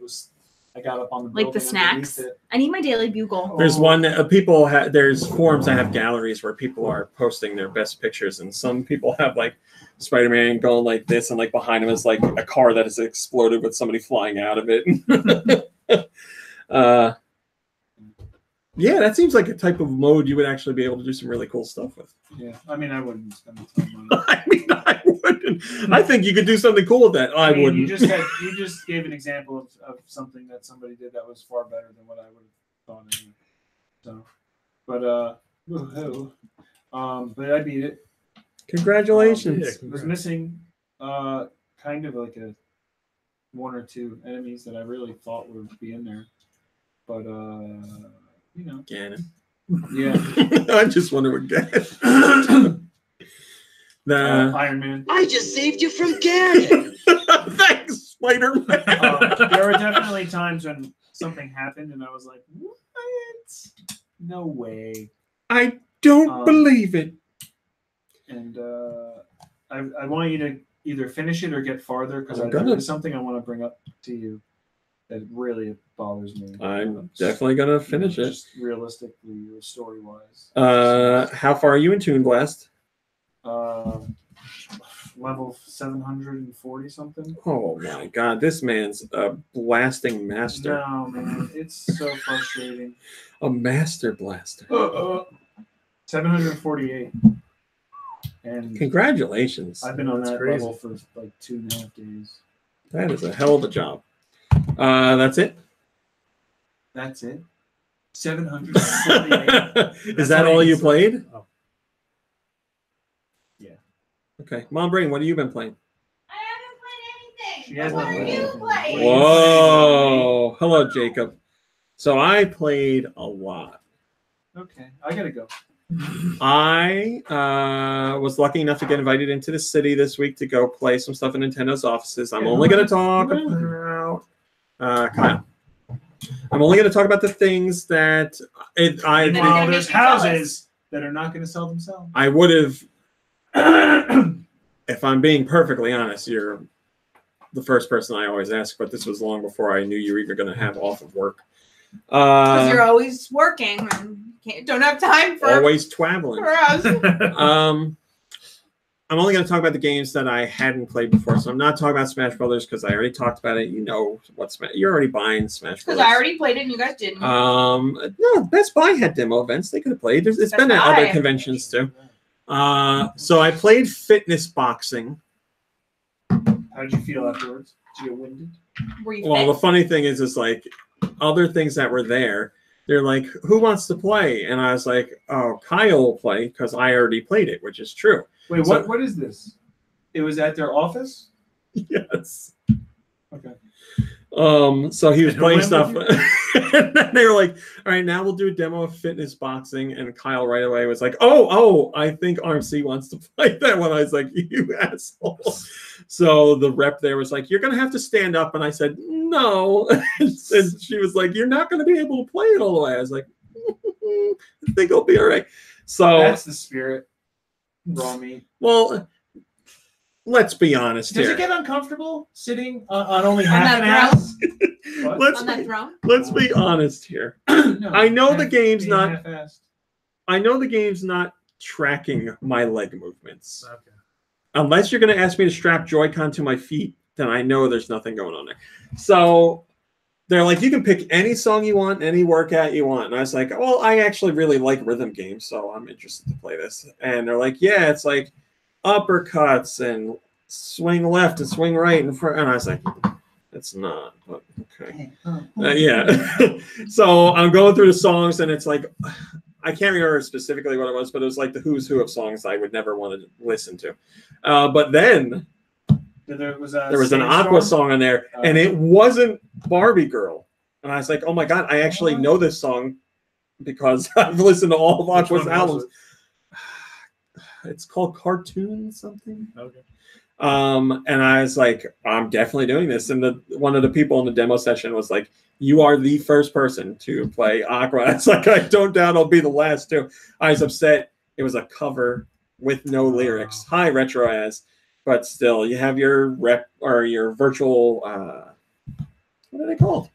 got up on the like the snacks. I need my Daily Bugle. There's one that there's forums that have galleries where people are posting their best pictures, and some people have like Spider-Man going like this, and like behind him is like a car that has exploded with somebody flying out of it. Yeah, that seems like a type of mode you would actually be able to do some really cool stuff with. Yeah, I mean, I wouldn't spend a ton of money. I mean, I wouldn't. I think you could do something cool with that. I wouldn't. You just gave an example of something that somebody did that was far better than what I would have thought anyway. So, but I beat it. Congratulations. Was missing kind of like a one or two enemies that I really thought would be in there, but you know, Ganon. Yeah. I just wonder what Ganon. Iron Man. I just saved you from Ganon. Thanks, Spider-Man. There were definitely times when something happened and I was like, what? No way. I don't believe it. And I want you to either finish it or get farther, because there's something I want to bring up to you that really bothers me. I'm definitely going to finish it. Just realistically, story-wise. How far are you in Toon Blast? Level 740 something. Oh my god, this man's a blasting master. No, man, it's so frustrating. A master blaster. 748. And congratulations. I've been on that level for like 2.5 days. That is a hell of a job. That's it? That's it? 748. Is that all you played? Oh. Yeah. Okay. Mom Brain, what have you been playing? I haven't played anything. She hasn't played anything. Whoa. Hello, Jacob. So I played a lot. Okay. I gotta go. I was lucky enough to get invited into the city this week to go play some stuff in Nintendo's offices. I'm only going to talk about Kyle. I'm only going to talk about the things that there's houses that are not going to sell themselves. I would have, if I'm being perfectly honest, you're the first person I always ask, but this was long before I knew you were even going to have off of work. Because you're always working and don't have time for always traveling. For us. I'm only going to talk about the games that I hadn't played before, so I'm not talking about Smash Brothers because I already talked about it. You know what you're already buying Smash Brothers. Because I already played it and you guys didn't. No, Best Buy had demo events. They could have played. It's been at other conventions too. So I played fitness boxing. How did you feel afterwards? Did you get winded? Were you the funny thing is like other things that were there. They're like, who wants to play? And I was like, oh, Kyle will play because I already played it, which is true. Wait, what is this? It was at their office? Yes. Okay. So he was playing stuff. And then they were like, all right, now we'll do a demo of fitness boxing. And Kyle right away was like, oh, I think RMC wants to play that one. I was like, you asshole. So the rep there was like, you're going to have to stand up. And I said, no. And she was like, you're not going to be able to play it all the way. I was like, I think I'll be all right. So that's the spirit. Raw meat. Well, let's be honest Does here. it get uncomfortable sitting on only On half that an ass? What? let's On that throne? be honest here. No, I know the game's being not- half-assed. I know the game's not tracking my leg movements. Okay. Unless you're going to ask me to strap Joy-Con to my feet, then I know there's nothing going on there. So they're like, you can pick any song you want, any workout you want. And I was like, well, I actually really like rhythm games, so I'm interested to play this. And they're like, yeah, it's like uppercuts and swing left and swing right and front. And I was like, it's not, but okay. Yeah. So I'm going through the songs, and it's like, I can't remember specifically what it was, but it was like the who's who of songs I would never want to listen to. But then There was an Aqua song on there, and it wasn't Barbie Girl. And I was like, oh my God, I actually know this song because I've listened to all of Aqua's albums. It's called Cartoon something. Okay. And I was like, I'm definitely doing this. And one of the people in the demo session was like, you are the first person to play Aqua. It's like, I don't doubt I'll be the last too. I was upset. It was a cover with no lyrics. Hi, RetroAz. But still, you have your rep or your virtual, what are they called?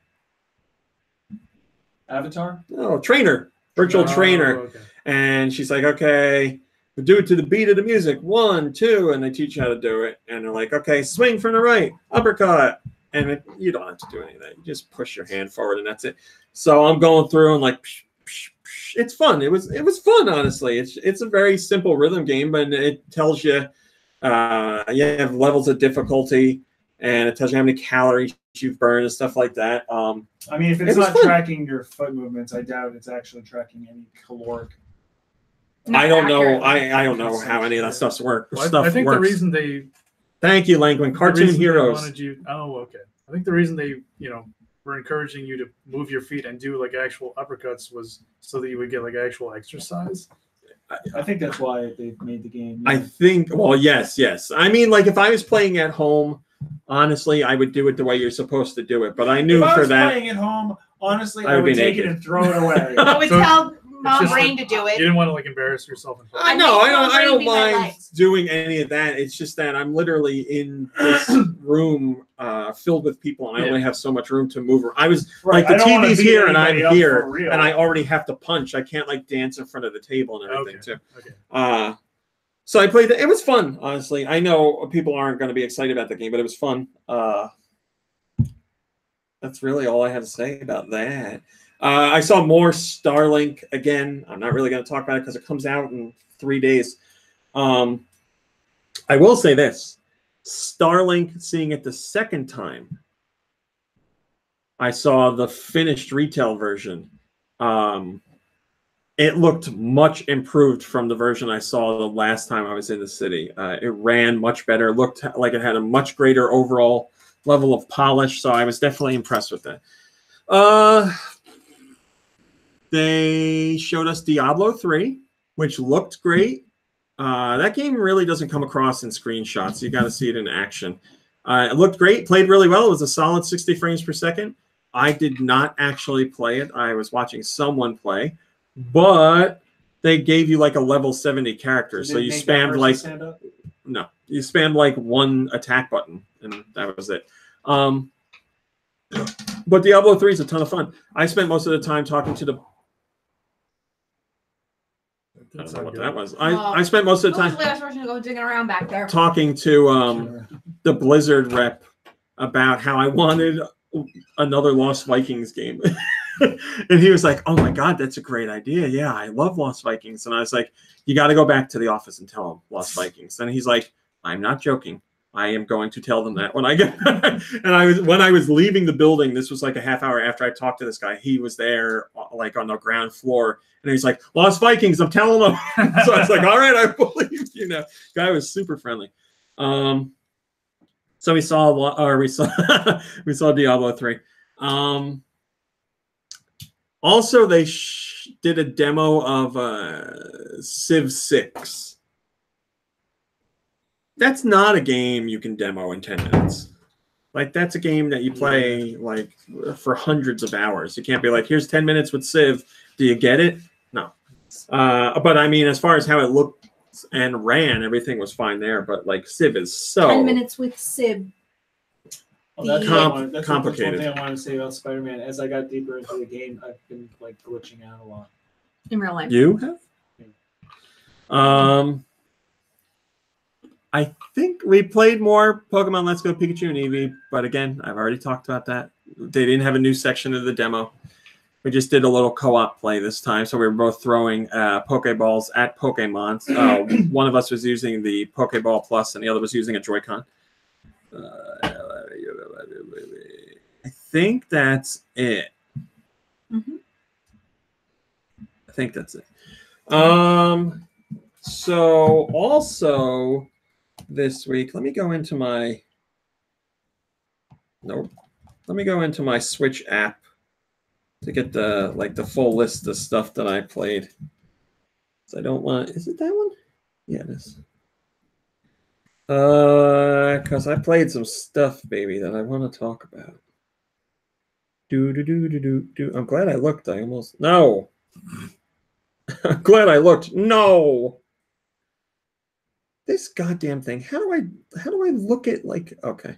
Avatar? Oh, trainer. Virtual trainer. Okay. And she's like, okay, we do it to the beat of the music. 1, 2, and they teach you how to do it. And they're like, okay, swing from the right, uppercut. And you don't have to do anything. You just push your hand forward, and that's it. So I'm going through and like, psh, psh, psh. It's fun. It was fun, honestly. It's a very simple rhythm game, but it tells you you have levels of difficulty, and it tells you how many calories you've burned and stuff like that. I mean, if it's not tracking your foot movements, I doubt it's actually tracking any caloric. I don't know. I don't know how any of that stuff's work. Well, I think works. the reason they Thank you, Langwin. Cartoon Heroes. Wanted you, okay. I think the reason they, were encouraging you to move your feet and do like actual uppercuts was so that you would get like actual exercise. I think that's why they made the game. I think. Well, yes. I mean, like if I was playing at home, honestly, I would do it the way you're supposed to do it. But I knew if I for was that, playing at home, honestly, I I would would be take naked. it and throw it away. I would So tell Mom just Brain like- to do You it. didn't want to like embarrass yourself in front of No, I don't Be my mind legs. doing any of that. It's just that I'm literally in this room filled with people, and I only have so much room to move. I was Right, like the I don't wanna TV's beat here, and I'm anybody up here, for real. and I already have to punch. I can't like dance in front of the table and everything too. Okay. So I played it. It was fun, honestly. I know people aren't going to be excited about the game, but it was fun. That's really all I have to say about that. I saw more Starlink again. I'm not really going to talk about it because it comes out in 3 days. I will say this. Starlink, seeing it the second time, I saw the finished retail version. It looked much improved from the version I saw the last time I was in the city. It ran much better. It looked like it had a much greater overall level of polish, so I was definitely impressed with that. They showed us Diablo 3, which looked great. That game really doesn't come across in screenshots. You got to see it in action. It looked great, played really well. It was a solid 60 frames per second. I did not actually play it. I was watching someone play, but they gave you like a level 70 character. So you spammed like you spammed like one attack button, and that was it. But Diablo 3 is a ton of fun. I spent most of the time talking to the I don't know what that was. I spent most of the time Who was the last person to go digging around back there? talking to the Blizzard rep about how I wanted another Lost Vikings game. And he was like, oh my God, that's a great idea. Yeah, I love Lost Vikings. And I was like, you got to go back to the office and tell them Lost Vikings. And he's like, I'm not joking. I am going to tell them that when I get back. And when I was leaving the building, this was like a half hour after I talked to this guy. He was there like on the ground floor. And he's like, Lost Vikings, I'm telling them. So I was like, all right, I believe you know. Guy was super friendly. So we saw Diablo 3. Also, they did a demo of Civ 6. That's not a game you can demo in 10 minutes. Like, that's a game that you play like for hundreds of hours. You can't be like, here's 10 minutes with Civ. Do you get it? No. But I mean, as far as how it looked and ran. Everything was fine there, but like Civ is so 10 minutes with Sib. Well, that's complicated. one thing I wanted to say about Spider-Man. As I got deeper into the game, I've been like glitching out a lot. In real life. You have? I think we played more Pokemon Let's Go Pikachu and Eevee, but again, I've already talked about that. They didn't have a new section of the demo. We just did a little co-op play this time, so we were both throwing Pokeballs at Pokemon. One of us was using the Pokeball Plus, and the other was using a Joy-Con. I think that's it. Mm-hmm. I think that's it. So also this week, let me go into my Switch app to get the full list of stuff that I played. So I don't want, is it that one? Yeah, it is. Because I played some stuff, baby, that I want to talk about. I'm glad I looked. I almost no. I'm glad I looked. No. This goddamn thing. How do I look at like okay.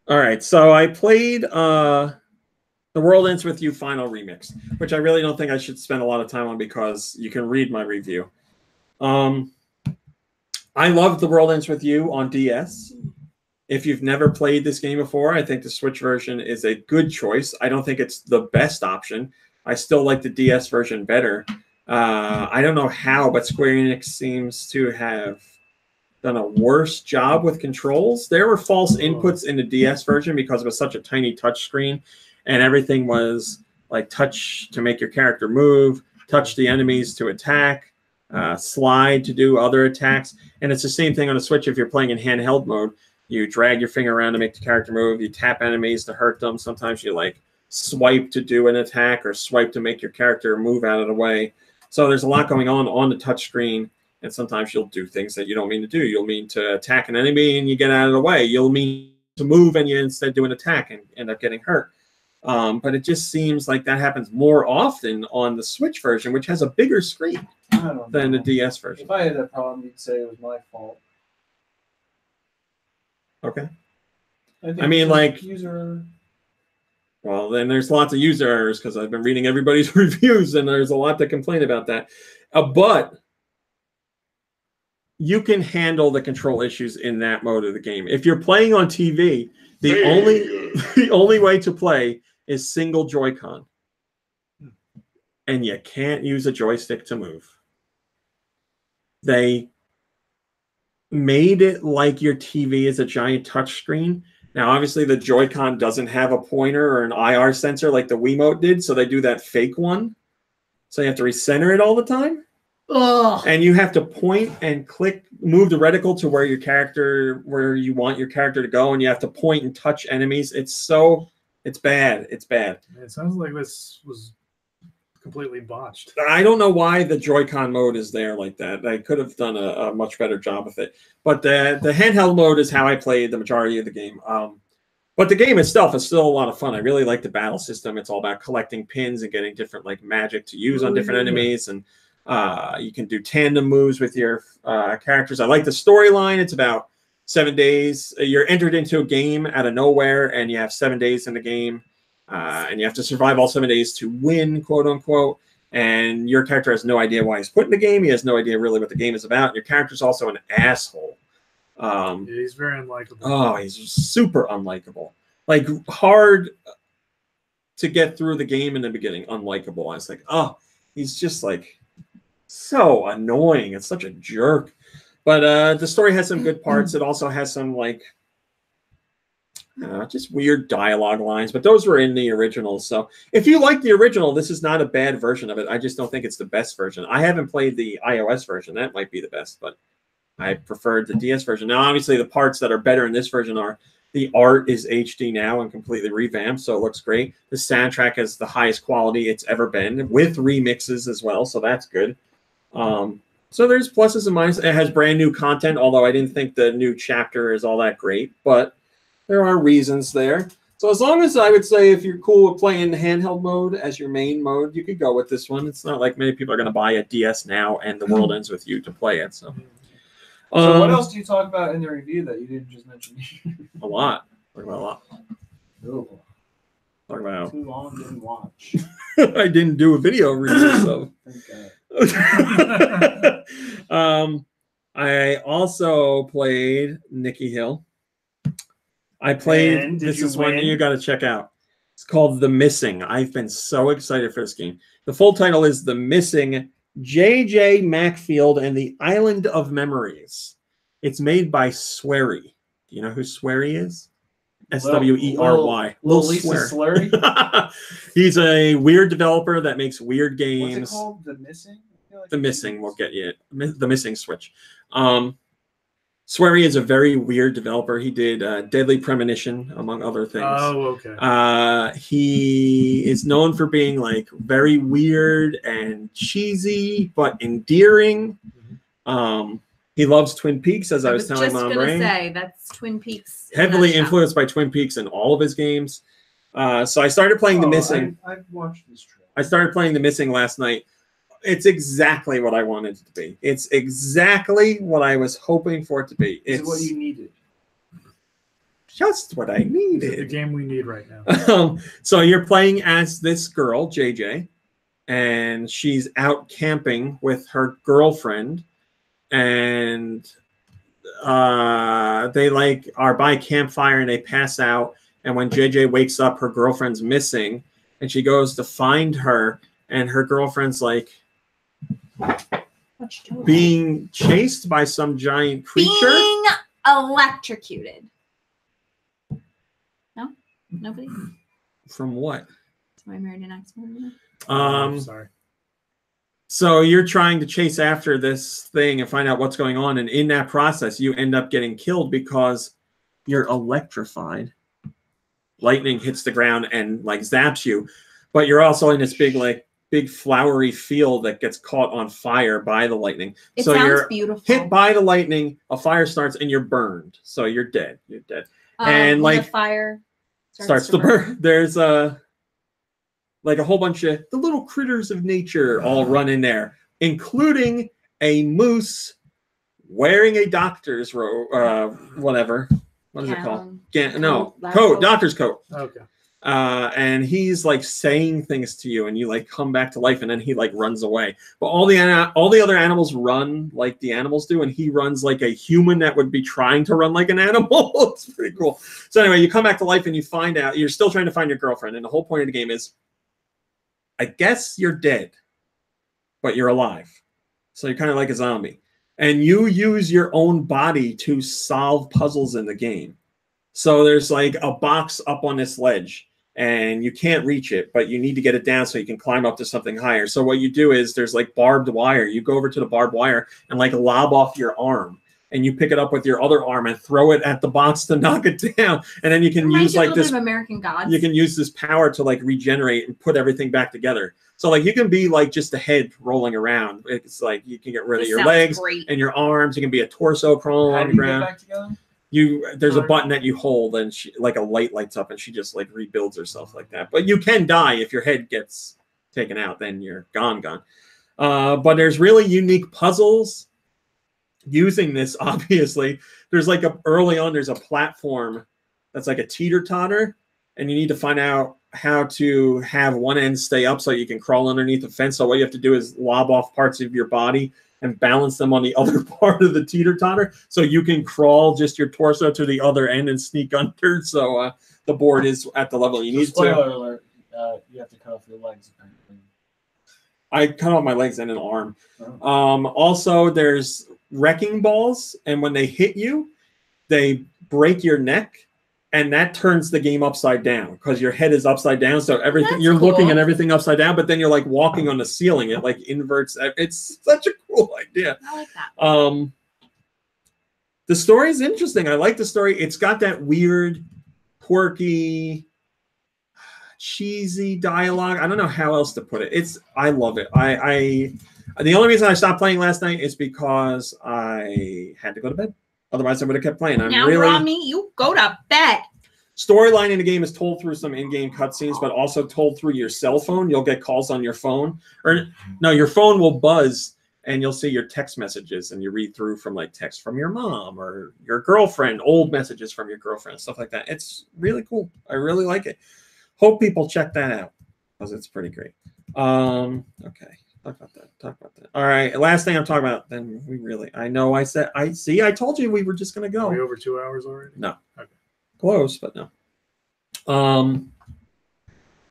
All right, so I played The World Ends With You Final Remix, which I really don't think I should spend a lot of time on because you can read my review. I loved The World Ends With You on DS. If you've never played this game before, I think the Switch version is a good choice. I don't think it's the best option. I still like the DS version better. I don't know how, but Square Enix seems to have done a worse job with controls. There were false inputs in the DS version because it was such a tiny touch screen, and everything was like touch to make your character move, touch the enemies to attack, slide to do other attacks. And it's the same thing on a Switch if you're playing in handheld mode. You drag your finger around to make the character move. You tap enemies to hurt them. Sometimes you like swipe to do an attack or swipe to make your character move out of the way. So there's a lot going on the touch screen. And sometimes you'll do things that you don't mean to do. You'll mean to attack an enemy and you get out of the way. You'll mean to move and you instead do an attack and end up getting hurt. But it just seems like that happens more often on the Switch version, which has a bigger screen than the DS version. If I had that problem, you'd say it was my fault. Okay. I mean, like user. Well, then there's lots of user errors because I've been reading everybody's reviews, and there's a lot to complain about that. But you can handle the control issues in that mode of the game. If you're playing on TV, the only way to play is single Joy-Con, and you can't use a joystick to move. They made it like your TV is a giant touch screen. Now, obviously, the Joy-Con doesn't have a pointer or an IR sensor like the Wiimote did, so they do that fake one. So you have to recenter it all the time. Ugh. And you have to point and click, move the reticle to where you want your character to go, and you have to point and touch enemies. It's bad. It's bad. It sounds like this was completely botched. I don't know why the Joy-Con mode is there like that. They could have done a much better job with it. But the handheld mode is how I played the majority of the game. But the game itself is still a lot of fun. I really like the battle system. It's all about collecting pins and getting different like magic to use on different enemies, and you can do tandem moves with your characters. I like the storyline. It's about 7 days. You're entered into a game out of nowhere, and you have 7 days in the game. And you have to survive all 7 days to win, quote unquote. And your character has no idea why he's put in the game. He has no idea really what the game is about. And your character's also an asshole. Yeah, he's very unlikable. Oh, he's super unlikable. Like hard to get through the game in the beginning. Unlikable. I was like, oh, he's just like so annoying. It's such a jerk. But the story has some good parts. It also has some like just weird dialogue lines, but those were in the original. So if you like the original, this is not a bad version of it. I just don't think it's the best version. I haven't played the iOS version. That might be the best, but I preferred the DS version. Now, obviously, the parts that are better in this version are the art is HD now and completely revamped, so it looks great. The soundtrack is the highest quality it's ever been, with remixes as well, so that's good. So there's pluses and minuses. It has brand new content, although I didn't think the new chapter is all that great, but there are reasons there. So as long as I would say if you're cool with playing handheld mode as your main mode, you could go with this one. It's not like many people are going to buy a DS now and the world ends with you to play it. So, so what else do you talk about in the review that you didn't just mention? A lot. Talk about a lot. Oh, Talk about. too long, didn't watch. I didn't do a video review, so. Thank God. I also played Nikki Hill. I played. And did this you is one win? you got to check out. It's called The Missing. I've been so excited for this game. The full title is The Missing: J.J. Macfield and the Island of Memories. It's made by Swery. Do you know who Swery is? Swery. Little Lisa Slurry. He's a weird developer that makes weird games. What's it called? The Missing? I feel like The Missing will get you. The Missing Switch. Swery is a very weird developer. He did Deadly Premonition, among other things. Oh, okay. He is known for being like very weird and cheesy, but endearing. He loves Twin Peaks, as I was telling Mom Ray. Say that's Twin Peaks. Heavily influenced by Twin Peaks in all of his games. So I started playing The Missing. I've watched this trailer. I started playing The Missing last night. It's exactly what I wanted it to be. It's exactly what I was hoping for it to be. It's what you needed. Just what I needed. The game we need right now. So you're playing as this girl, JJ, and she's out camping with her girlfriend, and they like are by a campfire and they pass out. And when JJ wakes up, her girlfriend's missing, and she goes to find her, and her girlfriend's like being chased by some giant creature. Being electrocuted. No? Nobody? From what? Am I married an ex-married? Sorry. So you're trying to chase after this thing and find out what's going on. And in that process, you end up getting killed because you're electrified. Lightning hits the ground and like zaps you. But you're also in this big flowery field that gets caught on fire by the lightning. It so sounds you're beautiful. hit by the lightning, a fire starts, and you're burned. So you're dead. You're dead. And when like the fire starts to burn. There's like a whole bunch of the little critters of nature all run in there, including a moose wearing a doctor's whatever. What is it called? Coat, doctor's coat. Okay. And he's like saying things to you, and you like come back to life, and then he like runs away. But all the other animals run like the animals do, and he runs like a human that would be trying to run like an animal. It's pretty cool. So anyway, you come back to life, and you find out you're still trying to find your girlfriend, and the whole point of the game is, I guess you're dead, but you're alive. So you're kind of like a zombie, and you use your own body to solve puzzles in the game. So there's like a box up on this ledge, and you can't reach it, but you need to get it down so you can climb up to something higher. So what you do is there's like barbed wire. You go over to the barbed wire and like lob off your arm, and you pick it up with your other arm and throw it at the box to knock it down. And then you can use like this American Gods. You can use this power to like regenerate and put everything back together. So like you can be like just a head rolling around. It's like you can get rid of your legs and your arms. You can be a torso crawling on the ground. Get back together? There's a button that you hold, and like a light lights up, and she just like rebuilds herself like that. But you can die if your head gets taken out, then you're gone. But there's really unique puzzles using this. Obviously, there's like early on there's a platform that's like a teeter-totter, and you need to find out how to have one end stay up so you can crawl underneath the fence. So what you have to do is lob off parts of your body and balance them on the other part of the teeter-totter, so you can crawl just your torso to the other end and sneak under. So the board is at the level you need to. Spoiler alert: you have to cut off your legs. Apparently, I cut off my legs and an arm. Oh. Also, there's wrecking balls, and when they hit you, they break your neck, and that turns the game upside down because your head is upside down. So everything you're looking at everything upside down, but then you're like walking on the ceiling. It like inverts. It's such a cool idea. I like that. The story is interesting. I like the story. It's got that weird, quirky, cheesy dialogue. I don't know how else to put it. I love it. The only reason I stopped playing last night is because I had to go to bed. Otherwise, I would have kept playing. Now, Rami, you go to bed. storyline in the game is told through some in-game cutscenes, but also told through your cell phone. You'll get calls on your phone, or no, your phone will buzz and you'll see your text messages, and you read through from like text from your mom or your girlfriend, old messages from your girlfriend, stuff like that. It's really cool. I really like it. Hope people check that out because it's pretty great. Okay. Talk about that. All right. Last thing I'm talking about, then I know I told you we were just going to go. Are we over 2 hours already? No. Okay. Close, but no.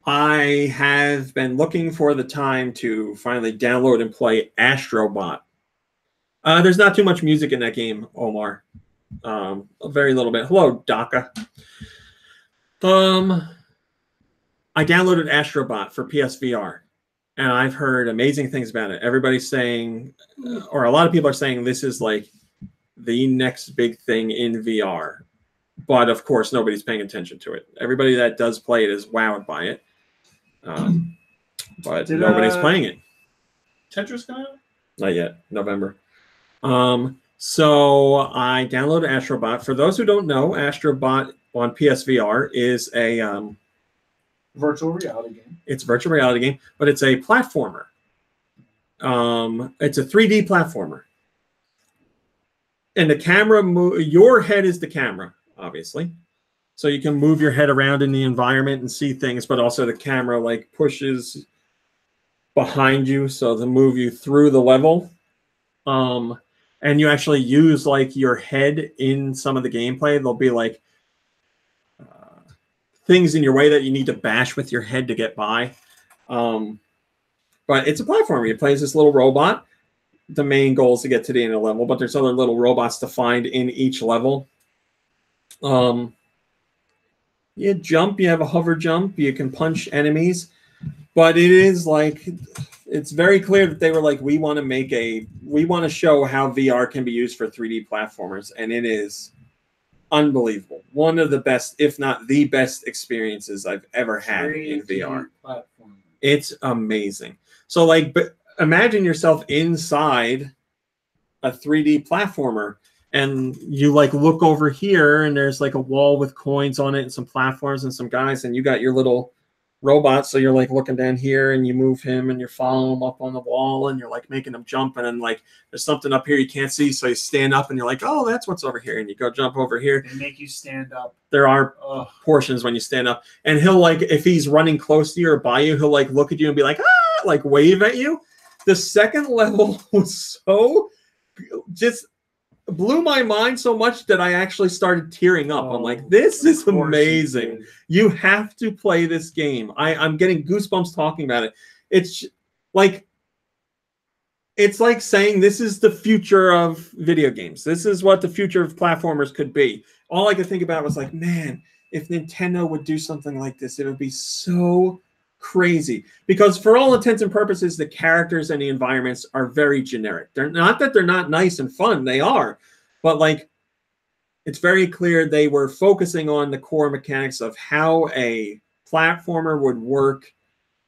I have been looking for the time to finally download and play Astro Bot. There's not too much music in that game, Omar. A very little bit. Hello, Daka. I downloaded Astro Bot for PSVR, and I've heard amazing things about it. Everybody's saying, or a lot of people are saying, this is like the next big thing in VR. But of course, nobody's paying attention to it. Everybody that does play it is wowed by it. But nobody's playing it. Tetris come out? Not yet. November. So I downloaded Astrobot. For those who don't know, Astrobot on PSVR is a virtual reality game. It's a virtual reality game, but it's a platformer. It's a 3D platformer. And the camera, your head is the camera, obviously. So you can move your head around in the environment and see things, but also the camera like pushes behind you so to move you through the level. And you actually use like your head in some of the gameplay. There'll be like things in your way that you need to bash with your head to get by. But it's a platformer. You play as this little robot. The main goal is to get to the end of the level, but there's other little robots to find in each level. You jump, you have a hover jump, you can punch enemies, but it is like, it's very clear that they were like, we want to show how VR can be used for 3D platformers, and it is unbelievable. One of the best, if not the best experiences I've ever had in VR. Platform. It's amazing. So like, but imagine yourself inside a 3D platformer, and you like look over here and there's like a wall with coins on it and some platforms and some guys, and you got your little robot. So you're like looking down here and you move him and you're following him up on the wall and you're like making him jump. And then like there's something up here you can't see. So you stand up and you're like, oh, that's what's over here. And you go jump over here. They make you stand up. There are portions when you stand up, and he'll like, if he's running close to you or by you, he'll like look at you and be like, ah, like wave at you. The second level was so just blew my mind so much that I actually started tearing up. I'm like, this is amazing. You have to play this game. I'm getting goosebumps talking about it. It's like saying this is the future of video games. This is what the future of platformers could be. All I could think about was like, man, if Nintendo would do something like this, it would be so crazy, because for all intents and purposes the characters and the environments are very generic. They're not that they're not nice and fun, they are, but like it's very clear they were focusing on the core mechanics of how a platformer would work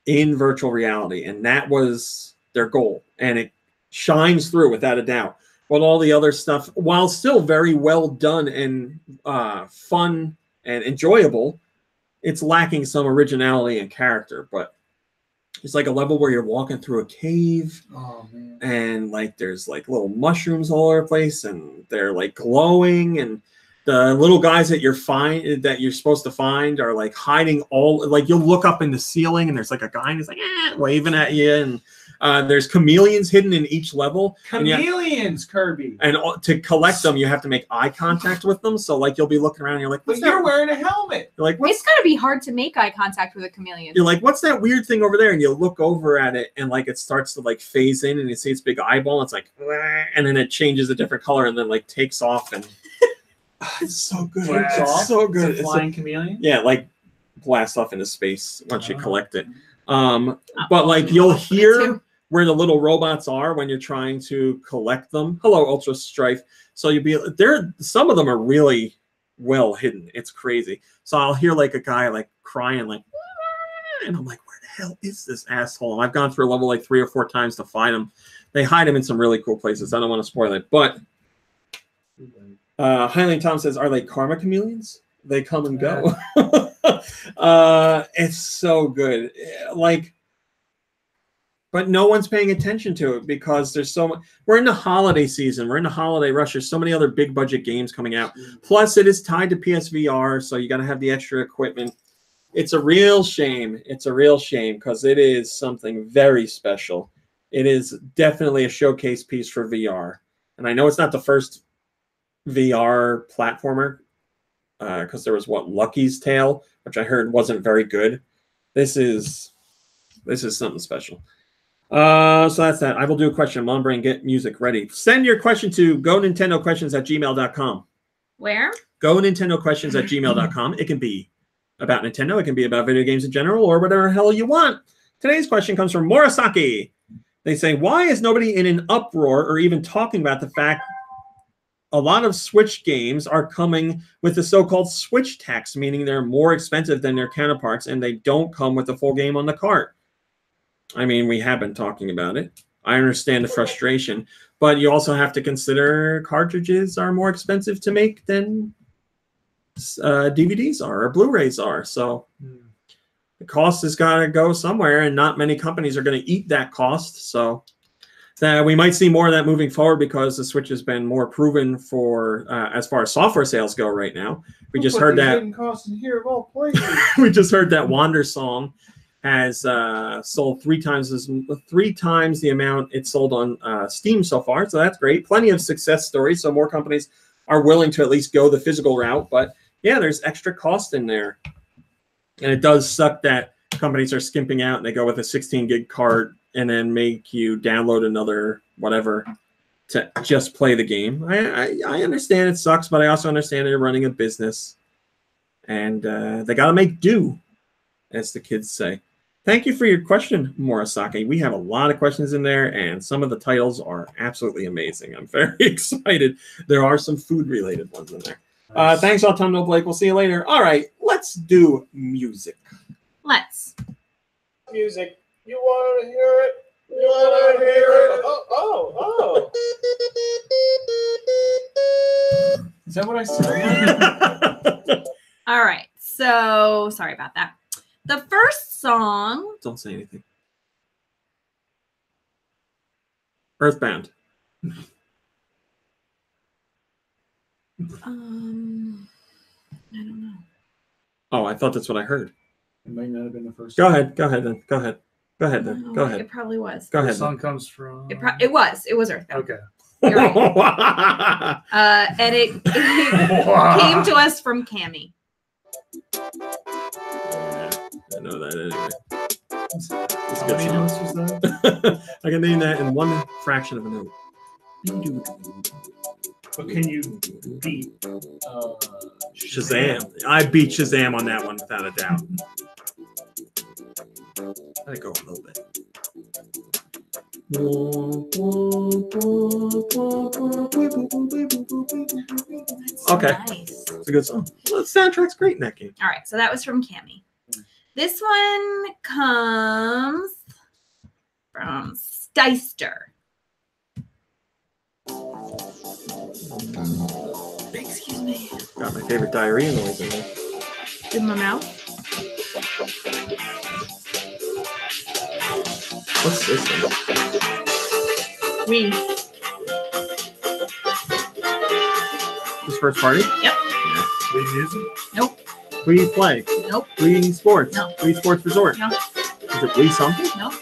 in virtual reality, and that was their goal, and it shines through without a doubt. But all the other stuff, while still very well done and fun and enjoyable, it's lacking some originality and character. But it's like a level where you're walking through a cave, and like there's like little mushrooms all over the place, and they're like glowing, and the little guys that you're supposed to find are like hiding all, like you'll look up in the ceiling and there's like a guy who's like waving at you, and there's chameleons hidden in each level. Chameleons, Kirby. And to collect them, you have to make eye contact with them. So like you'll be looking around and you're like, but you're wearing a helmet. You're like, it's got to be hard to make eye contact with a chameleon. You're like, what's that weird thing over there? And you look over at it and like it starts to like phase in, and you see its big eyeball. And it's like, and then it changes a different color and then like takes off, and it's so good. It's so good. It's a flying chameleon? Yeah, like blast off into space once you collect it. But like you'll hear where the little robots are when you're trying to collect them. Hello, Ultra Strife. So you'll be there. Some of them are really well hidden. It's crazy. So I'll hear like a guy like crying, like, and I'm like, where the hell is this asshole? And I've gone through a level like 3 or 4 times to find him. They hide him in some really cool places. I don't want to spoil it, but Highland Tom says, are they karma chameleons? they come and go. It's so good. Like, but no one's paying attention to it because there's so much. We're in the holiday season. We're in the holiday rush. There's so many other big budget games coming out. Plus, it is tied to PSVR, so you got to have the extra equipment. It's a real shame. It's a real shame because it is something very special. It is definitely a showcase piece for VR. And I know it's not the first VR platformer because there was Lucky's Tale, which I heard wasn't very good. This is something special. So that's that. I will do a question. Mom Brain, get music ready. Send your question to GoNintendoQuestions@gmail.com. Where? GoNintendoQuestions@gmail.com. It can be about Nintendo. It can be about video games in general or whatever the hell you want. Today's question comes from Morasaki. They say, why is nobody in an uproar or even talking about the fact a lot of Switch games are coming with the so-called Switch tax, meaning they're more expensive than their counterparts and they don't come with the full game on the cart? I mean, we have been talking about it. I understand the frustration, but you also have to consider cartridges are more expensive to make than DVDs are or Blu-rays are. So the cost has got to go somewhere, and not many companies are going to eat that cost. So we might see more of that moving forward because the Switch has been more proven for as far as software sales go right now. We just heard that. We just heard that Wander Song has sold three times the amount it sold on Steam so far. So that's great. Plenty of success stories. So more companies are willing to at least go the physical route. But yeah, there's extra cost in there. And it does suck that companies are skimping out and they go with a 16 gig card and then make you download another whatever to just play the game. I understand it sucks, but I also understand they're running a business. And they got to make do, as the kids say. Thank you for your question, Morasaki. We have a lot of questions in there, and some of the titles are absolutely amazing. I'm very excited. There are some food-related ones in there. Nice. Thanks, Autumnal Blake. We'll see you later. All right, let's do music. Let's. Music. You want to hear it? You want to hear it? Oh. Is that what I said? All right. So, sorry about that. The first song. Don't say anything. Earthbound. I don't know. Oh, I thought that's what I heard. It might not have been the first. Go ahead then. Go ahead then. It probably was. Go ahead. The song comes from. It was Earthbound. Okay. You're right. And it came to us from Cammy. I know that anyway. How many notes was that? I can name that in one fraction of a note. But can you beat Shazam? I beat Shazam on that one without a doubt. Let it go a little bit. Okay. Nice. It's a good song. Well, the soundtrack's great in that game. All right, so that was from Cammy. This one comes from Steister. Excuse me. Got my favorite diarrhea noise in there. In my mouth. What's this one? Wii. This first party? Yep. Yeah. Wii Music? Nope. Wii Play? Nope. Wii Sports? No. Wii Sports Resort? No. Is it Wii something? Nope.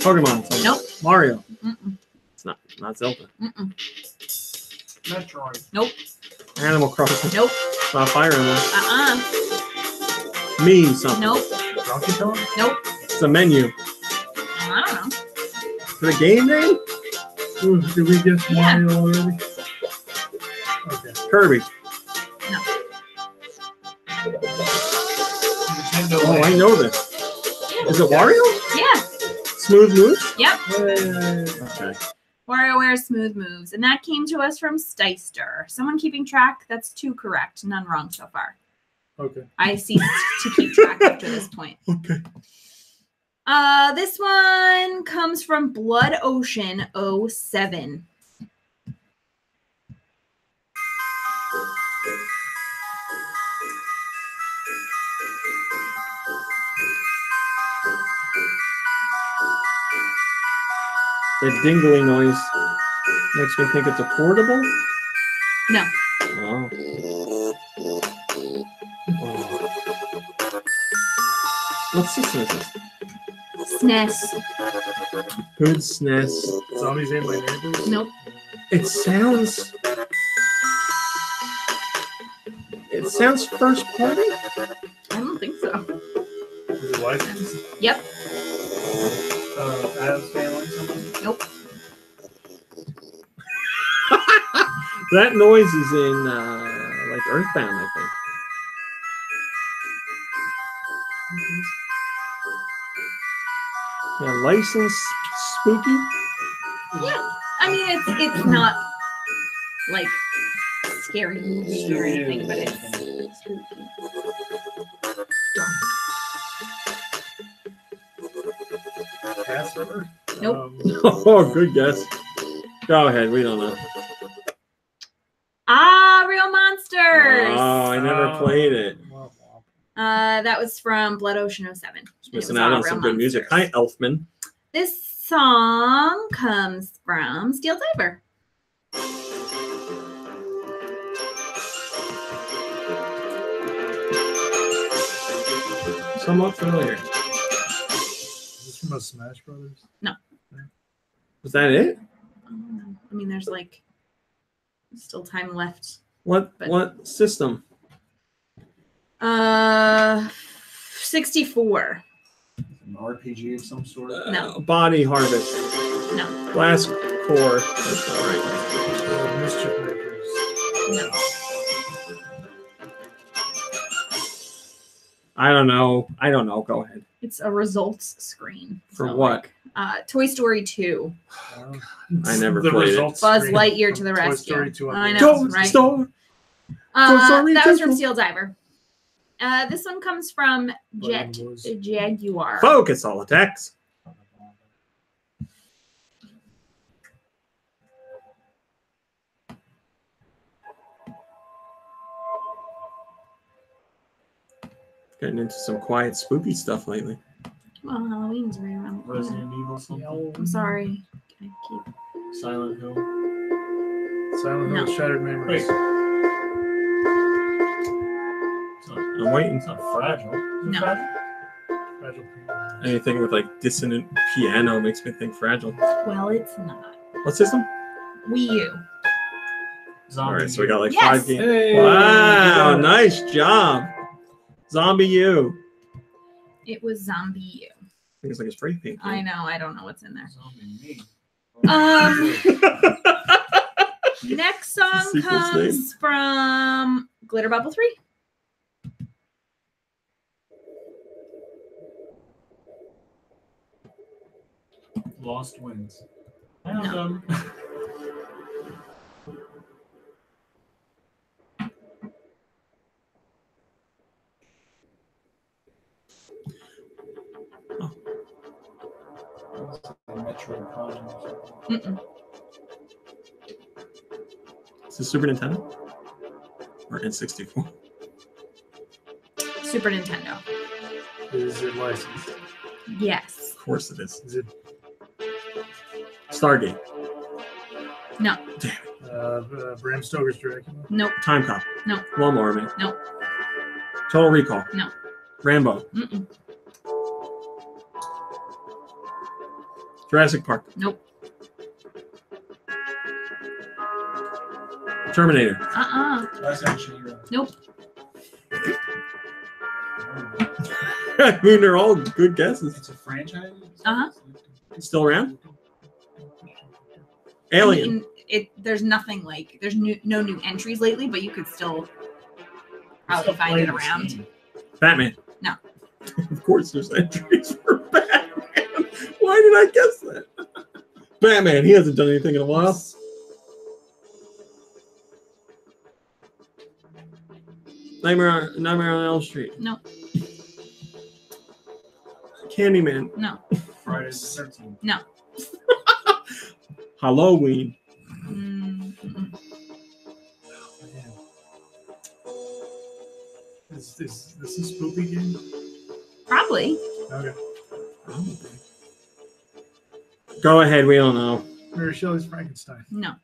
Pokemon something? Nope. Mario? Mm-mm. It's not Zelda. Mm-mm. Metroid? Nope. Animal Crossing? Nope. It's not Fire Emblem. Me something? Nope. Donkey Kong? Nope. It's a menu. I don't know. For the game name? Ooh, did we get Yeah. Mario already? Okay. Kirby. No. Nintendo Oh, I know this. Is it Wario? Yeah. Smooth Moves? Yep. Okay. WarioWare Smooth Moves. And that came to us from Steister. Someone keeping track? That's 2 correct. None wrong so far. Okay. I ceased to keep track after this point. Okay. This one comes from Blood Ocean 07. The dingly noise makes me think it's a portable. No. Oh. What system is this? SNES. Good SNES. Zombies Ate My Neighbors? Nope. It sounds first party. I don't think so. Is it licensed? Yep. Adam's Family. Something? Nope. That noise is in like Earthbound, I think. Yeah, licensed spooky. Yeah. I mean, it's not like scary movie or anything, but it's spooky. Dark. Casper? Nope. Oh, good guess. Go ahead. We don't know. Real Monsters. Oh, I never played it. That was from Blood Ocean 07. Missing out on some good music. Hi, Elfman. This song comes from Steel Diver. Somewhat familiar. Is this from a Smash Brothers? No. Was that it? I mean, there's like still time left. What system? 64. An RPG of some sort. No. Body Harvest. No. Glass Core. That's not right. Mischief Makers. No. I don't know. Go ahead. It's a results screen. For what? Like, Toy Story 2. I never The played it. results Buzz screen Lightyear to from the Toy rescue. Story 2 I know, Go, right? Star. That was from Central. Steel Diver. This one comes from Jet Buzz. Jaguar. Focus all attacks. Getting into some quiet, spooky stuff lately. Well, Halloween's right around the corner. Resident Evil something. I'm sorry. Can I keep? Silent Hill. Silent Hill No. Shattered Memories. Wait. I'm waiting. It's not Fragile. Is it No. Fragile? Fragile Penguin. Anything with like dissonant piano makes me think Fragile. Well, it's not. What system? Wii U. All right, so we got like Yes. 5 games. Hey, Wow, good job. nice job. Zombie U. It was Zombie U. I think it's like a spray paint. I know. I don't know what's in there. Zombie me. Next song Sequel's comes from Glitter Bubble 3. Lost Winds. No. Metro Prime or something. Mm-mm. Is this Super Nintendo? Or N64? Super Nintendo. Is it licensed? Yes. Of course it is. Is it Stargate. No. Damn it. Bram Stoker's Dracula? Nope. Time Cop. No. Lawnmower Man. No. Total Recall. No. Rambo. Mm-mm. Jurassic Park. Nope. Terminator. Last Action Hero. Nope. I mean, they're all good guesses. It's a franchise? Uh-huh. Still around? Alien. I mean, there's nothing like there's no new entries lately, but you could still probably find it around. Batman. No. Of course, there's entries for Batman. Why did I guess that? Batman. He hasn't done anything in a while. Nightmare on Elm Street. No. Candyman. No. Friday the 13th. No. Halloween. Mm-mm. Is this a spoopy game? Probably. Okay. Go ahead. We don't know. Mary Shelley's Frankenstein. No.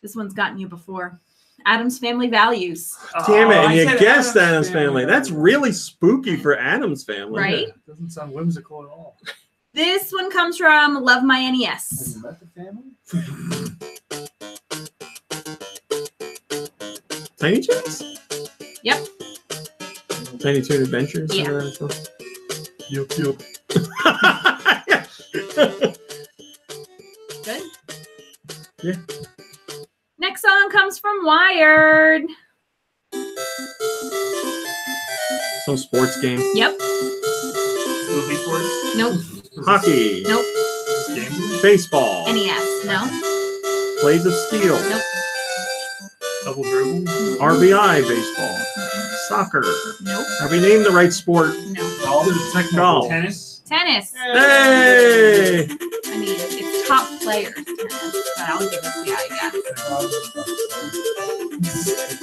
This one's gotten you before. Adam's Family Values. Damn it! I And you said guessed Addams Adam's Family. That's really spooky for Adam's Family. Right? Yeah, doesn't sound whimsical at all. This one comes from Love My Have NES. you met the family? Tiny Toons? Yep. Tiny Toon Adventures? Yeah. Yup. Good? Yeah. Next song comes from Wired. Some sports game. Yep. Movie sports? Nope. Hockey. Nope. Baseball. NES. No. Blades of Steel. Nope. Double dribble. RBI baseball. Soccer. Nope. Have we named the right sport? No. Golf? Golf. Tennis? Tennis. Hey! I mean, it's top players. Tennis, but I'll give it to you, I guess.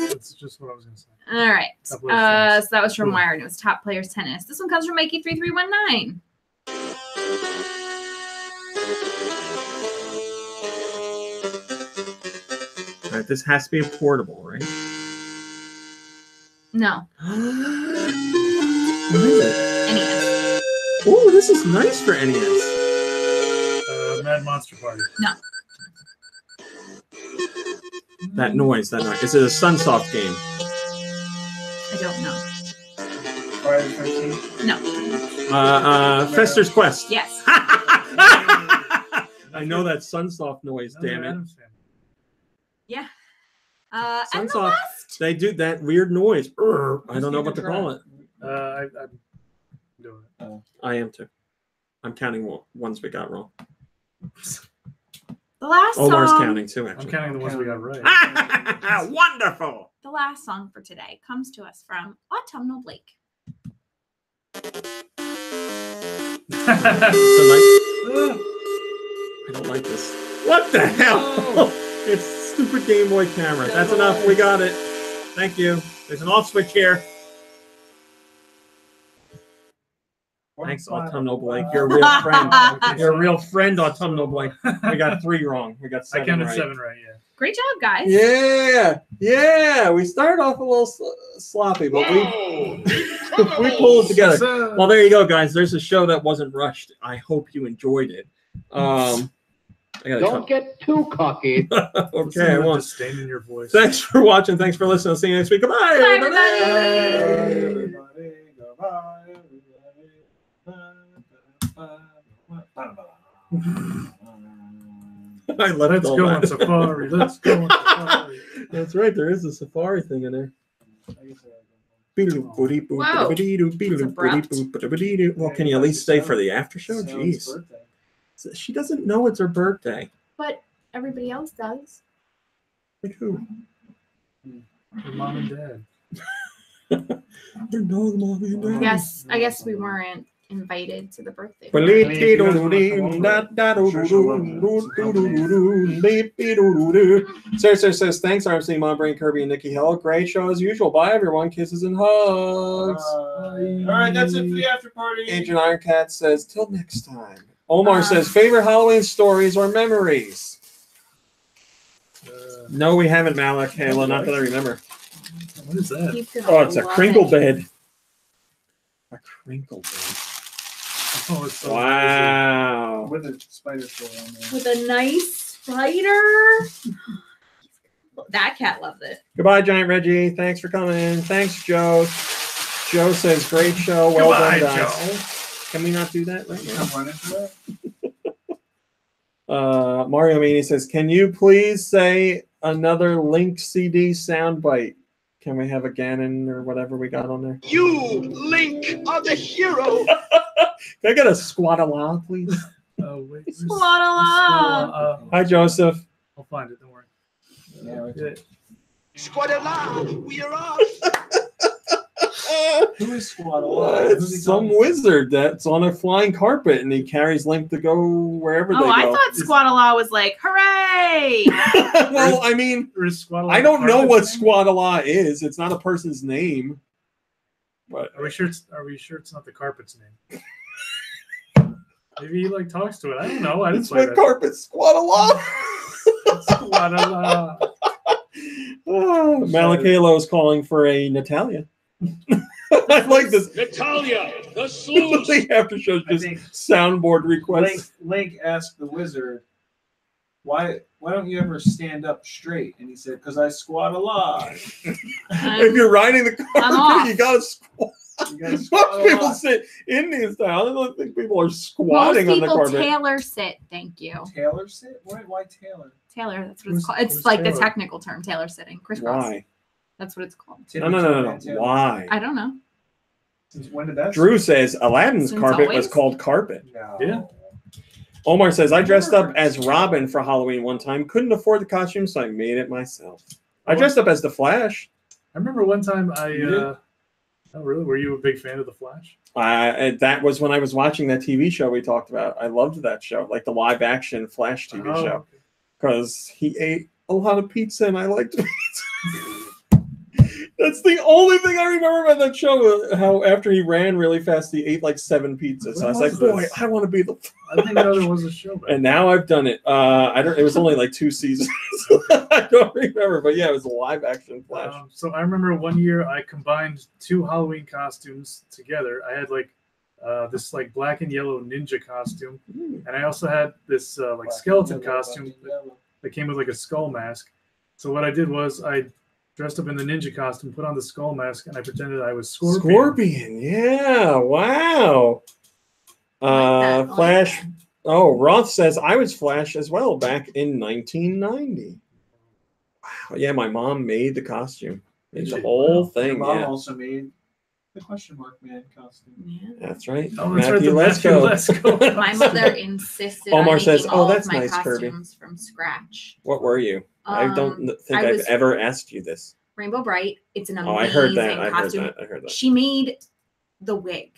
That's just what I was going to say. All right. Top So players tennis. that was from Cool. Wired. It was Top Players Tennis. This one comes from Mikey3319. All right, this has to be a portable, right? No. What is it? NES. Oh, this is nice for NES. Mad Monster Party. That noise. Is it a Sunsoft game? I don't know. Friday the 13th? No. Fester's Quest. Yes. I know that Sunsoft noise, Another damn it. Addams Family. Yeah. And the Sunsoft, last. they do that weird noise. I don't know what to call it. I'm doing it. I am too. I'm counting ones we got wrong. The last Omar's song. counting too, I'm actually. counting the ones we got right. Wonderful. The last song for today comes to us from Autumnal Blake. So nice. I don't like this. What the hell? It's stupid Game Boy camera. That's enough. We got it. Thank you. There's an off switch here. Thanks, Autumnal Blake. You're a real friend. You're a real friend, Autumnal Blake. We got 3 wrong. We got 7 I counted right. 7 right, yeah. Great job, guys. Yeah. We started off a little sloppy, but we pulled it together. So, Well, there you go, guys. There's a show that wasn't rushed. I hope you enjoyed it. I gotta Don't get too cocky. okay, I won't. disdain in your voice. Thanks for watching. Thanks for listening. I'll see you next week. Goodbye, Bye, everybody. I love Let's all go that. on safari. Let's go on safari. That's right. There is a safari thing in there. Wow. Well, can you at least stay for the after show? Jeez. She doesn't know it's her birthday. But everybody else does. Like who? Your mom and dad. Your dog, mommy, and daddy. I guess we weren't invited to the birthday. Sarah says, thanks, RMC, Mom, Brain, Kirby, and Nikki Hill. Great show as usual. Bye, everyone. Kisses and hugs. All right, that's it for the after party. Agent Ironcat says, till next time. Omar says, favorite Halloween stories or memories? No, we haven't, Malik. Halo, not that I remember. What is that? He's gonna Oh, it's a love crinkle it. bed. A crinkle bed. Oh, it's so Wow. With a spider toy on there. With a nice spider. That cat loves it. Goodbye, Giant Reggie. Thanks for coming. Thanks, Joe. Joe says, great show. Well Goodbye, done, guys. Joe. Can we not do that right now? Run into that? Mario Meany says, can you please say another Link CD soundbite? Can we have a Ganon or whatever we got on there? You, Link, are the hero. Can I get a squat-a-la, please? Oh, wait. Squad-a-la. Hi, Joseph. I'll find it. Don't worry. Yeah, Squad-a-la, we are off. Who is Squad? It's some wizard that's on a flying carpet, and he carries Link to go wherever they Oh, go. I thought Squad-a-la was like, hooray! Well, I mean, Or is Squad-a-la I don't know carpet what thing? Squad-a-la is. It's not a person's name. But Are we sure it's not the carpet's name? Maybe he like talks to it. I don't know. I didn't It's play my that. carpet. Squat-a-lot. Squad-a-la. Oh, Malakalo is calling for a Natalia. I like this. Natalia, the sleuth. The after show I just think soundboard requests. Link asked the wizard, why don't you ever stand up straight? And he said, because I squat a lot. If you're riding the I'm carpet, off. you gotta squat. You gotta squat Most a people lot. sit Indian style. I don't think people are Most squatting on the people carpet. Taylor sit. Thank you. Taylor sit? Why Taylor? Taylor. That's what Who's- it's called. It's who's like the Taylor? technical term. Taylor sitting. Crisscross. Why? That's what it's called. No. Taylor. Why? I don't know. Since when did that Drew says Aladdin's Since carpet was always. called carpet. No. Yeah. Omar says, I dressed up as Robin for Halloween one time. Couldn't afford the costume, so I made it myself. I dressed up as the Flash. I remember one time I. Yeah. Oh, really? Were you a big fan of The Flash? That was when I was watching that TV show we talked about. I loved that show, like the live action Flash TV Oh, show, because he ate a lot of pizza and I liked pizza. That's the only thing I remember about that show. How after he ran really fast, he ate like 7 pizzas. So I was When like, was boy, this? I want to be the. I didn't know there was a show back And now I've done it. I don't. It was only like 2 seasons. I don't remember, but yeah, it was a live action Flash. So I remember one year I combined 2 Halloween costumes together. I had like this like black and yellow ninja costume, and I also had this like skeleton costume that came with like a skull mask. So what I did was I dressed up in the ninja costume, put on the skull mask, and I pretended I was Scorpion. Scorpion, yeah, wow. I like that. Flash. Oh, Roth says I was Flash as well back in 1990. Wow, yeah, my mom made the costume, made the whole Your thing. mom Yeah, also made the question mark man costume. Yeah. that's right. Oh, that's right, Matthew, the let's Matthew go. Let's Go. My mother insisted Omar on says, making "Oh, all that's of my nice, Kirby." costumes from scratch. What were you? I don't think I I've was- ever asked you this. Rainbow Bright. It's an amazing Oh, I heard that. I heard costume. that. I heard that. She made the wig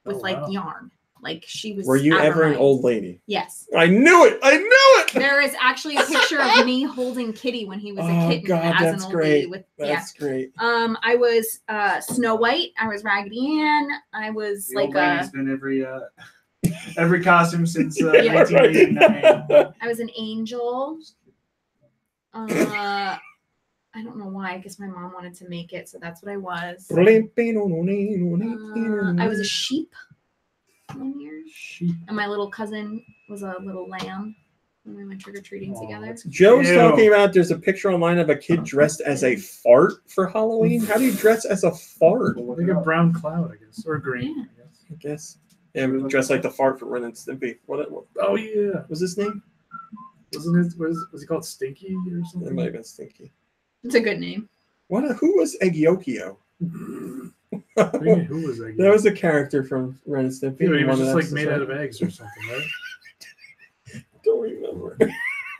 with Oh, like wow. yarn. Like she was. Were you at her ever an mind. old lady? Yes. I knew it. I knew it. There is actually a picture of me holding Kitty when he was a Oh, kitten God, as that's an old great. lady with That's great. I was Snow White, I was Raggedy Ann, I was The like old lady's been every costume since Yeah. 1989. I was an angel. I don't know why. I guess my mom wanted to make it, so that's what I was. I was a sheep one year, and my little cousin was a little lamb when we went trick or treating together. Joe's Ew. talking about there's a picture online of a kid dressed as a fart for Halloween. How do you dress as a fart? Like a brown cloud, I guess, or green. Yeah. I guess. I guess. Yeah, dressed like the fart for Ren and Stimpy. What Oh yeah, was his name? wasn't it? Was he called Stinky or It something? might have been Stinky. It's a good name. Who was Egiokio? What do you mean, who was that? That was a character from Ren and Stimpy. Yeah, but he was One just of like the made out of episodes. eggs or something, right? Don't remember.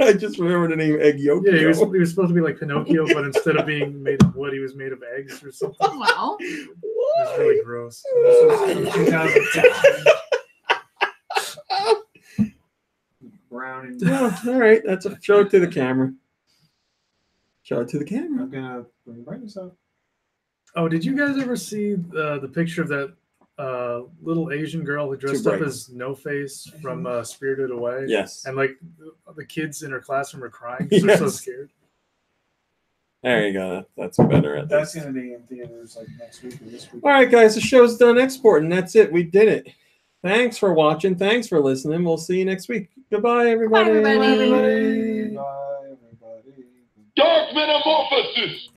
I just remember the name Egiokio. Yeah, he was supposed to be like Pinocchio, but instead of being made of wood, he was made of eggs or something. Well, It was really gross. This was from 2010. Brown and Yeah, all right. That's a show it to the camera. Show it to the camera. I'm gonna bring the brightness up. Oh, did you guys ever see the picture of that little Asian girl who dressed up bright. as No Face from Spirited Away? Yes. And like the kids in her classroom are crying because they're so Yes. scared. There you go. That's better. At That's least. gonna be in theaters like next week or this week. All right, guys. The show's done exporting. That's it. We did it. Thanks for watching. Thanks for listening. We'll see you next week. Goodbye, everybody. everybody. Bye, everybody. Dark Metamorphosis!